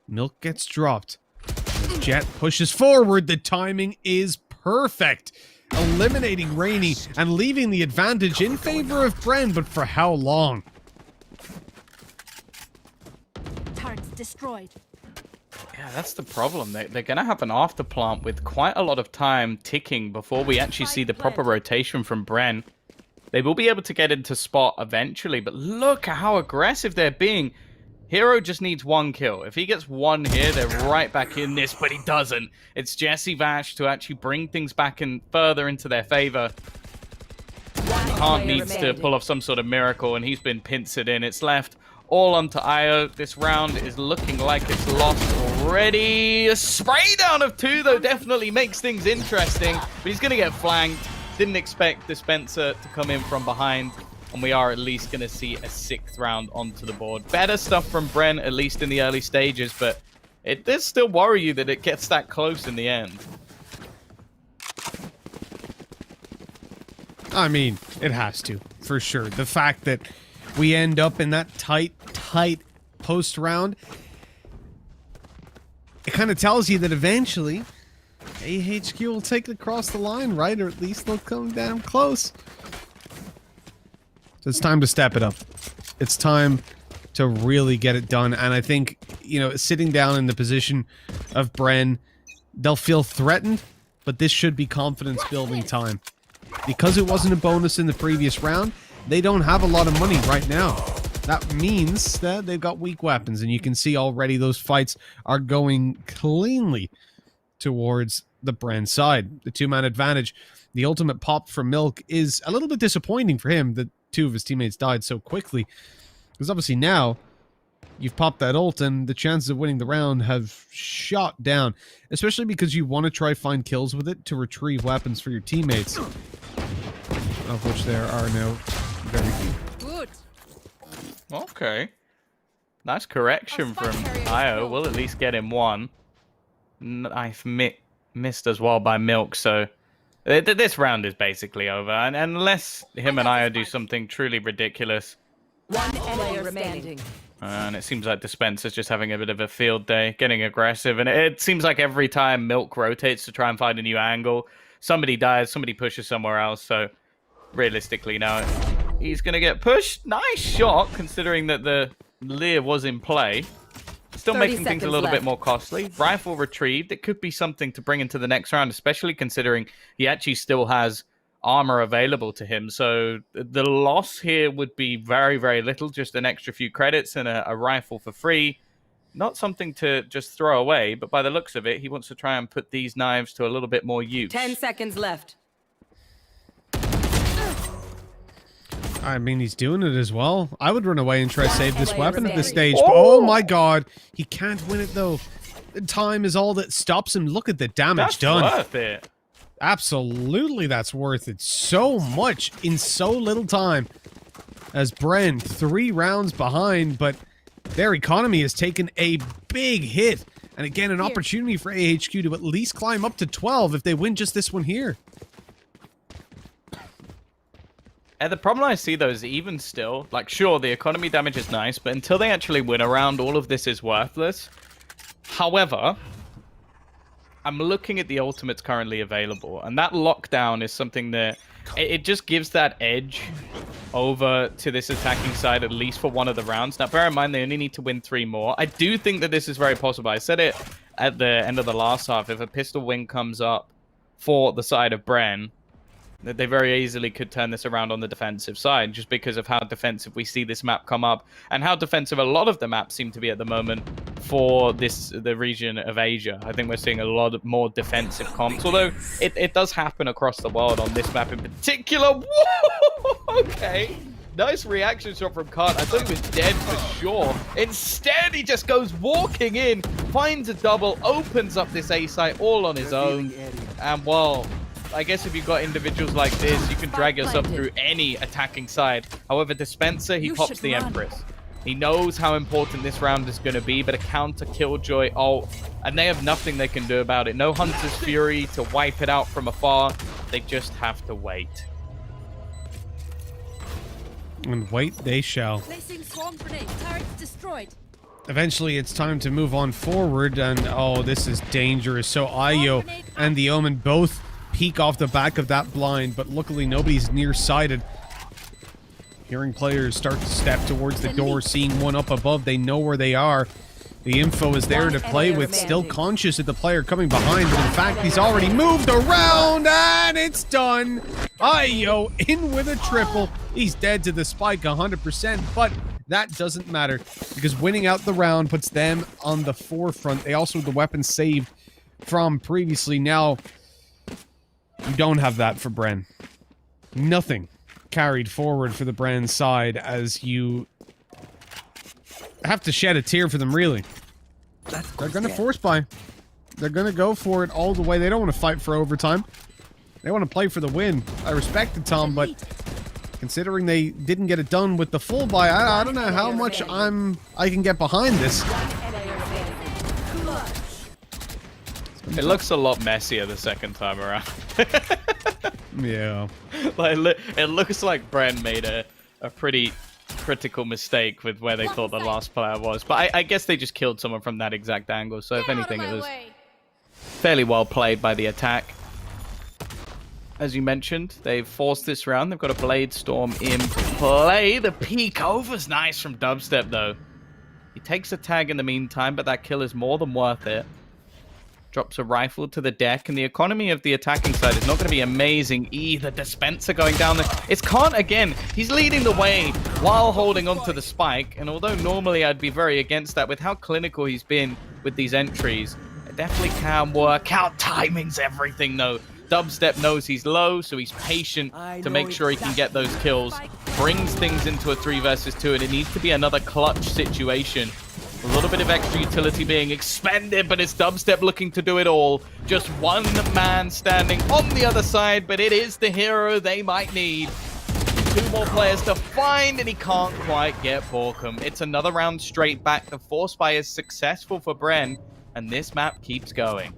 Milk gets dropped. As Jet pushes forward, the timing is perfect. Eliminating Rainy and leaving the advantage in favor of Bren, but for how long? Turrets destroyed. Yeah, that's the problem. They're going to have an afterplant with quite a lot of time ticking before we actually see the proper rotation from Bren. They will be able to get into spot eventually, but look at how aggressive they're being. Hero just needs one kill. If he gets one here, they're right back in this, but he doesn't. It's Jesse Vash to actually bring things back in further into their favor. Kant needs to pull off some sort of miracle, and he's been pincered in. It's left all onto Io. This round is looking like it's lost already. A spray down of 2, though, definitely makes things interesting, but he's going to get flanked. Didn't expect Dispenser to come in from behind. And we are at least going to see a 6th round onto the board. Better stuff from Bren, at least in the early stages, but it does still worry you that it gets that close in the end. I mean, it has to, for sure. The fact that we end up in that tight post round, it kind of tells you that eventually AHQ will take it across the line, right? Or at least they'll come down close. So it's time to step it up. It's time to really get it done. And I think, you know, sitting down in the position of Bren, they'll feel threatened, but this should be confidence building time. Because it wasn't a bonus in the previous round, they don't have a lot of money right now. That means that they've got weak weapons, and you can see already those fights are going cleanly towards the Bren side. The two-man advantage. The ultimate pop from Milk is a little bit disappointing for him that two of his teammates died so quickly. Because obviously now, you've popped that ult and the chances of winning the round have shot down. Especially because you want to try find kills with it to retrieve weapons for your teammates. Of which there are now very few. Good. Okay. Nice correction from IO. We'll at least get him one. I've missed as well by Milk, so this round is basically over. And unless him and IO do something truly ridiculous. One enemy remaining. And it seems like Dispenser's just having a bit of a field day, getting aggressive. And it seems like every time Milk rotates to try and find a new angle, somebody dies, somebody pushes somewhere else. So realistically now, he's going to get pushed. Nice shot, considering that the Lear was in play. Still making things a little bit more costly. Rifle retrieved. It could be something to bring into the next round, especially considering he actually still has armor available to him. So the loss here would be very, very little. Just an extra few credits and a rifle for free. Not something to just throw away, but by the looks of it, he wants to try and put these knives to a little bit more use. 10 seconds left. I mean, he's doing it as well. I would run away and try to save this weapon at this stage. But oh my god, he can't win it though. Time is all that stops him. Look at the damage done. That's worth it. Absolutely, that's worth it. So much in so little time. As Bren, 3 rounds behind, but their economy has taken a big hit. And again, an opportunity for AHQ to at least climb up to 12 if they win just this one here. And the problem I see, though, is even still, like, sure, the economy damage is nice, but until they actually win a round, all of this is worthless. However, I'm looking at the ultimates currently available, and that lockdown is something that it just gives that edge over to this attacking side, at least for one of the rounds. Now, bear in mind, they only need to win 3 more. I do think that this is very possible. I said it at the end of the last half. If a pistol win comes up for the side of Bren, that they very easily could turn this around on the defensive side, just because of how defensive we see this map come up, and how defensive a lot of the maps seem to be at the moment for the region of Asia. I think we're seeing a lot more defensive comps, although it does happen across the world on this map in particular. Whoa! Okay. Nice reaction shot from Kant. I thought he was dead for sure. Instead, he just goes walking in, finds a double, opens up this A site all on his own, and well, I guess if you've got individuals like this, you can drag yourself through any attacking side. However, Dispenser, he pops the Empress. He knows how important this round is going to be, but a counter Killjoy ult, and they have nothing they can do about it. No Hunter's Fury to wipe it out from afar. They just have to wait. And wait they shall. Placing swarm grenade. Turrets destroyed. Eventually, it's time to move on forward, and oh, this is dangerous. So Ayo and the Omen both peek off the back of that blind, but luckily nobody's nearsighted. Hearing players start to step towards the door, seeing one up above, they know where they are. The info is there to play with, still conscious of the player coming behind, but in fact, he's already moved around, and it's done! Ayo in with a triple. He's dead to the spike 100%, but that doesn't matter, because winning out the round puts them on the forefront. They also have the weapon saved from previously. Now, you don't have that for Bren. Nothing carried forward for the Bren side, as you have to shed a tear for them, really. They're going to force buy. They're going to go for it all the way. They don't want to fight for overtime. They want to play for the win. I respect it, Tom, but considering they didn't get it done with the full buy, I don't know how much I can get behind this. It looks a lot messier the second time around. Yeah. Like, it looks like Bren made a pretty critical mistake with where they thought the last player was. But I guess they just killed someone from that exact angle. So if anything, it was fairly well played by the attack. As you mentioned, they've forced this round. They've got a Blade Storm in play. The peek over's nice from Dubstep, though. He takes a tag in the meantime, but that kill is more than worth it. Drops a rifle to the deck, and the economy of the attacking side is not going to be amazing either. Dispenser going down there. It's Kant again. He's leading the way while holding onto the spike, and although normally I'd be very against that, with how clinical he's been with these entries, definitely can work out. Timing's everything, though. Dubstep knows he's low, so he's patient to make sure he can get those kills. Brings things into a 3 versus 2, and it needs to be another clutch situation. A little bit of extra utility being expended, but it's Dubstep looking to do it all. Just one man standing on the other side, but it is the hero they might need. 2 more players to find, and he can't quite get Borkum. It's another round straight back. The Force Fire is successful for Bren, and this map keeps going.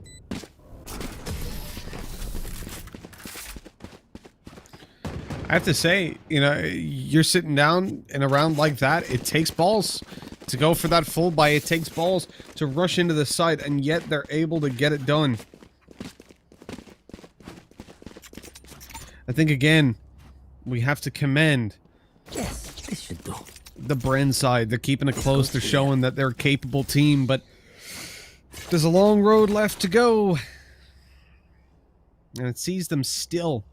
I have to say, you know, you're sitting down in a round like that, it takes balls to go for that full buy. It takes balls to rush into the site, and yet they're able to get it done. I think, again, we have to commend Yes, this should do. the Bren side. They're keeping it close. They're showing that they're a capable team, but there's a long road left to go. And it sees them still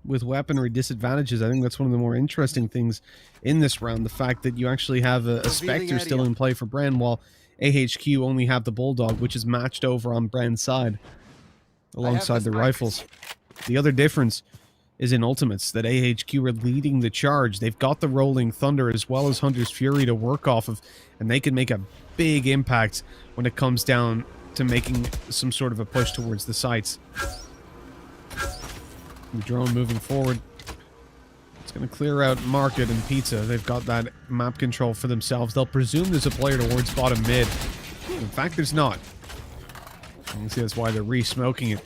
with weaponry disadvantages. I think that's one of the more interesting things in this round. The fact that you actually have a Spectre still in play for Bren, while AHQ only have the Bulldog, which is matched over on Bren's side, alongside the rifles. The other difference is in ultimates, that AHQ are leading the charge. They've got the Rolling Thunder as well as Hunter's Fury to work off of, and they can make a big impact when it comes down to making some sort of a push towards the sites. The drone moving forward. It's going to clear out Market and Pizza. They've got that map control for themselves. They'll presume there's a player towards bottom mid. In fact, there's not. You can see that's why they're re-smoking it.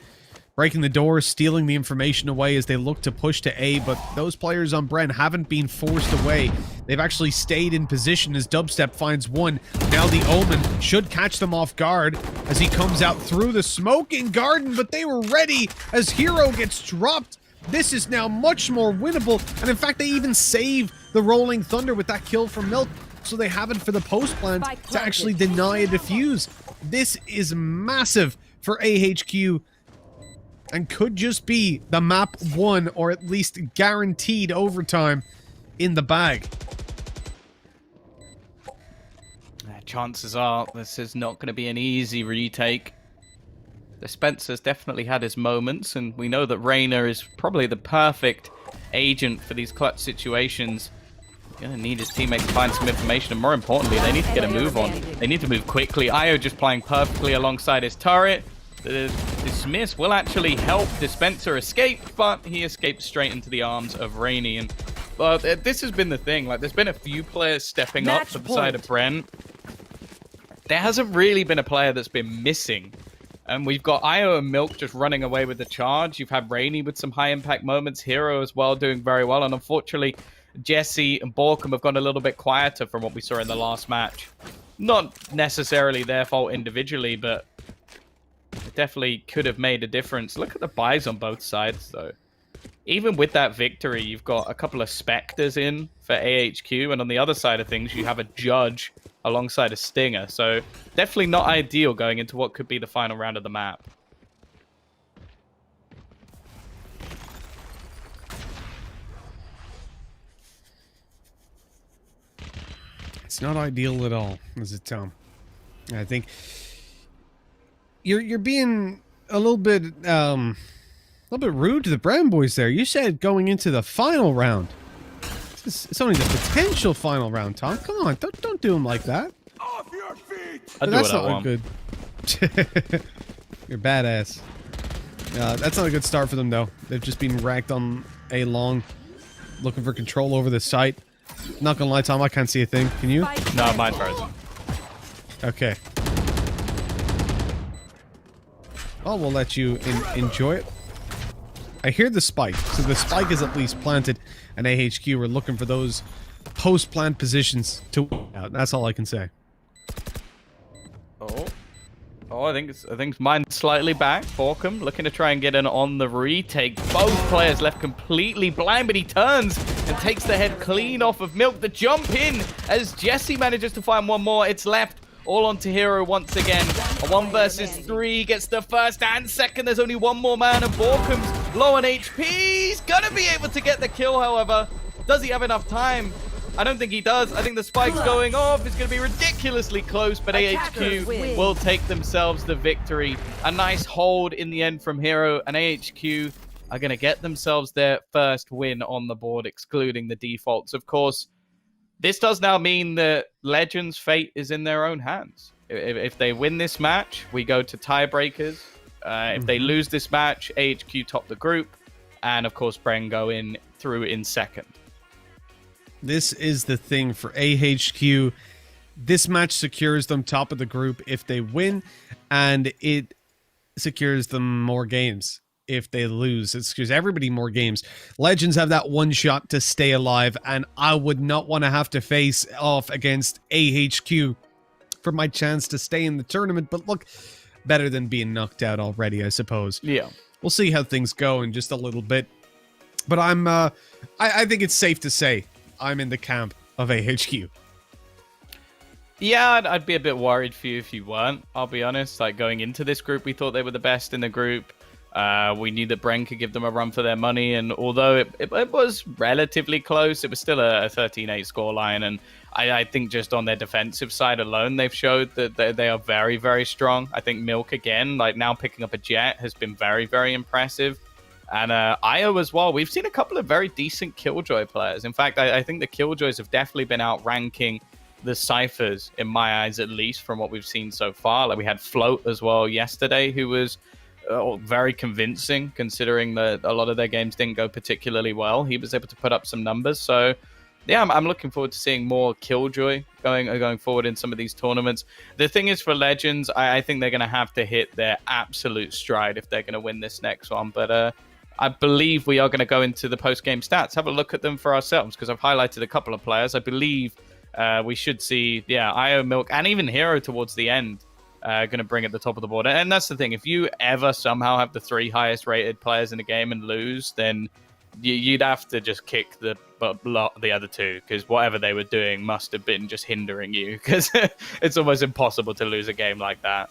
Breaking the door, stealing the information away as they look to push to A, but those players on Bren haven't been forced away. They've actually stayed in position as Dubstep finds one. Now the Omen should catch them off guard as he comes out through the smoking garden, but they were ready as Hero gets dropped. This is now much more winnable, and in fact they even save the Rolling Thunder with that kill from Milk, so they have it for the post plant to actually deny a defuse. This is massive for AHQ, and could just be the map 1, or at least guaranteed overtime in the bag. Chances are this is not going to be an easy retake. The Spencer's definitely had his moments, and we know that Reyna is probably the perfect agent for these clutch situations. He's going to need his teammates to find some information, and more importantly, they need to get a move on. They need to move quickly. Io just playing perfectly alongside his turret. The dismiss will actually help Dispenser escape, but he escapes straight into the arms of Rainy. And this has been the thing. Like, there's been a few players stepping up to the side of Bren. There hasn't really been a player that's been missing. And we've got Io and Milk just running away with the charge. You've had Rainy with some high-impact moments. Hero as well, doing very well. And unfortunately, Jesse and Borkum have gone a little bit quieter from what we saw in the last match. Not necessarily their fault individually, but it definitely could have made a difference. Look at the buys on both sides, though. Even with that victory, you've got a couple of Spectres in for AHQ, and on the other side of things, you have a Judge alongside a Stinger. So definitely not ideal going into what could be the final round of the map. It's not ideal at all, is it, Tom? I think you're being a little bit rude to the Bren boys there. You said going into the final round. It's only the potential final round, Tom. Come on, don't do him like that. Off your feet! That's not good. You're badass. That's not a good start for them, though. They've just been racked on A long, looking for control over the site. Not gonna lie, Tom, I can't see a thing. Can you? No, mine's frozen. Okay. Well, we'll let you enjoy it. I hear the spike, so the spike is at least planted, and AHQ are looking for those post-plant positions to win out. That's all I can say. Oh, I think mine's slightly back. Borkum looking to try and get in on the retake. Both players left completely blind, but he turns and takes the head clean off of Milk. The jump in as Jesse manages to find one more. It's left all onto Hero once again. A 1 versus 3 gets the first and second. There's only one more man, and Borkum's low on HP. He's gonna be able to get the kill, however. Does he have enough time? I don't think he does. I think the spike's going off. It's going to be ridiculously close, but Attackers AHQ win. will take themselves the victory. A nice hold in the end from Hero, and AHQ are going to get themselves their first win on the board, excluding the defaults. Of course, this does now mean that Legends' fate is in their own hands. If they win this match, we go to tiebreakers. If they lose this match, AHQ top the group, and of course, Bren go in through in second. This is the thing for AHQ. This match secures them top of the group if they win, and it secures them more games if they lose. It secures everybody more games. Legends have that one shot to stay alive, and I would not want to have to face off against AHQ for my chance to stay in the tournament. But look, better than being knocked out already, I suppose. Yeah. We'll see how things go in just a little bit. But I think it's safe to say I'm in the camp of AHQ. Yeah, I'd be a bit worried for you if you weren't, I'll be honest. Like, going into this group, we thought they were the best in the group. We knew that Bren could give them a run for their money, and although it was relatively close, it was still a 13-8 scoreline, and I think just on their defensive side alone, they've showed that they are very, very strong. I think Milk, again, like now picking up a Jet, has been very, very impressive. And IO as well. We've seen a couple of very decent Killjoy players. In fact, I think the Killjoys have definitely been outranking the Cyphers, in my eyes, at least, from what we've seen so far. Like, we had Float as well yesterday, who was very convincing, considering that a lot of their games didn't go particularly well. He was able to put up some numbers. So, yeah, I'm looking forward to seeing more Killjoy going forward in some of these tournaments. The thing is, for Legends, I think they're going to have to hit their absolute stride if they're going to win this next one. But I believe we are going to go into the post-game stats, have a look at them for ourselves, because I've highlighted a couple of players. I believe we should see, IO, Milk, and even Hero towards the end going to bring at the top of the board. And that's the thing. If you ever somehow have the 3 highest rated players in the game and lose, then you'd have to just kick the other 2, because whatever they were doing must have been just hindering you, because it's almost impossible to lose a game like that.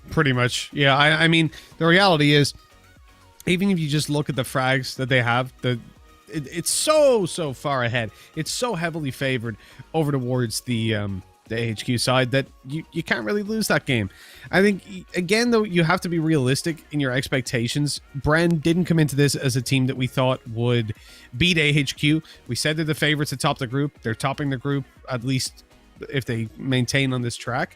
Pretty much. Yeah, I mean, the reality is, even if you just look at the frags that they have, it's so far ahead. It's so heavily favored over towards the AHQ side that you can't really lose that game. I think, again, though, you have to be realistic in your expectations. Bren didn't come into this as a team that we thought would beat AHQ. We said they're the favorites atop the group. They're topping the group, at least if they maintain on this track.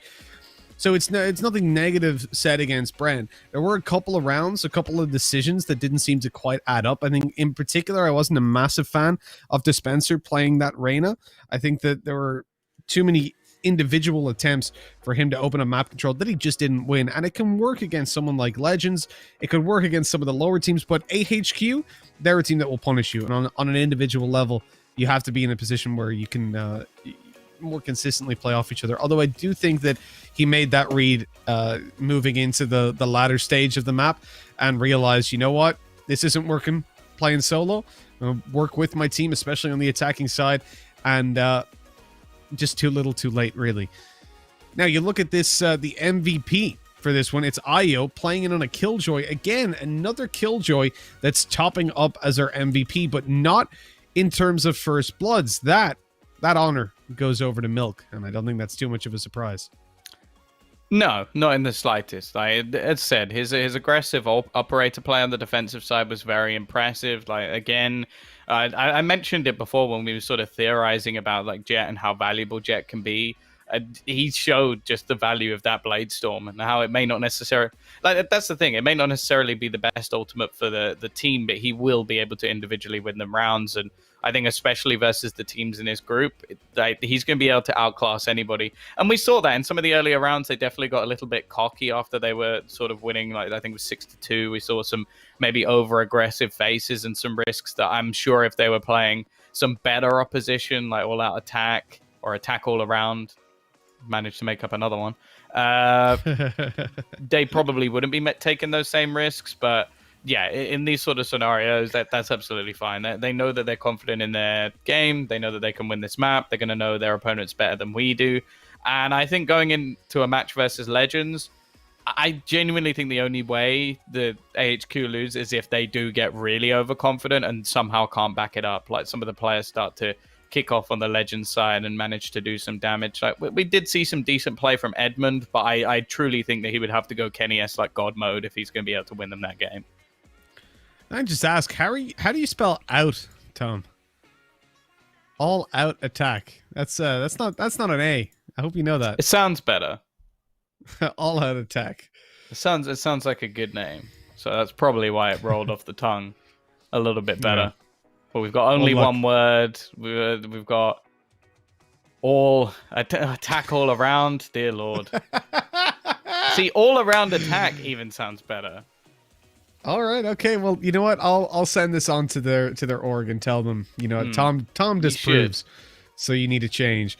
So it's nothing negative said against Bren. There were a couple of rounds, a couple of decisions that didn't seem to quite add up. I think, in particular, I wasn't a massive fan of Dispenser playing that Reyna. I think that there were too many individual attempts for him to open a map control that he just didn't win. And it can work against someone like Legends. It could work against some of the lower teams, but AHQ, they're a team that will punish you. And on an individual level, you have to be in a position where you can more consistently play off each other. Although I do think that he made that read moving into the latter stage of the map and realized, you know what, this isn't working playing solo. I'll work with my team, especially on the attacking side, and just too little too late, really. Now you look at this, the MVP for this one, it's IO playing it on a Killjoy. Again, another Killjoy that's topping up as our MVP, but not in terms of first bloods. That honor goes over to Milk, and I don't think that's too much of a surprise. No, not in the slightest. Like, as said, his aggressive operator play on the defensive side was very impressive. Like, again, I mentioned it before when we were sort of theorizing about like Jet and how valuable Jet can be. He showed just the value of that Blade Storm and how it may not necessarily, like, that's the thing, it may not necessarily be the best ultimate for the team, but he will be able to individually win them rounds. And I think especially versus the teams in his group, he's going to be able to outclass anybody. And we saw that in some of the earlier rounds. They definitely got a little bit cocky after they were sort of winning, like I think it was 6-2. We saw some maybe over-aggressive faces and some risks that I'm sure if they were playing some better opposition, like all-out attack or attack all around, managed to make up another one, they probably wouldn't be taking those same risks. But yeah, in these sort of scenarios, that's absolutely fine. They know that they're confident in their game. They know that they can win this map. They're going to know their opponents better than we do. And I think going into a match versus Legends, I genuinely think the only way the AHQ lose is if they do get really overconfident and somehow can't back it up. Like some of the players start to kick off on the Legends side and manage to do some damage. Like we did see some decent play from Edmund, but I truly think that he would have to go Kenny S like God mode if he's going to be able to win them that game. I just ask, how do you spell out, Tom? All out attack. That's not an A. I hope you know that. It sounds better. All out attack. It sounds like a good name. So that's probably why it rolled off the tongue a little bit better. Yeah. But we've got only Well, look. one word. We've got all attack all around. Dear Lord. See, all around attack even sounds better. All right. Okay. Well, you know what? I'll send this on to their org and tell them. You know, Tom disapproves, so you need to change.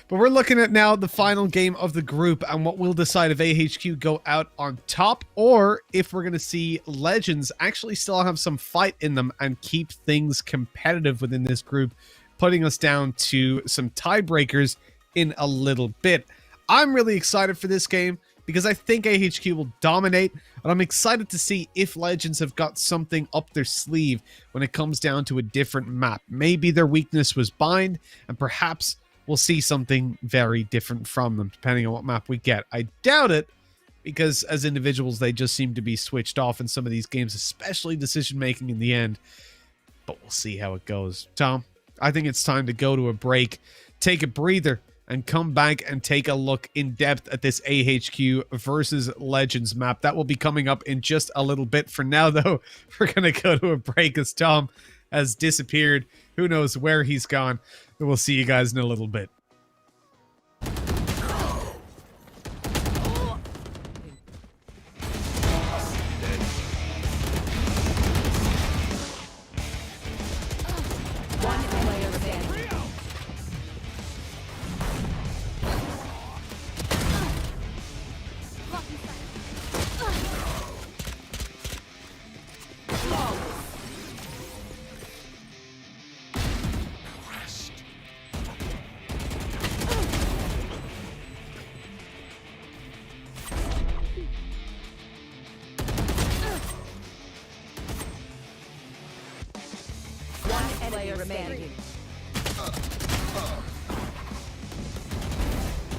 But we're looking at now the final game of the group and what will decide if AHQ go out on top or if we're going to see Legends actually still have some fight in them and keep things competitive within this group, putting us down to some tiebreakers in a little bit. I'm really excited for this game because I think AHQ will dominate, and I'm excited to see if Legends have got something up their sleeve when it comes down to a different map. Maybe their weakness was bind, and perhaps we'll see something very different from them, depending on what map we get. I doubt it, because as individuals, they just seem to be switched off in some of these games, especially decision-making in the end. But we'll see how it goes. Tom, I think it's time to go to a break, take a breather, and come back and take a look in depth at this AHQ versus Legends map. That will be coming up in just a little bit. For now, though, we're going to go to a break as Tom has disappeared. Who knows where he's gone. We'll see you guys in a little bit. One player standing. One player remaining.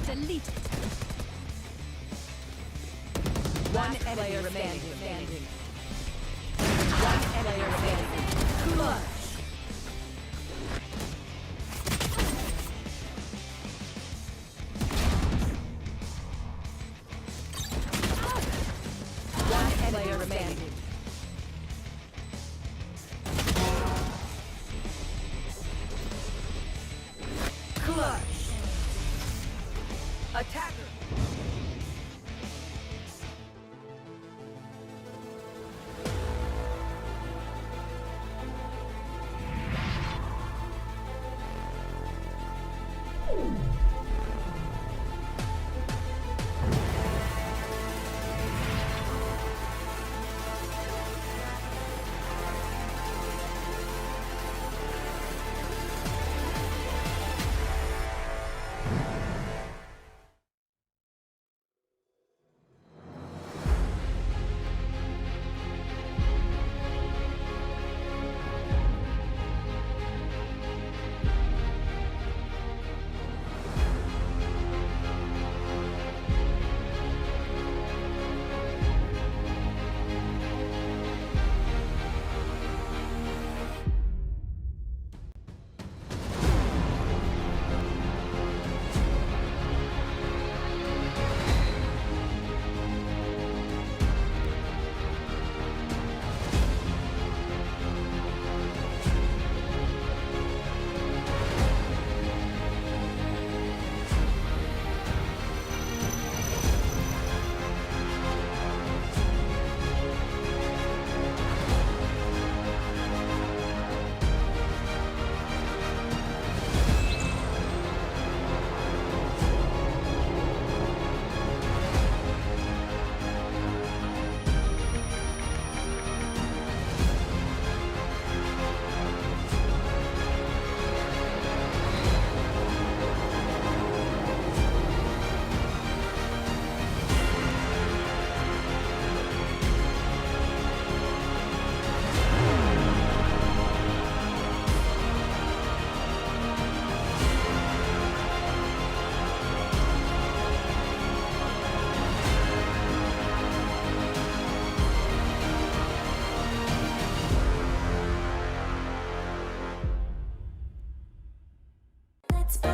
Delete. One player remaining. One player remaining. Clutch. One player remaining. Clutch. Attacker.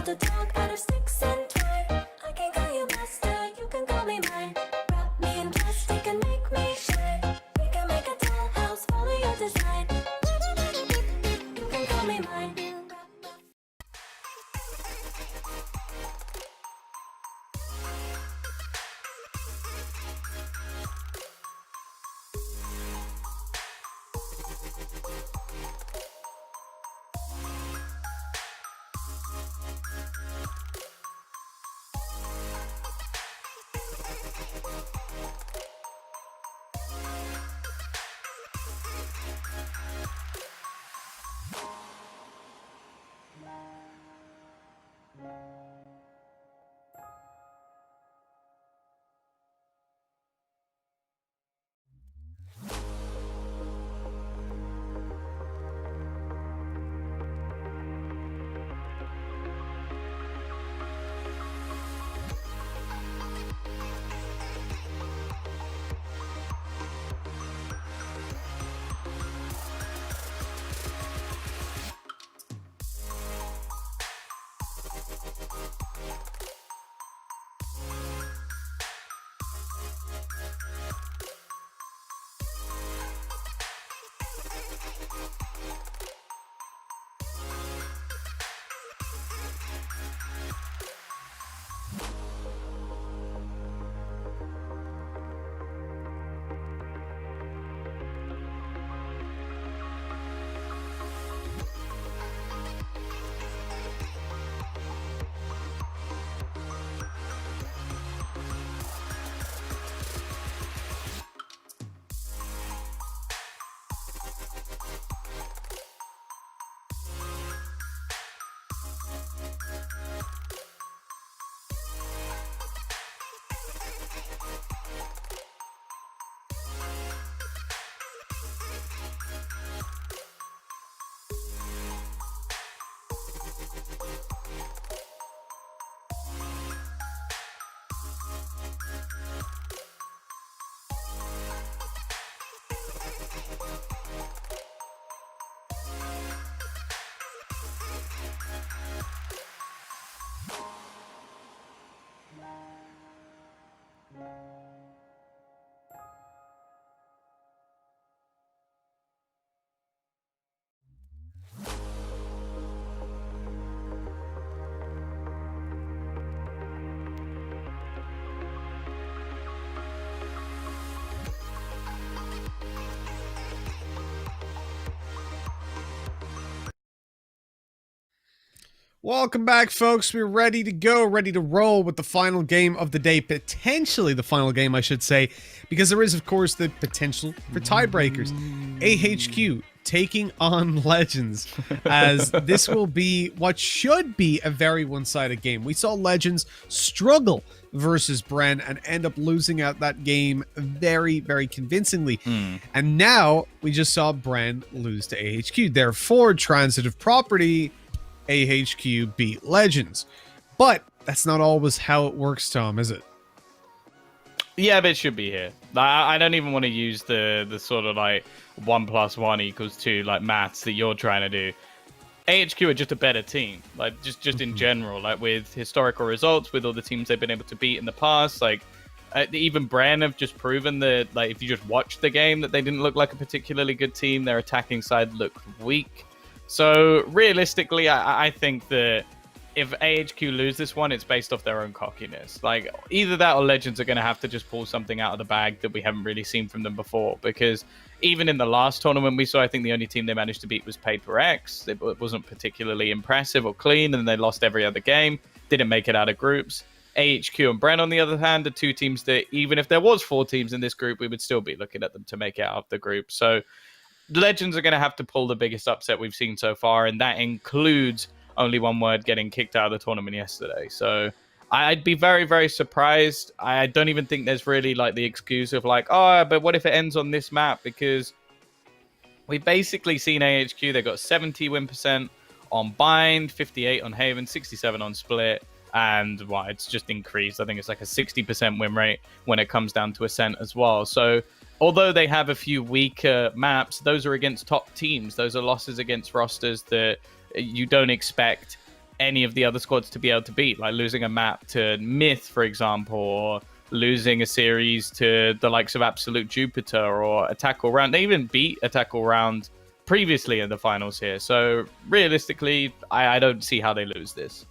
built a dog out of sticks and twine. I can call you master, you can call me mine. Wrap me in plastic and make me shine. We can make a tall house, follow your design. You can call me mine. Welcome back, folks. We're ready to go, ready to roll with the final game of the day. Potentially the final game, I should say, because there is, of course, the potential for tiebreakers. AHQ taking on Legends, as this will be what should be a very one-sided game. We saw Legends struggle versus Bren and end up losing out that game very, very convincingly. And now we just saw Bren lose to AHQ. Therefore, transitive property, AHQ beat Legends. But that's not always how it works, Tom, is it? Yeah, but it should be here. I don't even want to use the sort of like 1 + 1 = 2 like maths that you're trying to do. AHQ are just a better team, like just in general, like with historical results, with all the teams they've been able to beat in the past. Like even Bren have just proven that, like, if you just watch the game, that they didn't look like a particularly good team. Their attacking side looked weak. So realistically, I think that if AHQ lose this one, it's based off their own cockiness. Like, either that or Legends are going to have to just pull something out of the bag that we haven't really seen from them before. Because even in the last tournament we saw, I think the only team they managed to beat was Paper X. It wasn't particularly impressive or clean, and they lost every other game. Didn't make it out of groups. AHQ and Bren, on the other hand, are two teams that, even if there was 4 teams in this group, we would still be looking at them to make it out of the group. So the Legends are going to have to pull the biggest upset we've seen so far, and that includes only one word getting kicked out of the tournament yesterday. So I'd be very, very surprised. I don't even think there's really like the excuse of like, oh, but what if it ends on this map? Because we've basically seen AHQ. They got 70 win percent on Bind, 58 on Haven, 67 on Split, and well, it's just increased. I think it's like a 60% win rate when it comes down to Ascent as well. So although they have a few weaker maps, those are against top teams. Those are losses against rosters that you don't expect any of the other squads to be able to beat, like losing a map to Myth, for example, or losing a series to the likes of Absolute Jupiter or Attack All Round. They even beat Attack All Round previously in the finals here. So realistically, I don't see how they lose this.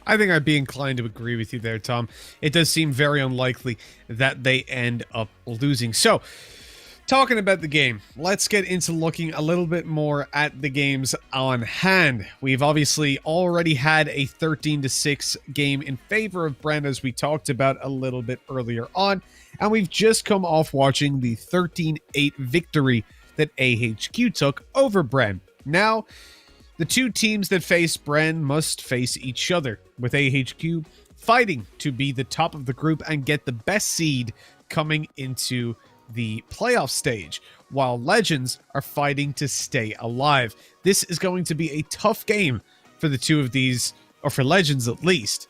I think I'd be inclined to agree with you there, Tom. It does seem very unlikely that they end up losing. So, talking about the game, let's get into looking a little bit more at the games on hand. We've obviously already had a 13-6 game in favor of Bren, as we talked about a little bit earlier on, and we've just come off watching the 13-8 victory that AHQ took over Bren. Now, the two teams that face Bren must face each other, with AHQ fighting to be the top of the group and get the best seed coming into the playoff stage, while Legends are fighting to stay alive. This is going to be a tough game for the two of these, or for Legends at least.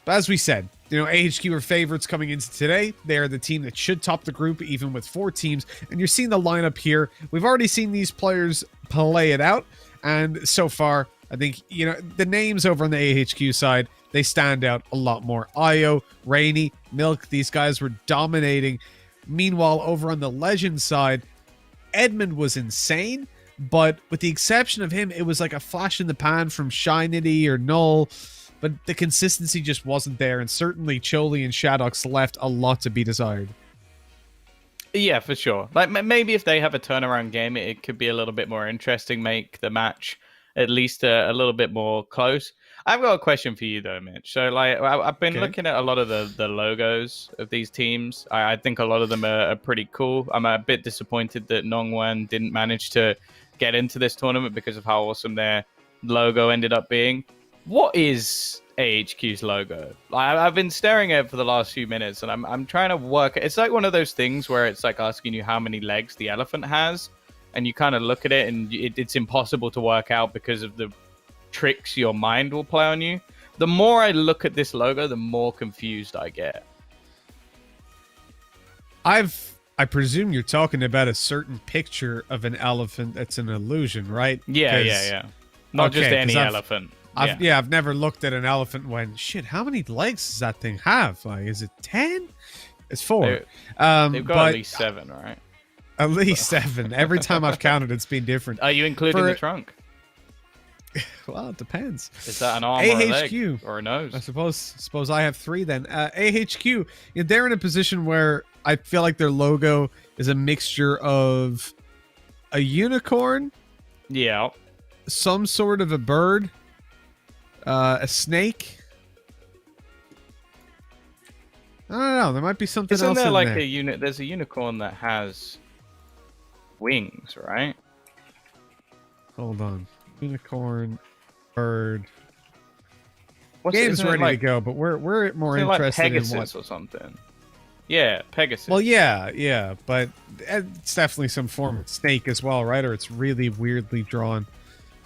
But as we said, you know, AHQ are favorites coming into today. They are the team that should top the group, even with 4 teams. And you're seeing the lineup here. We've already seen these players play it out. And so far, I think, you know, the names over on the AHQ side, they stand out a lot more. Io, Rainy, Milk, these guys were dominating. Meanwhile, over on the Legends side, Edmund was insane. But with the exception of him, it was like a flash in the pan from Shinity or Null. But the consistency just wasn't there. And certainly Choli and Shadox left a lot to be desired. Yeah, for sure. Like maybe if they have a turnaround game, it could be a little bit more interesting, make the match at least a little bit more close. I've got a question for you though, Mitch. So like I've been looking at a lot of the logos of these teams. I think a lot of them are pretty cool. I'm a bit disappointed that Nongwaen didn't manage to get into this tournament because of how awesome their logo ended up being. What is AHQ's logo? I've been staring at it for the last few minutes, and I'm trying to work. It's like one of those things where it's like asking you how many legs the elephant has, and you kind of look at it, and it's impossible to work out because of the tricks your mind will play on you. The more I look at this logo, the more confused I get. I presume you're talking about a certain picture of an elephant that's an illusion, right? Yeah. Not just any elephant. I've never looked at an elephant and went, shit, how many legs does that thing have? Like, is it 10? It's 4. They've got at least 7, right? At least 7. Every time I've counted, it's been different. Are you including the trunk? Well, it depends. Is that an arm or a leg or a nose? I suppose I have 3 then. AHQ, they're in a position where I feel like their logo is a mixture of a unicorn, some sort of a bird, a snake. I don't know. There might be something else in there. Isn't there like a unit? There's a unicorn that has wings, right? Hold on. Unicorn, bird. What's Game's ready to go, but we're more interested like Pegasus in what or something. Yeah, Pegasus. Well, yeah, but it's definitely some form of snake as well, right? Or it's really weirdly drawn.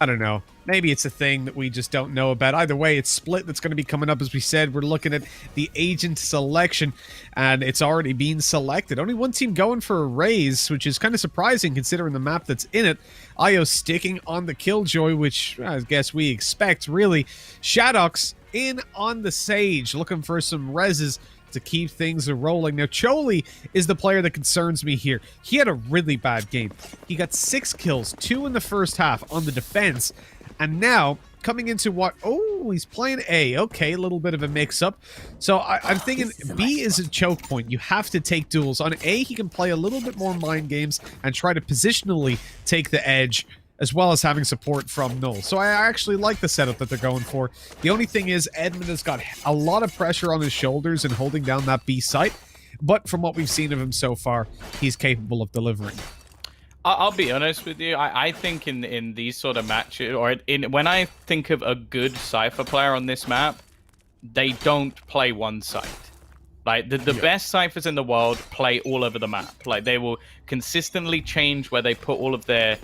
I don't know. Maybe it's a thing that we just don't know about. Either way, it's Split that's going to be coming up. As we said, we're looking at the agent selection, and it's already been selected. Only one team going for a raise, which is kind of surprising considering the map that's in it. Io sticking on the Killjoy, which I guess we expect, really. Shadox in on the Sage, looking for some reses to keep things rolling. Now, Choli is the player that concerns me here. He had a really bad game. He got 6 kills, 2 in the first half on the defense, and now coming into what? Oh, he's playing A. Okay, a little bit of a mix-up. So I'm thinking B is a choke point. You have to take duels. On A, he can play a little bit more mind games and try to positionally take the edge, as well as having support from Null. So I actually like the setup that they're going for. The only thing is Edmund has got a lot of pressure on his shoulders and holding down that B site, but from what we've seen of him so far, he's capable of delivering. I'll be honest with you. I think in these sort of matches, or when I think of a good Cypher player on this map, they don't play one site. Like, the best Cyphers in the world play all over the map. Like, they will consistently change where they put all of their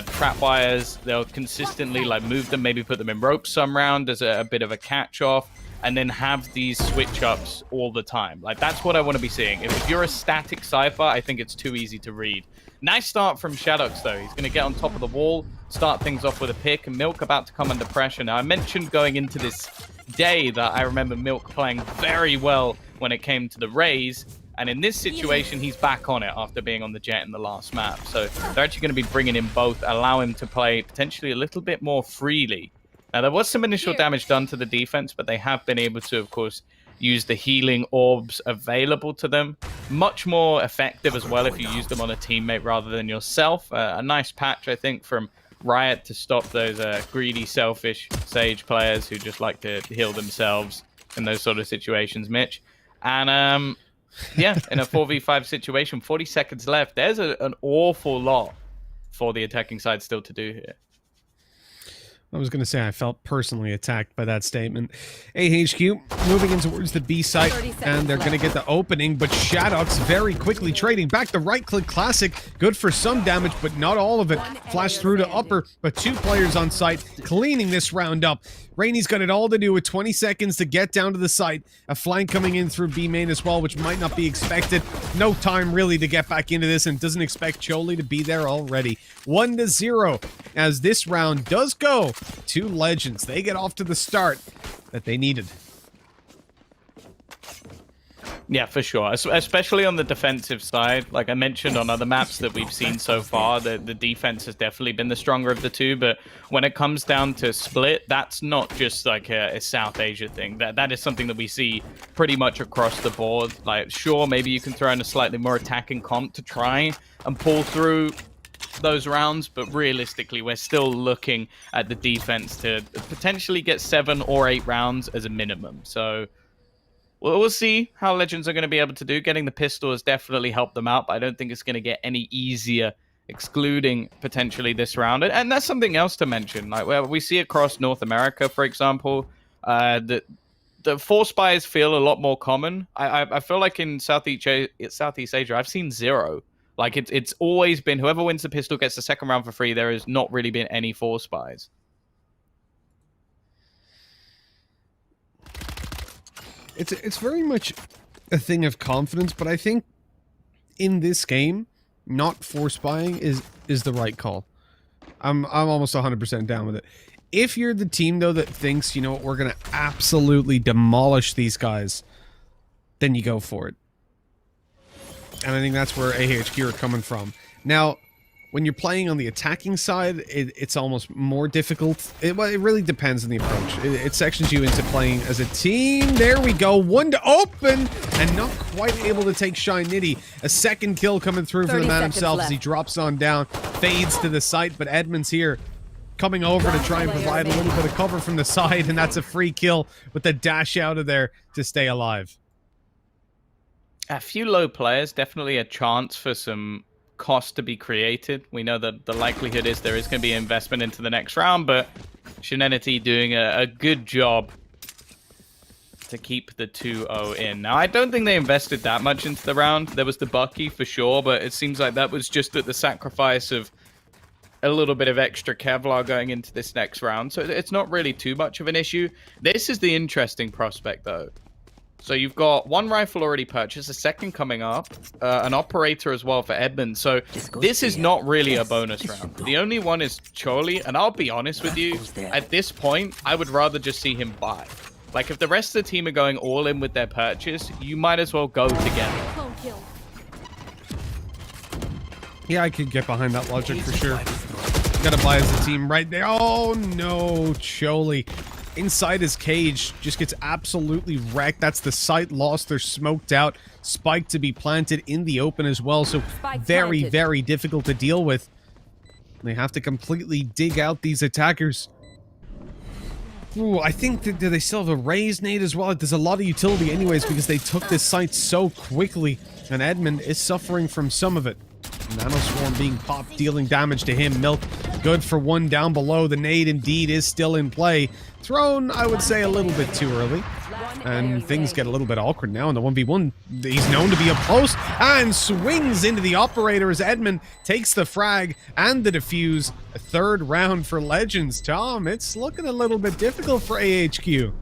trap wires. They'll consistently, like, move them, maybe put them in ropes some round as a bit of a catch-off. and then have these switch ups all the time. Like, that's what I want to be seeing. If you're a static Cypher, I think it's too easy to read. Nice start from Shadox, though. He's going to get on top of the wall, start things off with a pick, and Milk about to come under pressure. Now, I mentioned going into this day that I remember Milk playing very well when it came to the Raze, and in this situation, he's back on it after being on the Jet in the last map. So they're actually going to be bringing in both, allow him to play potentially a little bit more freely. Now, there was some initial damage done to the defense, but they have been able to, of course, use the healing orbs available to them. Much more effective as well if you use them on a teammate rather than yourself. A nice patch, I think, from Riot to stop those greedy, selfish Sage players who just like to heal themselves in those sort of situations, Mitch. And, yeah, in a 4v5 situation, 40 seconds left. There's an awful lot for the attacking side still to do here. I was going to say I felt personally attacked by that statement. AHQ moving in towards the B site, and they're going to get the opening, but Shadox very quickly trading back the right-click classic. Good for some damage, but not all of it. Flash through to upper, but 2 players on site, cleaning this round up. Rainey's got it all to do with 20 seconds to get down to the site. A flank coming in through B main as well, which might not be expected. No time really to get back into this, and doesn't expect Choli to be there already. 1-0 as this round does go to Legends. They get off to the start that they needed. Yeah, for sure. Especially on the defensive side. Like I mentioned on other maps that we've seen so far, the defense has definitely been the stronger of the two. But when it comes down to split, that's not just like a South Asia thing. That is something that we see pretty much across the board. Like, sure, maybe you can throw in a slightly more attacking comp to try and pull through those rounds, but realistically we're still looking at the defense to potentially get 7 or 8 rounds as a minimum. So we'll see how Legends are going to be able to do. Getting the pistol has definitely helped them out, but I don't think it's going to get any easier, excluding potentially this round. And that's something else to mention. Like, where we see across North America, for example, the 4 spies feel a lot more common. I feel like in Southeast Asia, I've seen 0. Like, it's always been whoever wins the pistol gets the second round for free. There has not really been any 4 spies. It's very much a thing of confidence, but I think in this game, not 4 spying is the right call. I'm almost 100% down with it. If you're the team, though, that thinks, you know what, we're going to absolutely demolish these guys, then you go for it. And I think that's where AHQ are coming from. Now, when you're playing on the attacking side, it's almost more difficult. It really depends on the approach. It sections you into playing as a team. There we go. 1 to open, and not quite able to take Shy Nitty. A second kill coming through for the man himself as he drops on down, fades to the site, but Edmund's here coming over to try and provide a little bit of cover from the side, and that's a free kill with the dash out of there to stay alive. A few low players, definitely a chance for some cost to be created. We know that the likelihood is there is going to be investment into the next round, but Shenanity doing a good job to keep the 2-0 in. Now, I don't think they invested that much into the round. There was the Bucky for sure, but it seems like that was just at the sacrifice of a little bit of extra Kevlar going into this next round. So it's not really too much of an issue. This is the interesting prospect, though. So you've got 1 rifle already purchased, a second coming up, an operator as well for Edmund. So this is not really a bonus round. The only one is Choli, and I'll be honest with you, at this point, I would rather just see him buy. Like, if the rest of the team are going all in with their purchase, you might as well go together. Yeah, I could get behind that logic for sure. Gotta buy as a team right there. Oh no, Choli. Inside his cage, just gets absolutely wrecked. That's the site lost. They're smoked out. Spike to be planted in the open as well. So very, very difficult to deal with. They have to completely dig out these attackers. Ooh, I think that they still have a raise nade as well. There's a lot of utility anyways because they took this site so quickly. And Edmund is suffering from some of it. Nanoswarm being popped, dealing damage to him. Milk, good for 1 down below. The nade indeed is still in play. Thrown, I would say, a little bit too early. And things get a little bit awkward now in the 1v1. He's known to be up close and swings into the operator as Edmund takes the frag and the defuse. A 3rd round for Legends. Tom, it's looking a little bit difficult for AHQ.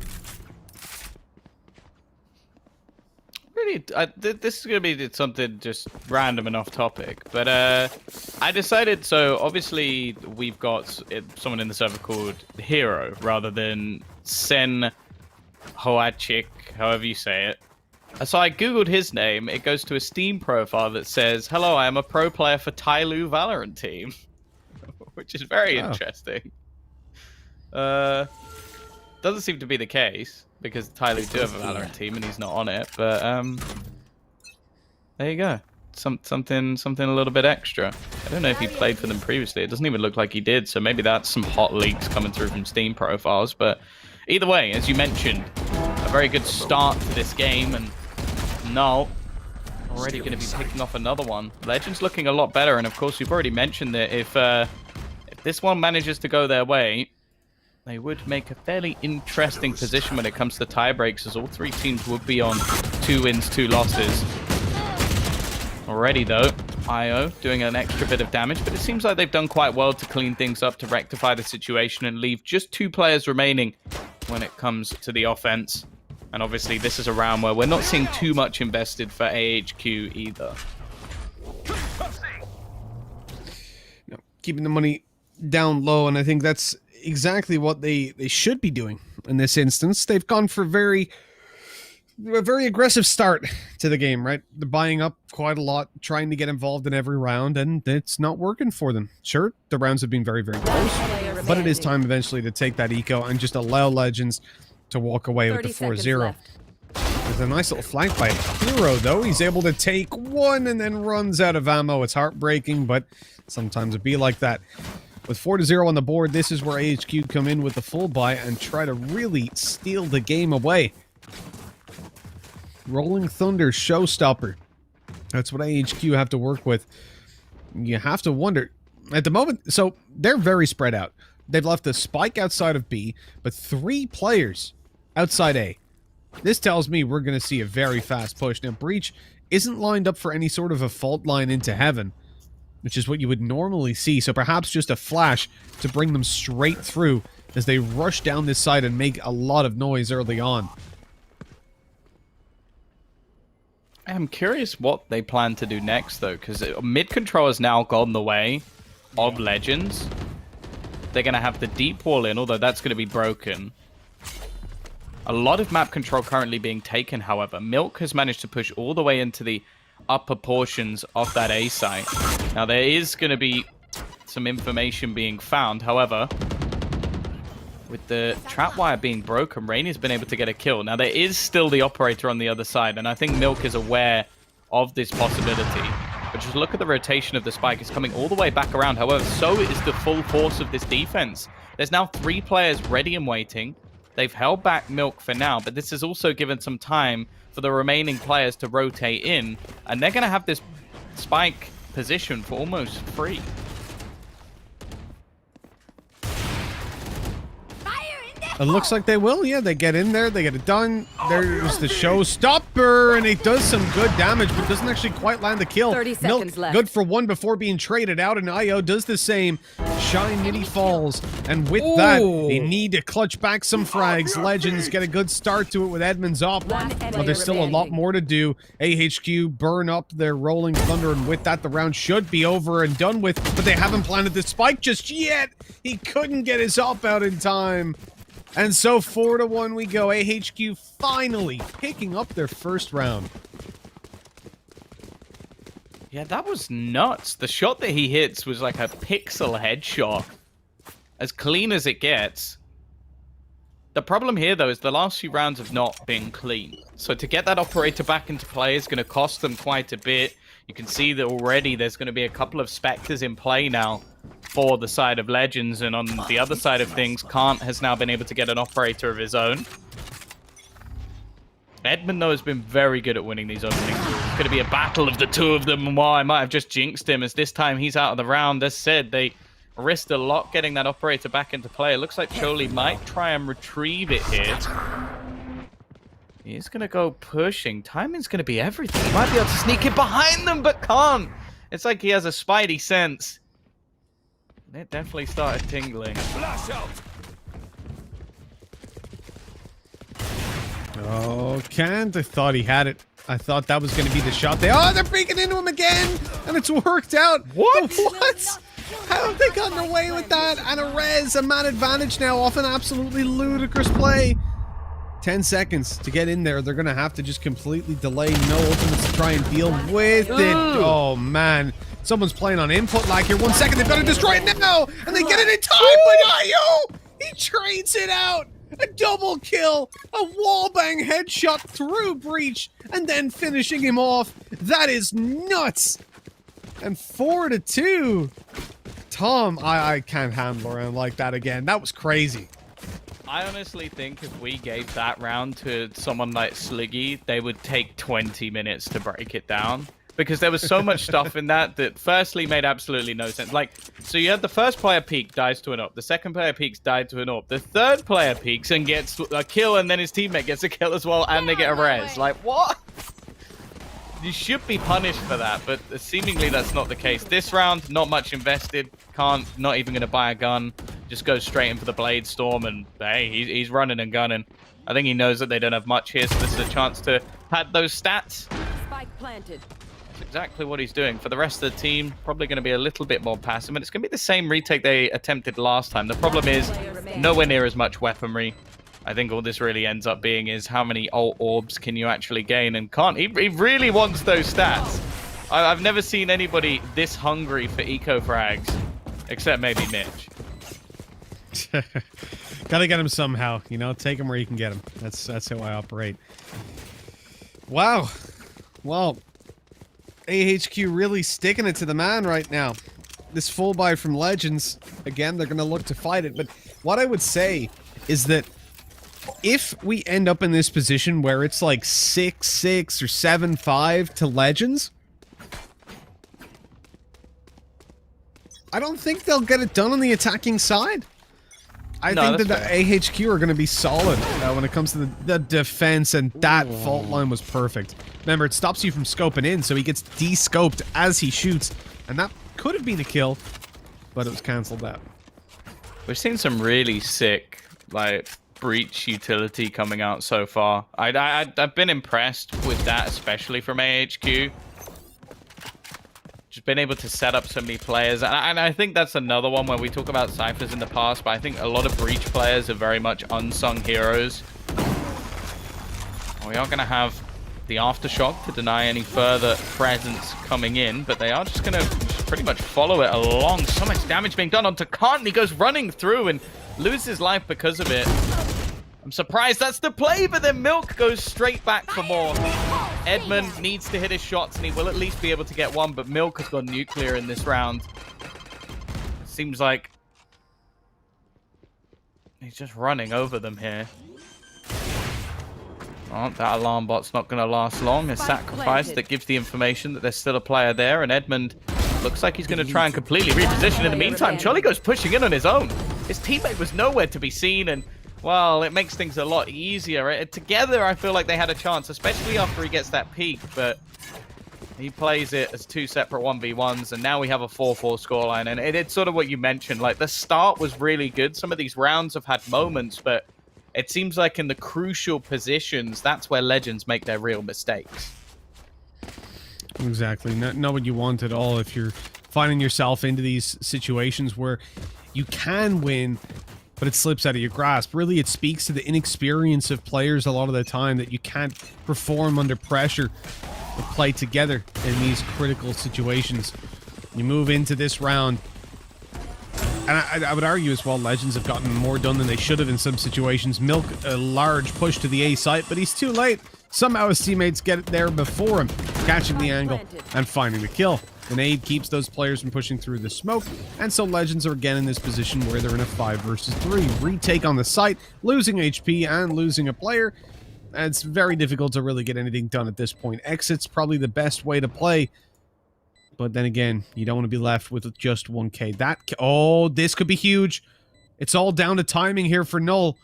this is gonna be something just random and off topic, but I decided. So obviously we've got someone in the server called Hero rather than Sen Hoachik, however you say it. So I googled his name. It goes to a Steam profile that says, "Hello, I am a pro player for Tyloo Valorant team," which is very interesting. Doesn't seem to be the case because Tyloo do have a Valorant team and he's not on it. But there you go. Something a little bit extra. I don't know if he played for them previously. It doesn't even look like he did. So maybe that's some hot leaks coming through from Steam profiles. But either way, as you mentioned, a very good start to this game, and no, already going to be picking off another one. Legends looking a lot better, and of course we've already mentioned that if this one manages to go their way, they would make a fairly interesting position when it comes to tie breaks, as all three teams would be on 2 wins, 2 losses. Already though, IO doing an extra bit of damage, but it seems like they've done quite well to clean things up, to rectify the situation and leave just 2 players remaining when it comes to the offense. And obviously this is a round where we're not seeing too much invested for AHQ either. No, keeping the money down low, and I think that's exactly what they should be doing in this instance. They've gone for a very aggressive start to the game, right? They're buying up quite a lot, trying to get involved in every round, and it's not working for them. Sure, the rounds have been very, very close, but it is time eventually to take that eco and just allow Legends to walk away with the 4-0. There's a nice little flank by Hero, though. He's able to take one and then runs out of ammo. It's heartbreaking, but sometimes it be like that. With 4-0 on the board, this is where AHQ come in with the full buy and try to really steal the game away. Rolling Thunder showstopper. That's what AHQ have to work with. You have to wonder. At the moment, so they're very spread out. They've left a spike outside of B, but 3 players outside A. This tells me we're going to see a very fast push. Now, Breach isn't lined up for any sort of a fault line into heaven, which is what you would normally see. So perhaps just a flash to bring them straight through as they rush down this side and make a lot of noise early on. I'm curious what they plan to do next, though, because mid control has now gone the way of Legends. They're going to have the deep wall in, although that's going to be broken. A lot of map control currently being taken, however. Milk has managed to push all the way into the upper portions of that A site. Now, there is going to be some information being found. However, with the trap wire being broken, Rainey's been able to get a kill. Now, there is still the operator on the other side, and I think Milk is aware of this possibility. But just look at the rotation of the spike. It's coming all the way back around. However, so is the full force of this defense. There's now 3 players ready and waiting. They've held back Milk for now, but this has also given some time for the remaining players to rotate in, and they're going to have this spike position for almost free. It looks like they will. Yeah, they get in there. They get it done. There's the showstopper, and it does some good damage, but doesn't actually quite land the kill. 30 seconds left. Good for 1 before being traded out, and IO does the same. Shine Nitty falls, and with that, they need to clutch back some frags. Legends get a good start to it with Edmonds up, but there's still a lot more to do. AHQ burn up their Rolling Thunder, and with that, the round should be over and done with, but they haven't planted the spike just yet. He couldn't get his up out in time. And so 4-1 we go. AHQ finally picking up their first round. Yeah, that was nuts. The shot that he hits was like a pixel headshot. As clean as it gets. The problem here, though, is the last few rounds have not been clean. So to get that operator back into play is going to cost them quite a bit. You can see that already there's going to be a couple of Spectres in play now for the side of Legends. And on the other side of things, Kant has now been able to get an operator of his own. Edmund, though, has been very good at winning these openings. It's going to be a battle of the 2 of them. And while I might have just jinxed him, as this time he's out of the round, as said, they risked a lot getting that operator back into play. It looks like Choli might try and retrieve it here. He's going to go pushing. Timing's going to be everything. He might be able to sneak in behind them, but can't. It's like he has a spidey sense. It definitely started tingling. Flash out! Oh, Kant, I thought he had it. I thought that was going to be the shot. They're breaking into him again, and it's worked out. What? What? How have they gotten away with that? And a res, a man advantage now off an absolutely ludicrous play. 10 seconds to get in there. They're going to have to just completely delay no ultimates to try and deal with it. Oh, man. Someone's playing on input lag here. 1 second. They've got to destroy it now. And they get it in time. But Ayo, he trades it out. A double kill. A wallbang headshot through Breach. And then finishing him off. That is nuts. And 4-2. Tom, I can't handle around like that again. That was crazy. I honestly think if we gave that round to someone like Sliggy, they would take 20 minutes to break it down. Because there was so much stuff in that firstly made absolutely no sense. Like, so you had the first player peek, dies to an AWP. The second player peeks, died to an AWP. The third player peeks and gets a kill, and then his teammate gets a kill as well, and they get a res. Like, what? You should be punished for that, but seemingly that's not the case. This round, not much invested. Not even going to buy a gun. Just goes straight in for the Blade Storm, and hey, he's running and gunning. I think he knows that they don't have much here, so this is a chance to pad those stats. Spike planted. That's exactly what he's doing. For the rest of the team, probably going to be a little bit more passive, and it's going to be the same retake they attempted last time. The problem is nowhere near as much weaponry. I think all this really ends up being is how many ult orbs can you actually gain, and can't. He really wants those stats. I've never seen anybody this hungry for eco frags, except maybe Mitch. Gotta get him somehow, you know, take him where you can get him. That's how I operate. Wow. Well, AHQ really sticking it to the man right now. This full buy from Legends, again, they're gonna look to fight it, but what I would say is that if we end up in this position where it's like 6-6 or 7-5 to Legends, I don't think they'll get it done on the attacking side. I think that the AHQ are going to be solid when it comes to the defense, and that fault line was perfect. Remember, it stops you from scoping in, so he gets de-scoped as he shoots, and that could have been a kill, but it was cancelled out. We've seen some really sick, like, breach utility coming out so far. I've been impressed with that, especially from AHQ. Just been able to set up so many players, and I think that's another one where we talk about Cyphers in the past, but I think a lot of breach players are very much unsung heroes. We are going to have the Aftershock to deny any further presence coming in, but they are just going to pretty much follow it along. So much damage being done onto Kant, and he goes running through and loses life because of it. I'm surprised that's the play, but then Milk goes straight back for more. Edmund needs to hit his shots, and he will at least be able to get one, but Milk has gone nuclear in this round. Seems like he's just running over them here. Oh, that alarm bot's not going to last long. A sacrifice that gives the information that there's still a player there, and Edmund looks like he's going to try and completely reposition. In the meantime, Charlie goes pushing in on his own. His teammate was nowhere to be seen, and well, it makes things a lot easier. Together, I feel like they had a chance, especially after he gets that peak, but he plays it as two separate 1v1s, and now we have a 4-4 scoreline, and it's sort of what you mentioned. Like, the start was really good. Some of these rounds have had moments, but it seems like in the crucial positions, that's where Legends make their real mistakes. Exactly. Not what you want at all if you're finding yourself into these situations where you can win, but it slips out of your grasp. Really, it speaks to the inexperience of players a lot of the time that you can't perform under pressure or play together in these critical situations. You move into this round, and I would argue as well, Legends have gotten more done than they should have in some situations. Milk, a large push to the A site, but he's too late. Somehow his teammates get it there before him, catching the angle and finding the kill. Grenade keeps those players from pushing through the smoke, and so Legends are again in this position where they're in a 5 versus 3. Retake on the site, losing HP and losing a player. And it's very difficult to really get anything done at this point. Exit's probably the best way to play, but then again, you don't want to be left with just 1k. Oh, this could be huge. It's all down to timing here for Null.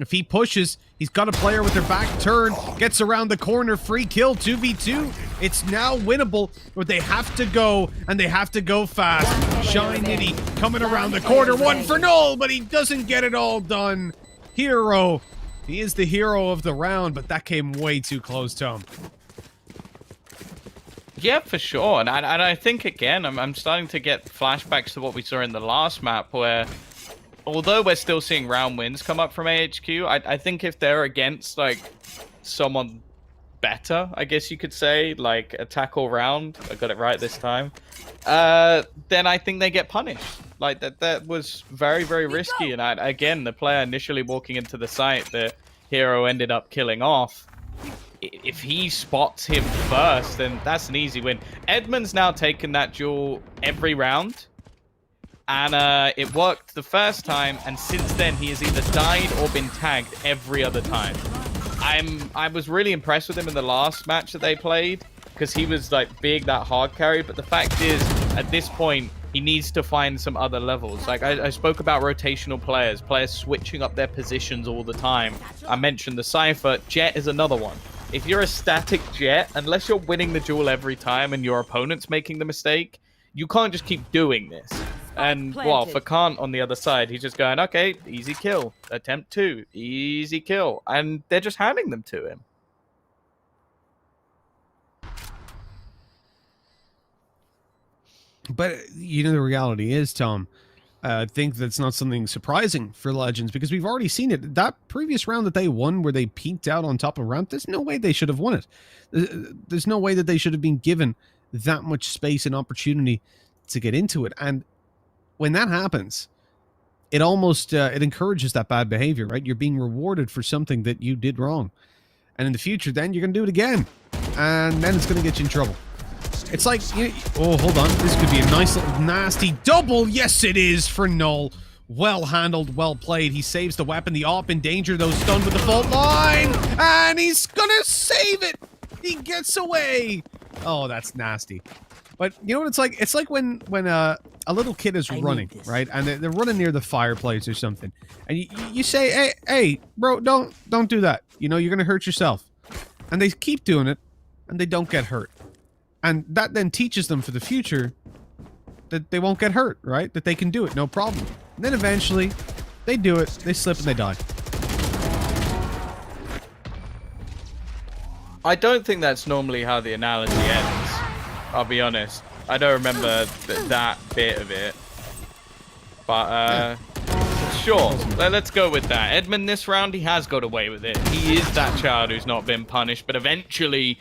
If he pushes, he's got a player with their back turned, gets around the corner, free kill, 2v2. It's now winnable, but they have to go, and they have to go fast. Shine Nitty coming around the corner, one for Null, but he doesn't get it all done. Hero. He is the hero of the round, but that came way too close to him. Yeah, for sure. And I think, again, I'm starting to get flashbacks to what we saw in the last map, where although we're still seeing round wins come up from AHQ, I think if they're against, like, someone better, I guess you could say, like a tackle round, I got it right this time, then I think they get punished. Like, that was very, very risky. And again, the player initially walking into the site that Hero ended up killing off, if he spots him first, then that's an easy win. Edmund's now taken that duel every round, and it worked the first time, and since then he has either died or been tagged every other time. I was really impressed with him in the last match that they played, because he was like being that hard carry, but the fact is, at this point, he needs to find some other levels. Like, I spoke about rotational players switching up their positions all the time. I mentioned the Cypher. Jet is another one. If you're a static Jet, unless you're winning the duel every time and your opponent's making the mistake, you can't just keep doing this. And, well, for Kant on the other side, he's just going, okay, easy kill. Attempt 2, easy kill. And they're just handing them to him. But, you know, the reality is, Tom, I think that's not something surprising for Legends, because we've already seen it. That previous round that they won, where they peaked out on top of ramp, there's no way they should have won it. There's no way that they should have been given that much space and opportunity to get into it. And when that happens, it almost it encourages that bad behavior, right? You're being rewarded for something that you did wrong. And in the future, then you're going to do it again. And then it's going to get you in trouble. It's like, oh, hold on. This could be a nice little nasty double. Yes, it is for Null. Well handled, well played. He saves the weapon. The AWP in danger, though, stunned with the fault line. And he's going to save it. He gets away. Oh, that's nasty. But you know what it's like? It's like when a little kid is running, right? And they're running near the fireplace or something. And you say, hey, bro, don't do that. You know, you're going to hurt yourself. And they keep doing it, and they don't get hurt. And that then teaches them for the future that they won't get hurt, right? That they can do it, no problem. And then eventually, they do it, they slip, and they die. I don't think that's normally how the analogy ends, I'll be honest. I don't remember that bit of it. But, sure, let's go with that. Edmund this round, he has got away with it. He is that child who's not been punished, but eventually,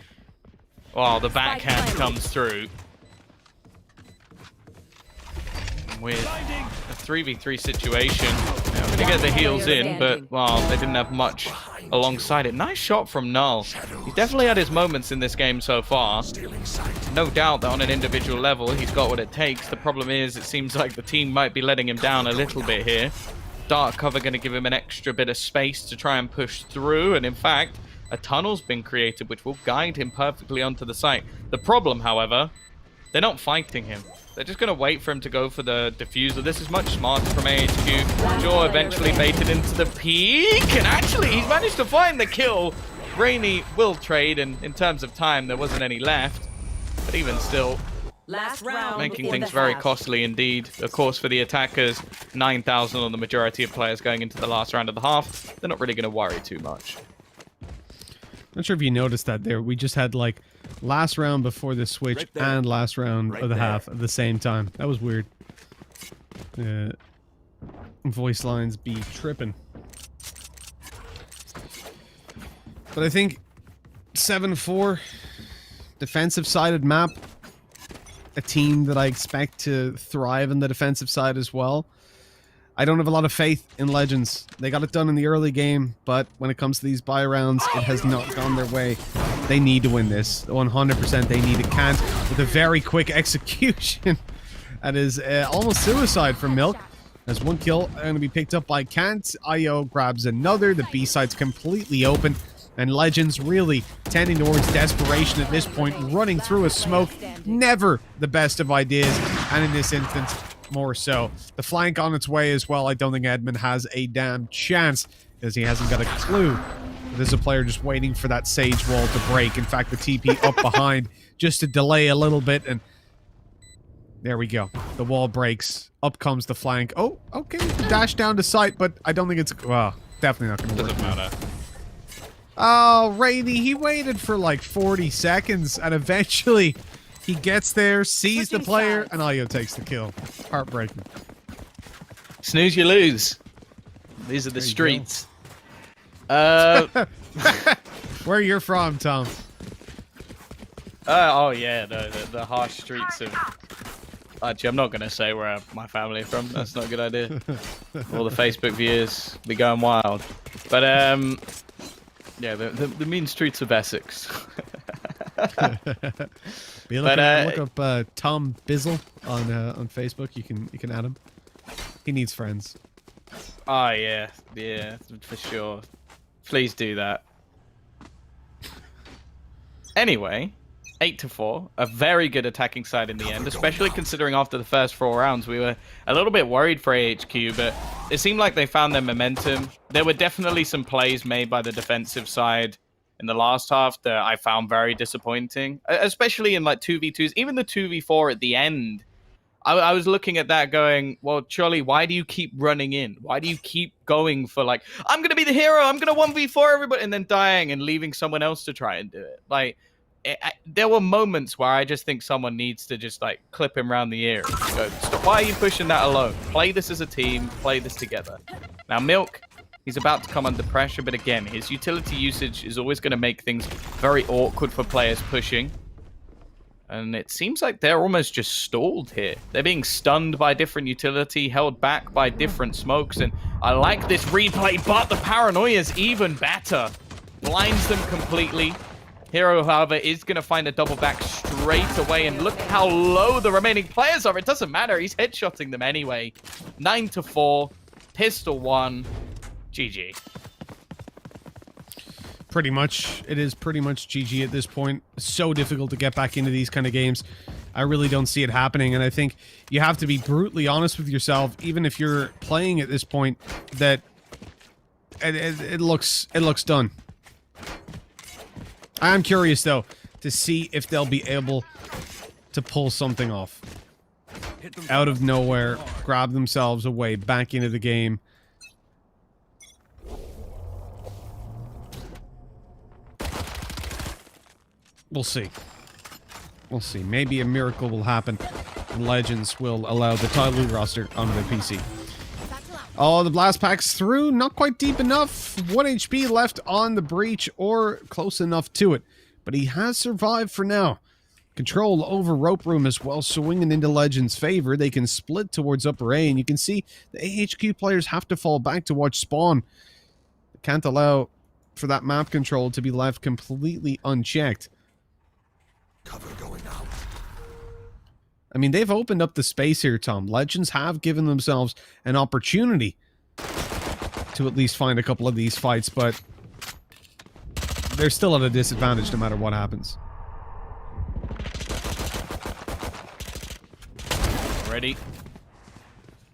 well, the backhand comes through. With a 3v3 situation. They're going to get the heals in, but, well, they didn't have much alongside it. Nice shot from Null. He's definitely had his moments in this game so far. No doubt that on an individual level, he's got what it takes. The problem is, it seems like the team might be letting him down a little bit here. Dark cover going to give him an extra bit of space to try and push through, and in fact, a tunnel's been created which will guide him perfectly onto the site. The problem, however, they're not fighting him. They're just going to wait for him to go for the diffuser. This is much smarter from AHQ. Jaw eventually baited into the peak, and actually he's managed to find the kill. Rainy will trade, and in terms of time, there wasn't any left. But even still, Last round making things very costly indeed. Of course, for the attackers, 9,000 on the majority of players going into the last round of the half. They're not really going to worry too much. Not sure if you noticed that there. We just had, like, last round before the switch and last round of the half at the same time. That was weird. Voice lines be tripping. But I think 7-4, defensive-sided map, a team that I expect to thrive in the defensive side as well. I don't have a lot of faith in Legends. They got it done in the early game, but when it comes to these buy rounds, it has not gone their way. They need to win this. 100% they need it. Kant with a very quick execution. That is almost suicide from Milk. There's one kill going to be picked up by Kant. IO grabs another. The B-side's completely open. And Legends really tending towards desperation at this point, running through a smoke. Never the best of ideas. And in this instance, more so. The flank on its way as well. I don't think Edmund has a damn chance, because he hasn't got a clue. There's a player just waiting for that Sage wall to break. In fact, the TP up behind just to delay a little bit, and there we go. The wall breaks. Up comes the flank. Oh, okay. Dash down to sight, but I don't think it's... well, definitely not going to work. Doesn't matter. Oh, Rainy, he waited for like 40 seconds, and eventually He gets there, sees the Switching player, sides. and Ayo takes the kill. Heartbreaking. Snooze, you lose. These are the There you streets. Where you're from, Tom? Oh yeah, the harsh streets of. Actually, I'm not gonna say where my family are from. That's not a good idea. All the Facebook viewers be going wild. But yeah, the mean streets of Essex. Be looking look up Tom Bizzle on Facebook. You can add him. He needs friends. Oh yeah, for sure. Please do that. Anyway, 8-4, a very good attacking side in the end, especially considering after the first 4 rounds we were a little bit worried for AHQ, but it seemed like they found their momentum. There were definitely some plays made by the defensive side in the last half that I found very disappointing, especially in like 2v2s, even the 2v4 at the end. I was looking at that going, well, Charlie, why do you keep running in? Why do you keep going for like, I'm going to be the hero, I'm going to 1v4 everybody, and then dying and leaving someone else to try and do it? Like, there were moments where I just think someone needs to just like clip him around the ear and go, stop, why are you pushing that alone? Play this as a team, play this together. Now, Milk, he's about to come under pressure, but again, his utility usage is always going to make things very awkward for players pushing. And it seems like they're almost just stalled here. They're being stunned by different utility, held back by different smokes. And I like this replay, but the paranoia is even better. Blinds them completely. Hero, however, is going to find a double back straight away. And look how low the remaining players are. It doesn't matter. He's headshotting them anyway. 9-4. Pistol 1. GG. Pretty much. It is pretty much GG at this point. So difficult to get back into these kind of games. I really don't see it happening, and I think you have to be brutally honest with yourself, even if you're playing at this point, that it looks done. I am curious, though, to see if they'll be able to pull something off. Out of nowhere, grab themselves away back into the game. We'll see. We'll see. Maybe a miracle will happen and Legends will allow the title roster onto their PC. Oh, the blast pack's through. Not quite deep enough. 1 HP left on the breach, or close enough to it. But he has survived for now. Control over Rope Room as well, swinging into Legends' favor. They can split towards upper A, and you can see the AHQ players have to fall back to watch spawn. They can't allow for that map control to be left completely unchecked. Cover going out. I mean, they've opened up the space here, Tom. Legends have given themselves an opportunity to at least find a couple of these fights, but they're still at a disadvantage no matter what happens. Ready.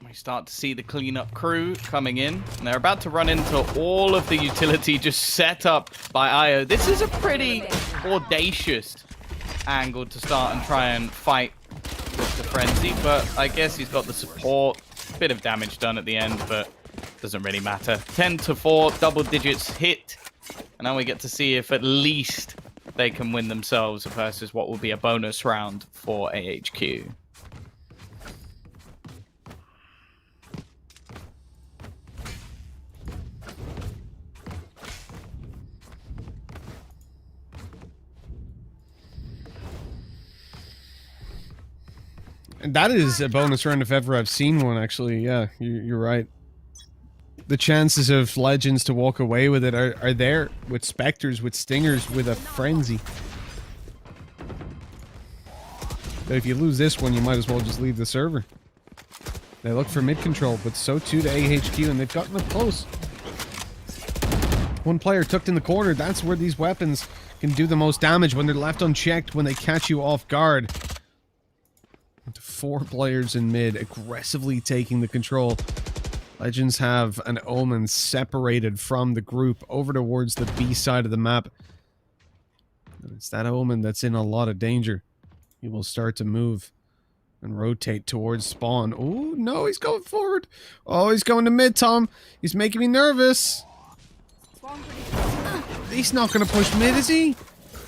We start to see the cleanup crew coming in, and they're about to run into all of the utility just set up by Ayo. This is a pretty audacious angle to start and try and fight with the frenzy, but I guess he's got the support. Bit of damage done at the end, but doesn't really matter. 10-4, double digits hit, and now we get to see if at least they can win themselves versus what will be a bonus round for AHQ. And that is a bonus round if ever I've seen one, actually. Yeah, you're right. The chances of Legends to walk away with it are there, with Spectres, with Stingers, with a Frenzy. But if you lose this one, you might as well just leave the server. They look for mid control, but so too to AHQ, and they've gotten up close. One player tucked in the corner. That's where these weapons can do the most damage, when they're left unchecked, when they catch you off guard. 4 players in mid, aggressively taking the control. Legends have an Omen separated from the group over towards the B side of the map. And it's that Omen that's in a lot of danger. He will start to move and rotate towards spawn. Oh, no, he's going forward. Oh, he's going to mid, Tom. He's making me nervous. He's not going to push mid, is he?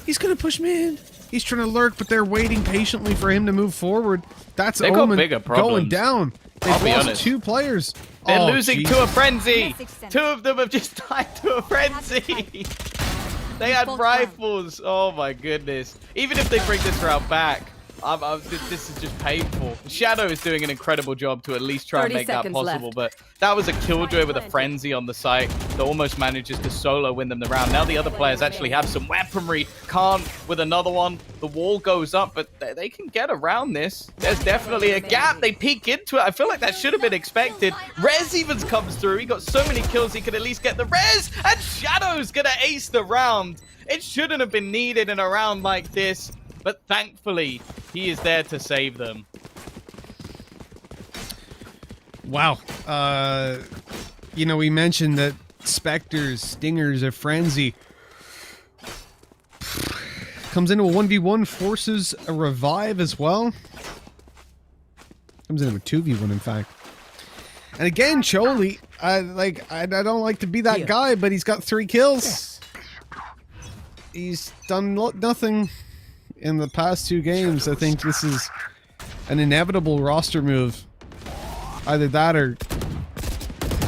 He's going to push mid. He's trying to lurk, but they're waiting patiently for him to move forward. That's They've got Omen bigger going problems. down. I'll They've be lost honest. 2 players. They're Oh, losing jeez. to a frenzy. Message sent. 2 of them have just died to a frenzy. They had rifles. Oh my goodness. Even if they bring this round back, this is just painful. Shadow is doing an incredible job to at least try and 30 make that seconds possible, left. but that was a killjoy with a frenzy on the site that almost manages to solo win them the round. Now the other players actually have some weaponry. Khan with another one. The wall goes up, but they can get around this. There's definitely a gap. They peek into it. I feel like that should have been expected. Rez even comes through. He got so many kills, he could at least get the Rez, and Shadow's gonna ace the round. It shouldn't have been needed in a round like this, but thankfully, he is there to save them. Wow. You know, we mentioned that Spectres, Stingers, a Frenzy. Comes into a 1v1, forces a revive as well. Comes into a 2v1, in fact. And again, Choli, I don't like to be that guy, but he's got 3 kills. He's done nothing in the past 2 games. I think this is an inevitable roster move. Either that or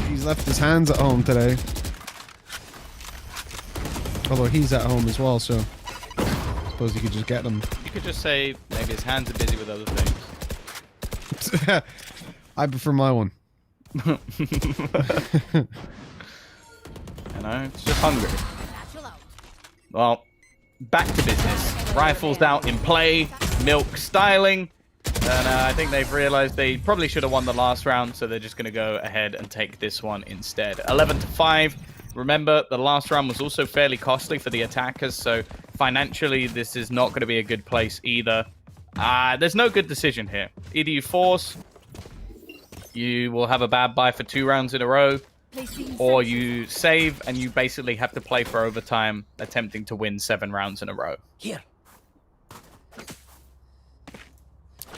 he's left his hands at home today. Although he's at home as well, so I suppose you could just get them. You could just say maybe his hands are busy with other things. I prefer my one. You know, it's just hungry. Well, back to business. Rifles out in play. Milk styling. And I think they've realized they probably should have won the last round, so they're just going to go ahead and take this one instead. 11-5. Remember, the last round was also fairly costly for the attackers, so financially, this is not going to be a good place either. There's no good decision here. Either you force, you will have a bad buy for 2 rounds in a row, or you save and you basically have to play for overtime, attempting to win 7 rounds in a row. Here.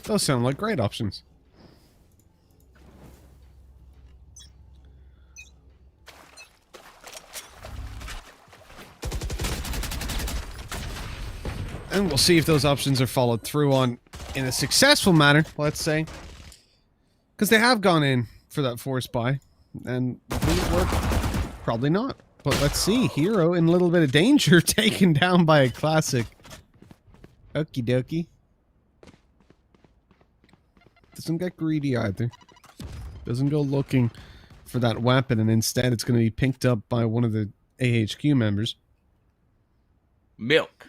Those sound like great options. And we'll see if those options are followed through on in a successful manner, let's say. Because they have gone in for that force buy. And will it work? Probably not. But let's see. Hero in a little bit of danger, taken down by a classic. Okie dokie. Doesn't get greedy either. Doesn't go looking for that weapon, and instead it's going to be picked up by one of the AHQ members. Milk.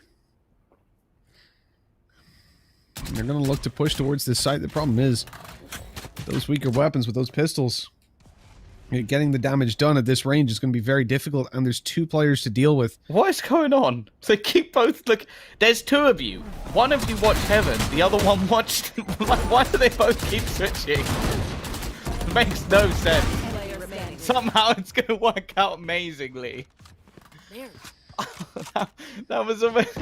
And they're going to look to push towards this site. The problem is, those weaker weapons with those pistols, getting the damage done at this range is going to be very difficult, and there's 2 players to deal with. What is going on? They keep both look. There's 2 of you. One of you watched Heaven. The other one watched. Like, why do they both keep switching? It makes no sense. Somehow it's gonna work out amazingly. that was almost.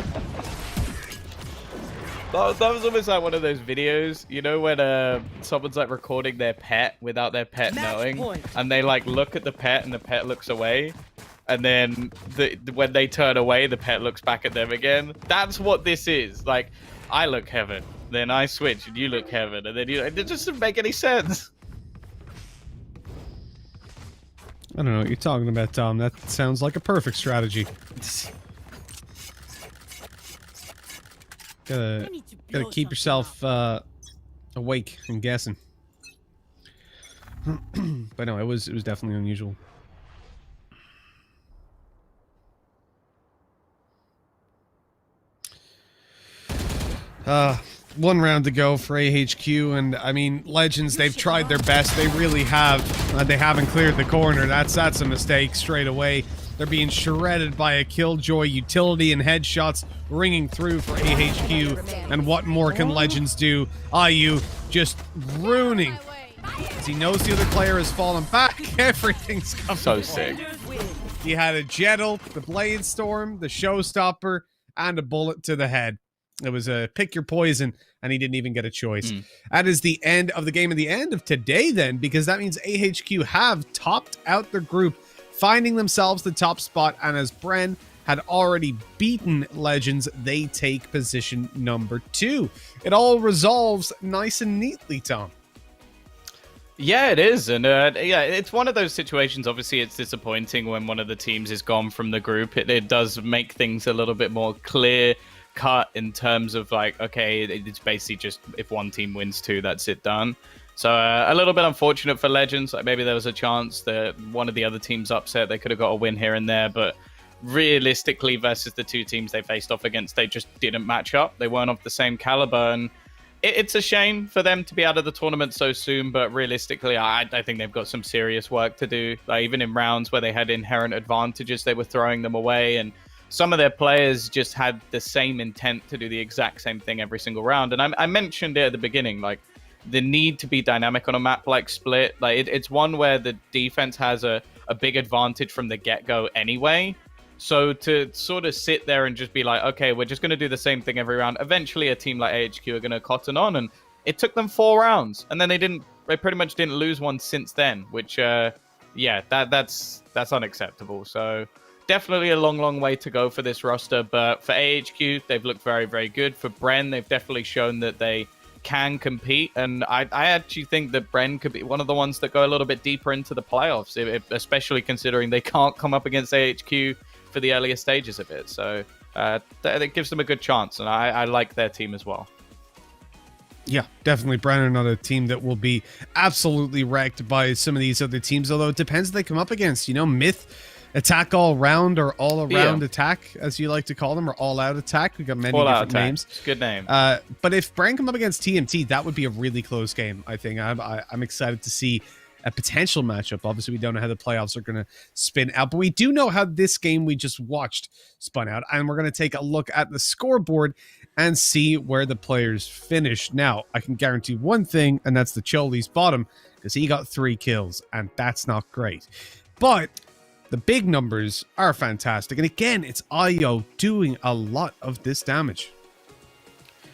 That was almost like one of those videos, you know, when someone's like recording their pet without their pet knowing, and they like look at the pet and the pet looks away, and then when they turn away, the pet looks back at them again. That's what this is. Like, I look Heaven, then I switch, and you look Heaven, and then it just doesn't make any sense. I don't know what you're talking about, Tom. That sounds like a perfect strategy. Gotta keep yourself awake and guessing. But no, it was definitely unusual. One round to go for AHQ, and I mean, Legends, they've tried their best. They really have. They haven't cleared the corner. That's a mistake straight away. They're being shredded by a Killjoy utility and headshots ringing through for AHQ. And what more can Legends do? IU just ruining. As he knows the other player has fallen back, everything's coming. So sick. He had a Jettle, the Blade Storm, the Showstopper, and a bullet to the head. It was a pick your poison, and he didn't even get a choice. That is the end of the game and the end of today then, because that means AHQ have topped out their group, finding themselves the top spot, and as Bren had already beaten Legends, they take position number 2. It all resolves nice and neatly, Tom. Yeah, it is. And yeah, it's one of those situations. Obviously, it's disappointing when one of the teams is gone from the group. It does make things a little bit more clear cut in terms of like, okay, it's basically just if one team wins 2, that's it, done. So a little bit unfortunate for Legends. Like maybe there was a chance that one of the other teams upset. They could have got a win here and there, but realistically versus the 2 teams they faced off against, they just didn't match up. They weren't of the same caliber, and it's a shame for them to be out of the tournament so soon, but realistically, I think they've got some serious work to do. Like even in rounds where they had inherent advantages, they were throwing them away, and some of their players just had the same intent to do the exact same thing every single round. And I mentioned it at the beginning, like the need to be dynamic on a map like Split. Like it's one where the defense has a big advantage from the get-go anyway. So to sort of sit there and just be like, okay, we're just going to do the same thing every round. Eventually, a team like AHQ are going to cotton on, and it took them 4 rounds, and then they pretty much didn't lose one since then. Which, yeah, that's unacceptable. So definitely a long way to go for this roster. But for AHQ, they've looked very, very good. For Bren, they've definitely shown that they can compete, and I actually think that Bren could be one of the ones that go a little bit deeper into the playoffs, especially considering they can't come up against AHQ for the earlier stages of it. So that gives them a good chance, and I like their team as well. Yeah, definitely. Bren are not a team that will be absolutely wrecked by some of these other teams, although it depends who they come up against. You know, Myth attack all round, or all around attack, as you like to call them, or all out attack. We got many different names. It's a good name. But if Bren come up against TMT, that would be a really close game. I think I'm excited to see a potential matchup. Obviously, we don't know how the playoffs are going to spin out, but we do know how this game we just watched spun out, and we're going to take a look at the scoreboard and see where the players finished. Now, I can guarantee one thing, and that's the Choli's bottom, because he got 3 kills, and that's not great. But the big numbers are fantastic, and again, it's IO doing a lot of this damage.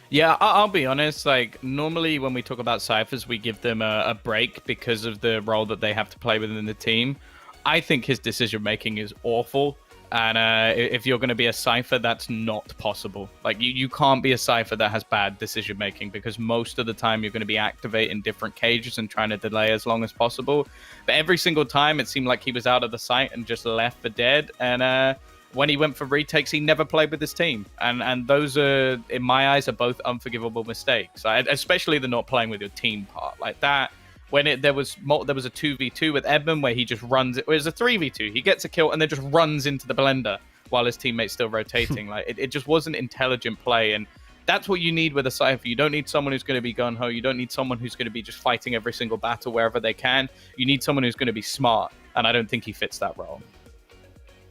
Yeah, I'll be honest, like, normally when we talk about Cyphers, we give them a break because of the role that they have to play within the team. I think his decision-making is awful, and if you're going to be a Cypher, that's not possible. Like, you can't be a Cypher that has bad decision-making, because most of the time you're going to be activating different cages and trying to delay as long as possible. But every single time, it seemed like he was out of the site and just left for dead, and when he went for retakes, he never played with his team. And those are, in my eyes, are both unforgivable mistakes. Especially the not playing with your team part. Like that, when there was a 2v2 with Edmund where he just runs, it was a 3v2. He gets a kill and then just runs into the blender while his teammate's still rotating. Like it just wasn't intelligent play. And that's what you need with a Cypher. You don't need someone who's going to be gung-ho. You don't need someone who's going to be just fighting every single battle wherever they can. You need someone who's going to be smart. And I don't think he fits that role.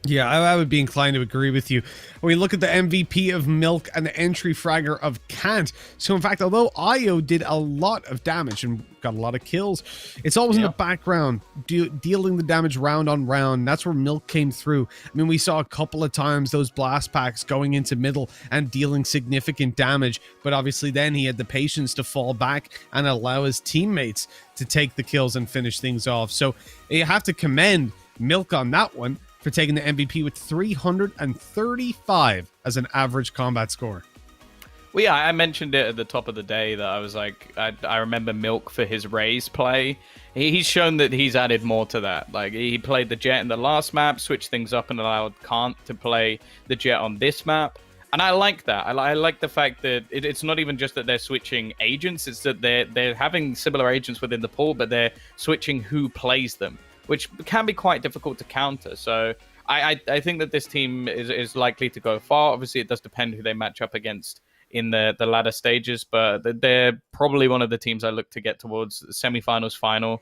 Yeah, I would be inclined to agree with you. When we look at the MVP of Milk and the entry fragger of Kant. So, in fact, although IO did a lot of damage and got a lot of kills, it's always in the background, dealing the damage round on round. That's where Milk came through. I mean, we saw a couple of times those blast packs going into middle and dealing significant damage, but obviously then he had the patience to fall back and allow his teammates to take the kills and finish things off. So, you have to commend Milk on that one, for taking the MVP with 335 as an average combat score. Well, yeah, I mentioned it at the top of the day that I was like, I remember Milk for his Raze play. He's shown that he's added more to that. Like, he played the Jet in the last map, switched things up and allowed Kant to play the Jet on this map. And I like that. I like the fact that it's not even just that they're switching agents, it's that they're having similar agents within the pool, but they're switching who plays them, which can be quite difficult to counter. So I think that this team is likely to go far. Obviously, it does depend who they match up against in the latter stages, but they're probably one of the teams I look to get towards the semifinals, final,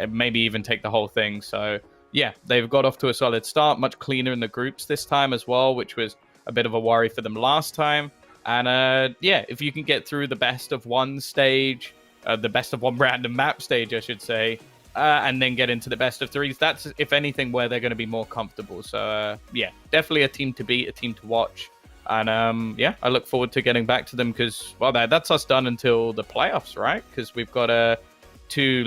maybe even take the whole thing. So yeah, they've got off to a solid start, much cleaner in the groups this time as well, which was a bit of a worry for them last time. And yeah, if you can get through the best of one stage, the best of one random map stage, I should say, and then get into the best of threes, that's, if anything, where they're going to be more comfortable. So, yeah, definitely a team to beat, a team to watch. And, yeah, I look forward to getting back to them because, well, that's us done until the playoffs, right? Because we've got two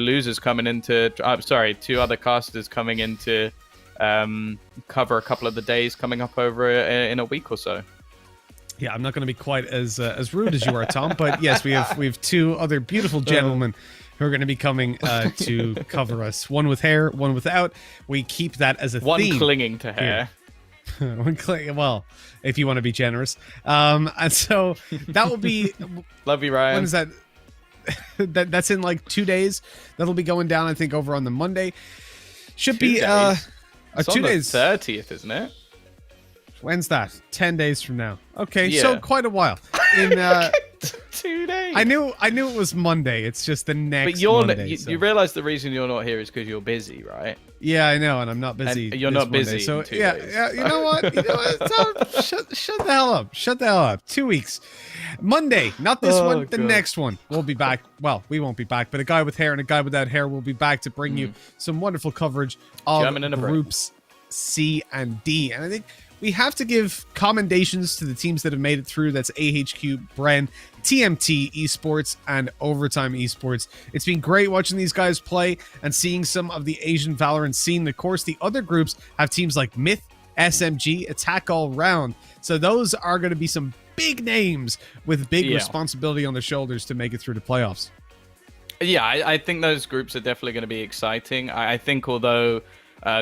other casters coming into cover a couple of the days coming up over in a week or so. Yeah, I'm not going to be quite as rude as you are, Tom, but yes, we have two other beautiful gentlemen who are going to be coming to cover us. One with hair, one without. We keep that as a One theme. clinging to hair. Well, if you want to be generous. And so that will be. Love you, Ryan. When is that? That's in like 2 days. That'll be going down, I think, over on the Monday. Should 2 be days? It's 2 on the days. 30th, isn't it? When's that? 10 days from now. Okay, Yeah. so quite a while. In 2 days. I knew it was Monday. It's just the next. But you're Monday, so. you realize the reason you're not here is because you're busy, right? Yeah, I know, and I'm not busy. And you're this not busy Monday, so in 2 yeah, days. yeah. You know what? Tom, shut the hell up. Shut the hell up. 2 weeks. Monday, not this one. The God. next one. We'll be back. Well, we won't be back, but a guy with hair and a guy without hair will be back to bring you some wonderful coverage of German and a Bren. groups C and D. And I think we have to give commendations to the teams that have made it through. That's AHQ, Bren, TMT Esports, and Overtime Esports. It's been great watching these guys play and seeing some of the Asian Valorant scene. Of course, the other groups have teams like Myth, SMG, Attack All Round. So those are going to be some big names with big responsibility on their shoulders to make it through the playoffs. Yeah, I think those groups are definitely going to be exciting. I think although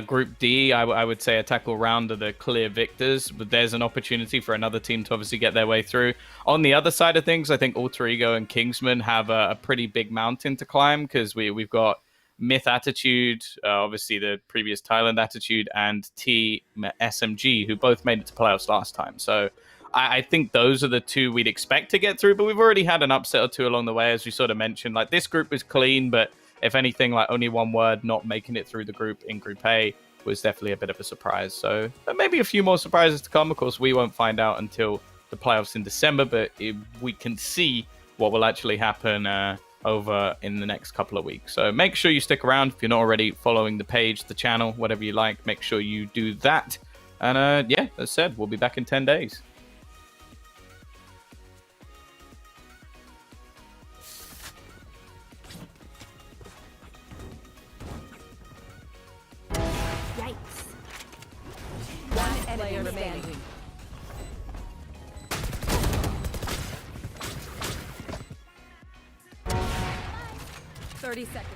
Group D, I would say Attack All Round are the clear victors, but there's an opportunity for another team to obviously get their way through. On the other side of things, I think Alter Ego and Kingsman have a pretty big mountain to climb, because we've got Myth Attitude, obviously the previous Thailand Attitude, and T SMG, who both made it to playoffs last time. So I think those are the two we'd expect to get through, but we've already had an upset or two along the way, as we sort of mentioned. Like, this group was clean, but if anything, like, only one word not making it through the group in Group A was definitely a bit of a surprise. So there may be a few more surprises to come. Of course, we won't find out until the playoffs in December, but we can see what will actually happen over in the next couple of weeks. So make sure you stick around. If you're not already following the page, the channel, whatever you like, make sure you do that. And yeah, as said, we'll be back in 10 days. Yikes. One player remaining. Thirty seconds.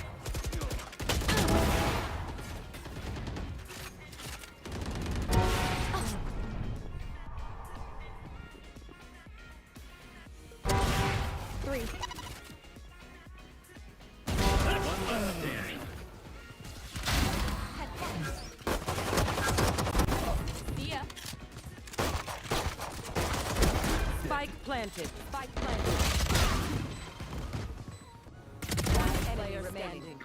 Three. Spike planted. Spike planted. One player remaining.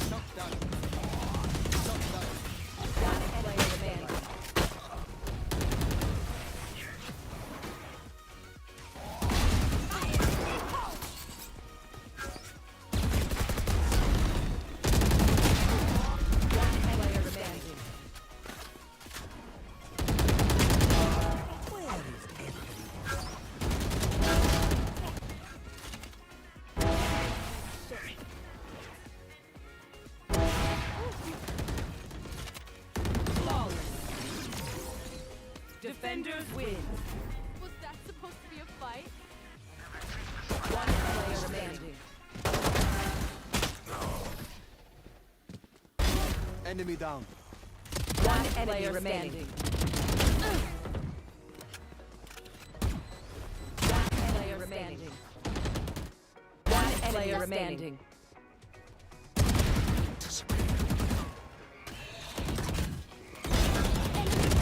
One player remaining. One player remaining. Defenders win. Was that supposed to be a fight? One player remaining. Enemy down. One player remaining. One player remaining. One player remaining.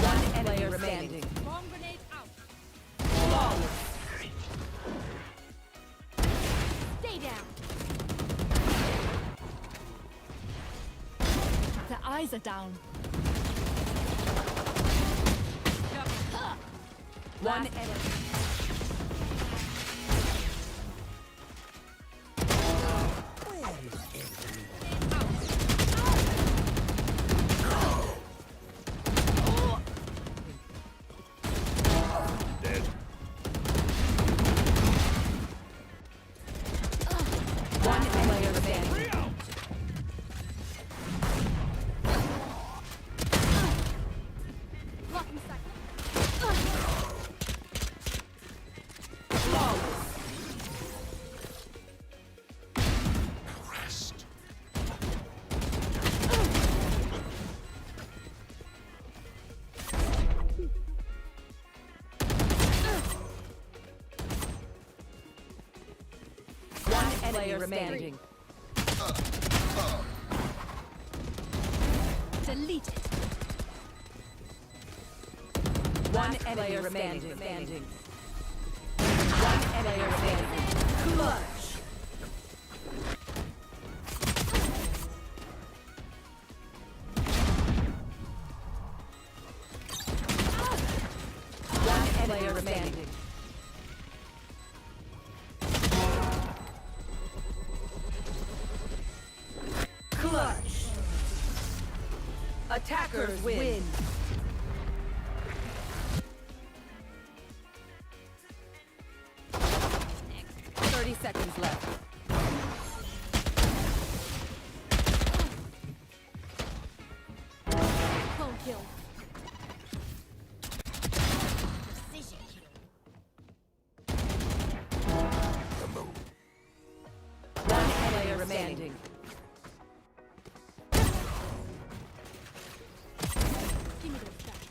One player remaining. Bomb grenade out. Flawless. Stay down. The eyes are down. One enemy. One player remaining. enemy remaining. Delete it. One enemy remaining. One enemy remaining. Clutch. One enemy remaining. Clutch. Attackers win. Seconds left. Clone kill. Precision kill. One enemy remaining. Give me those back.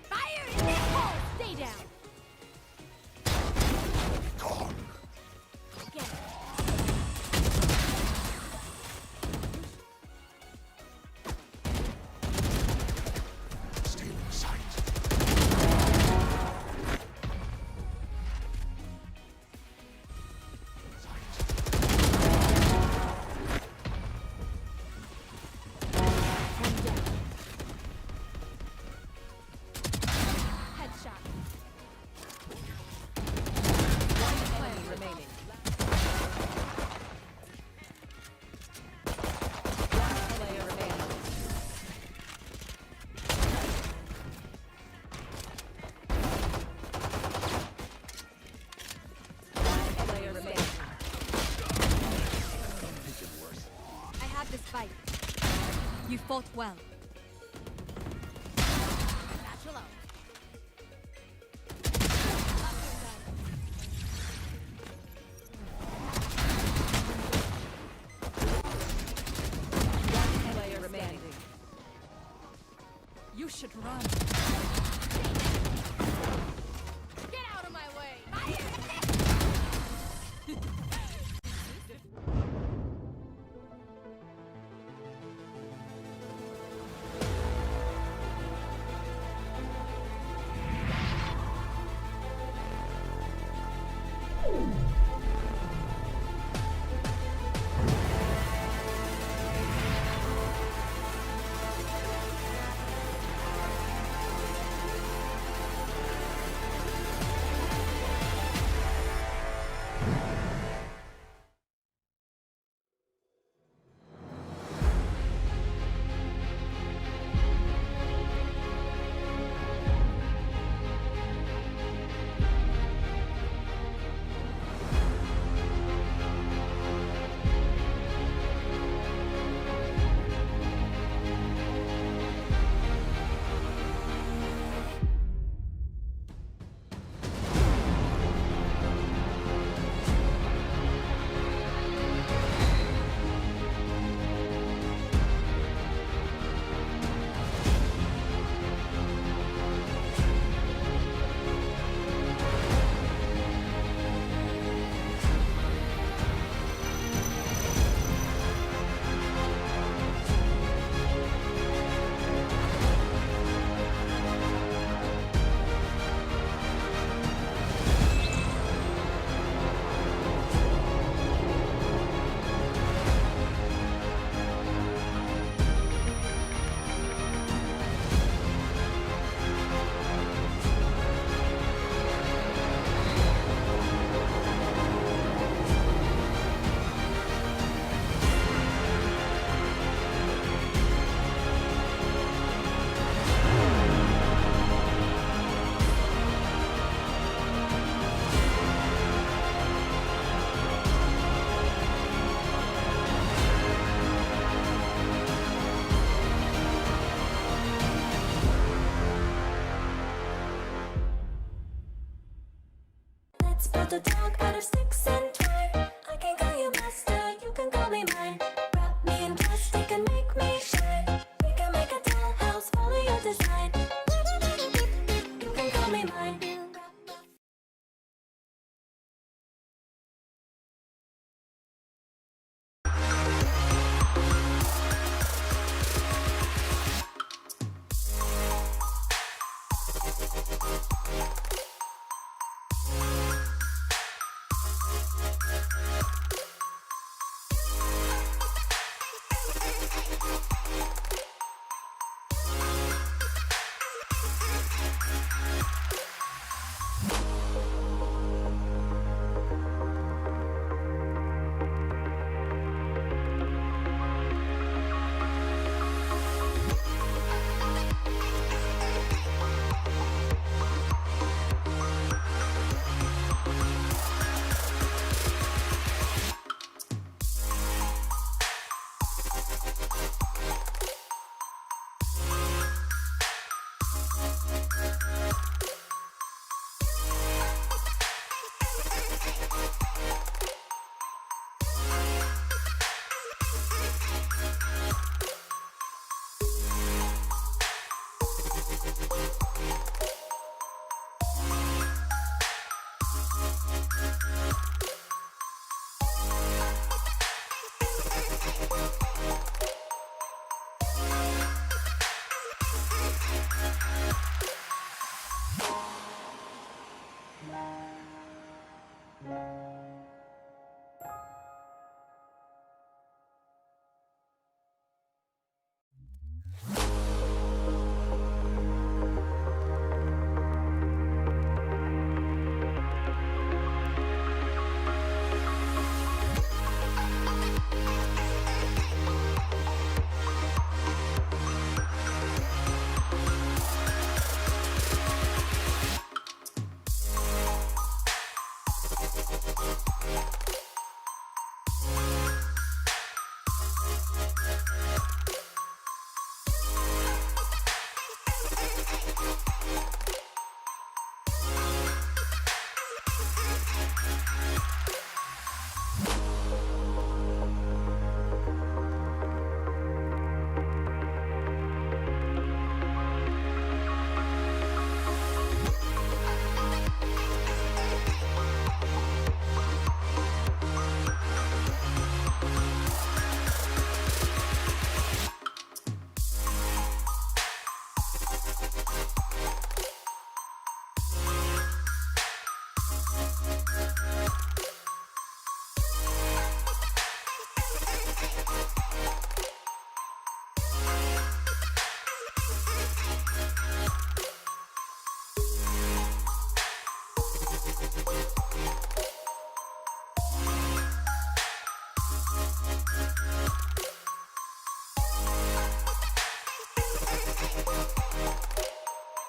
Fire in this hole! Stay down. Get it. Stealing sight. One down. Headshot. One enemy remaining. One player remaining. One player remaining. I had this fight. You fought well. Satchel out. One player remaining. You should run. Get out of my way! Fire in this built a dog out of sticks and twine. I can call you master, you can call me mine. Wrap me in plastic and make me shine. We can make a tall house, follow your design. You can call me mine.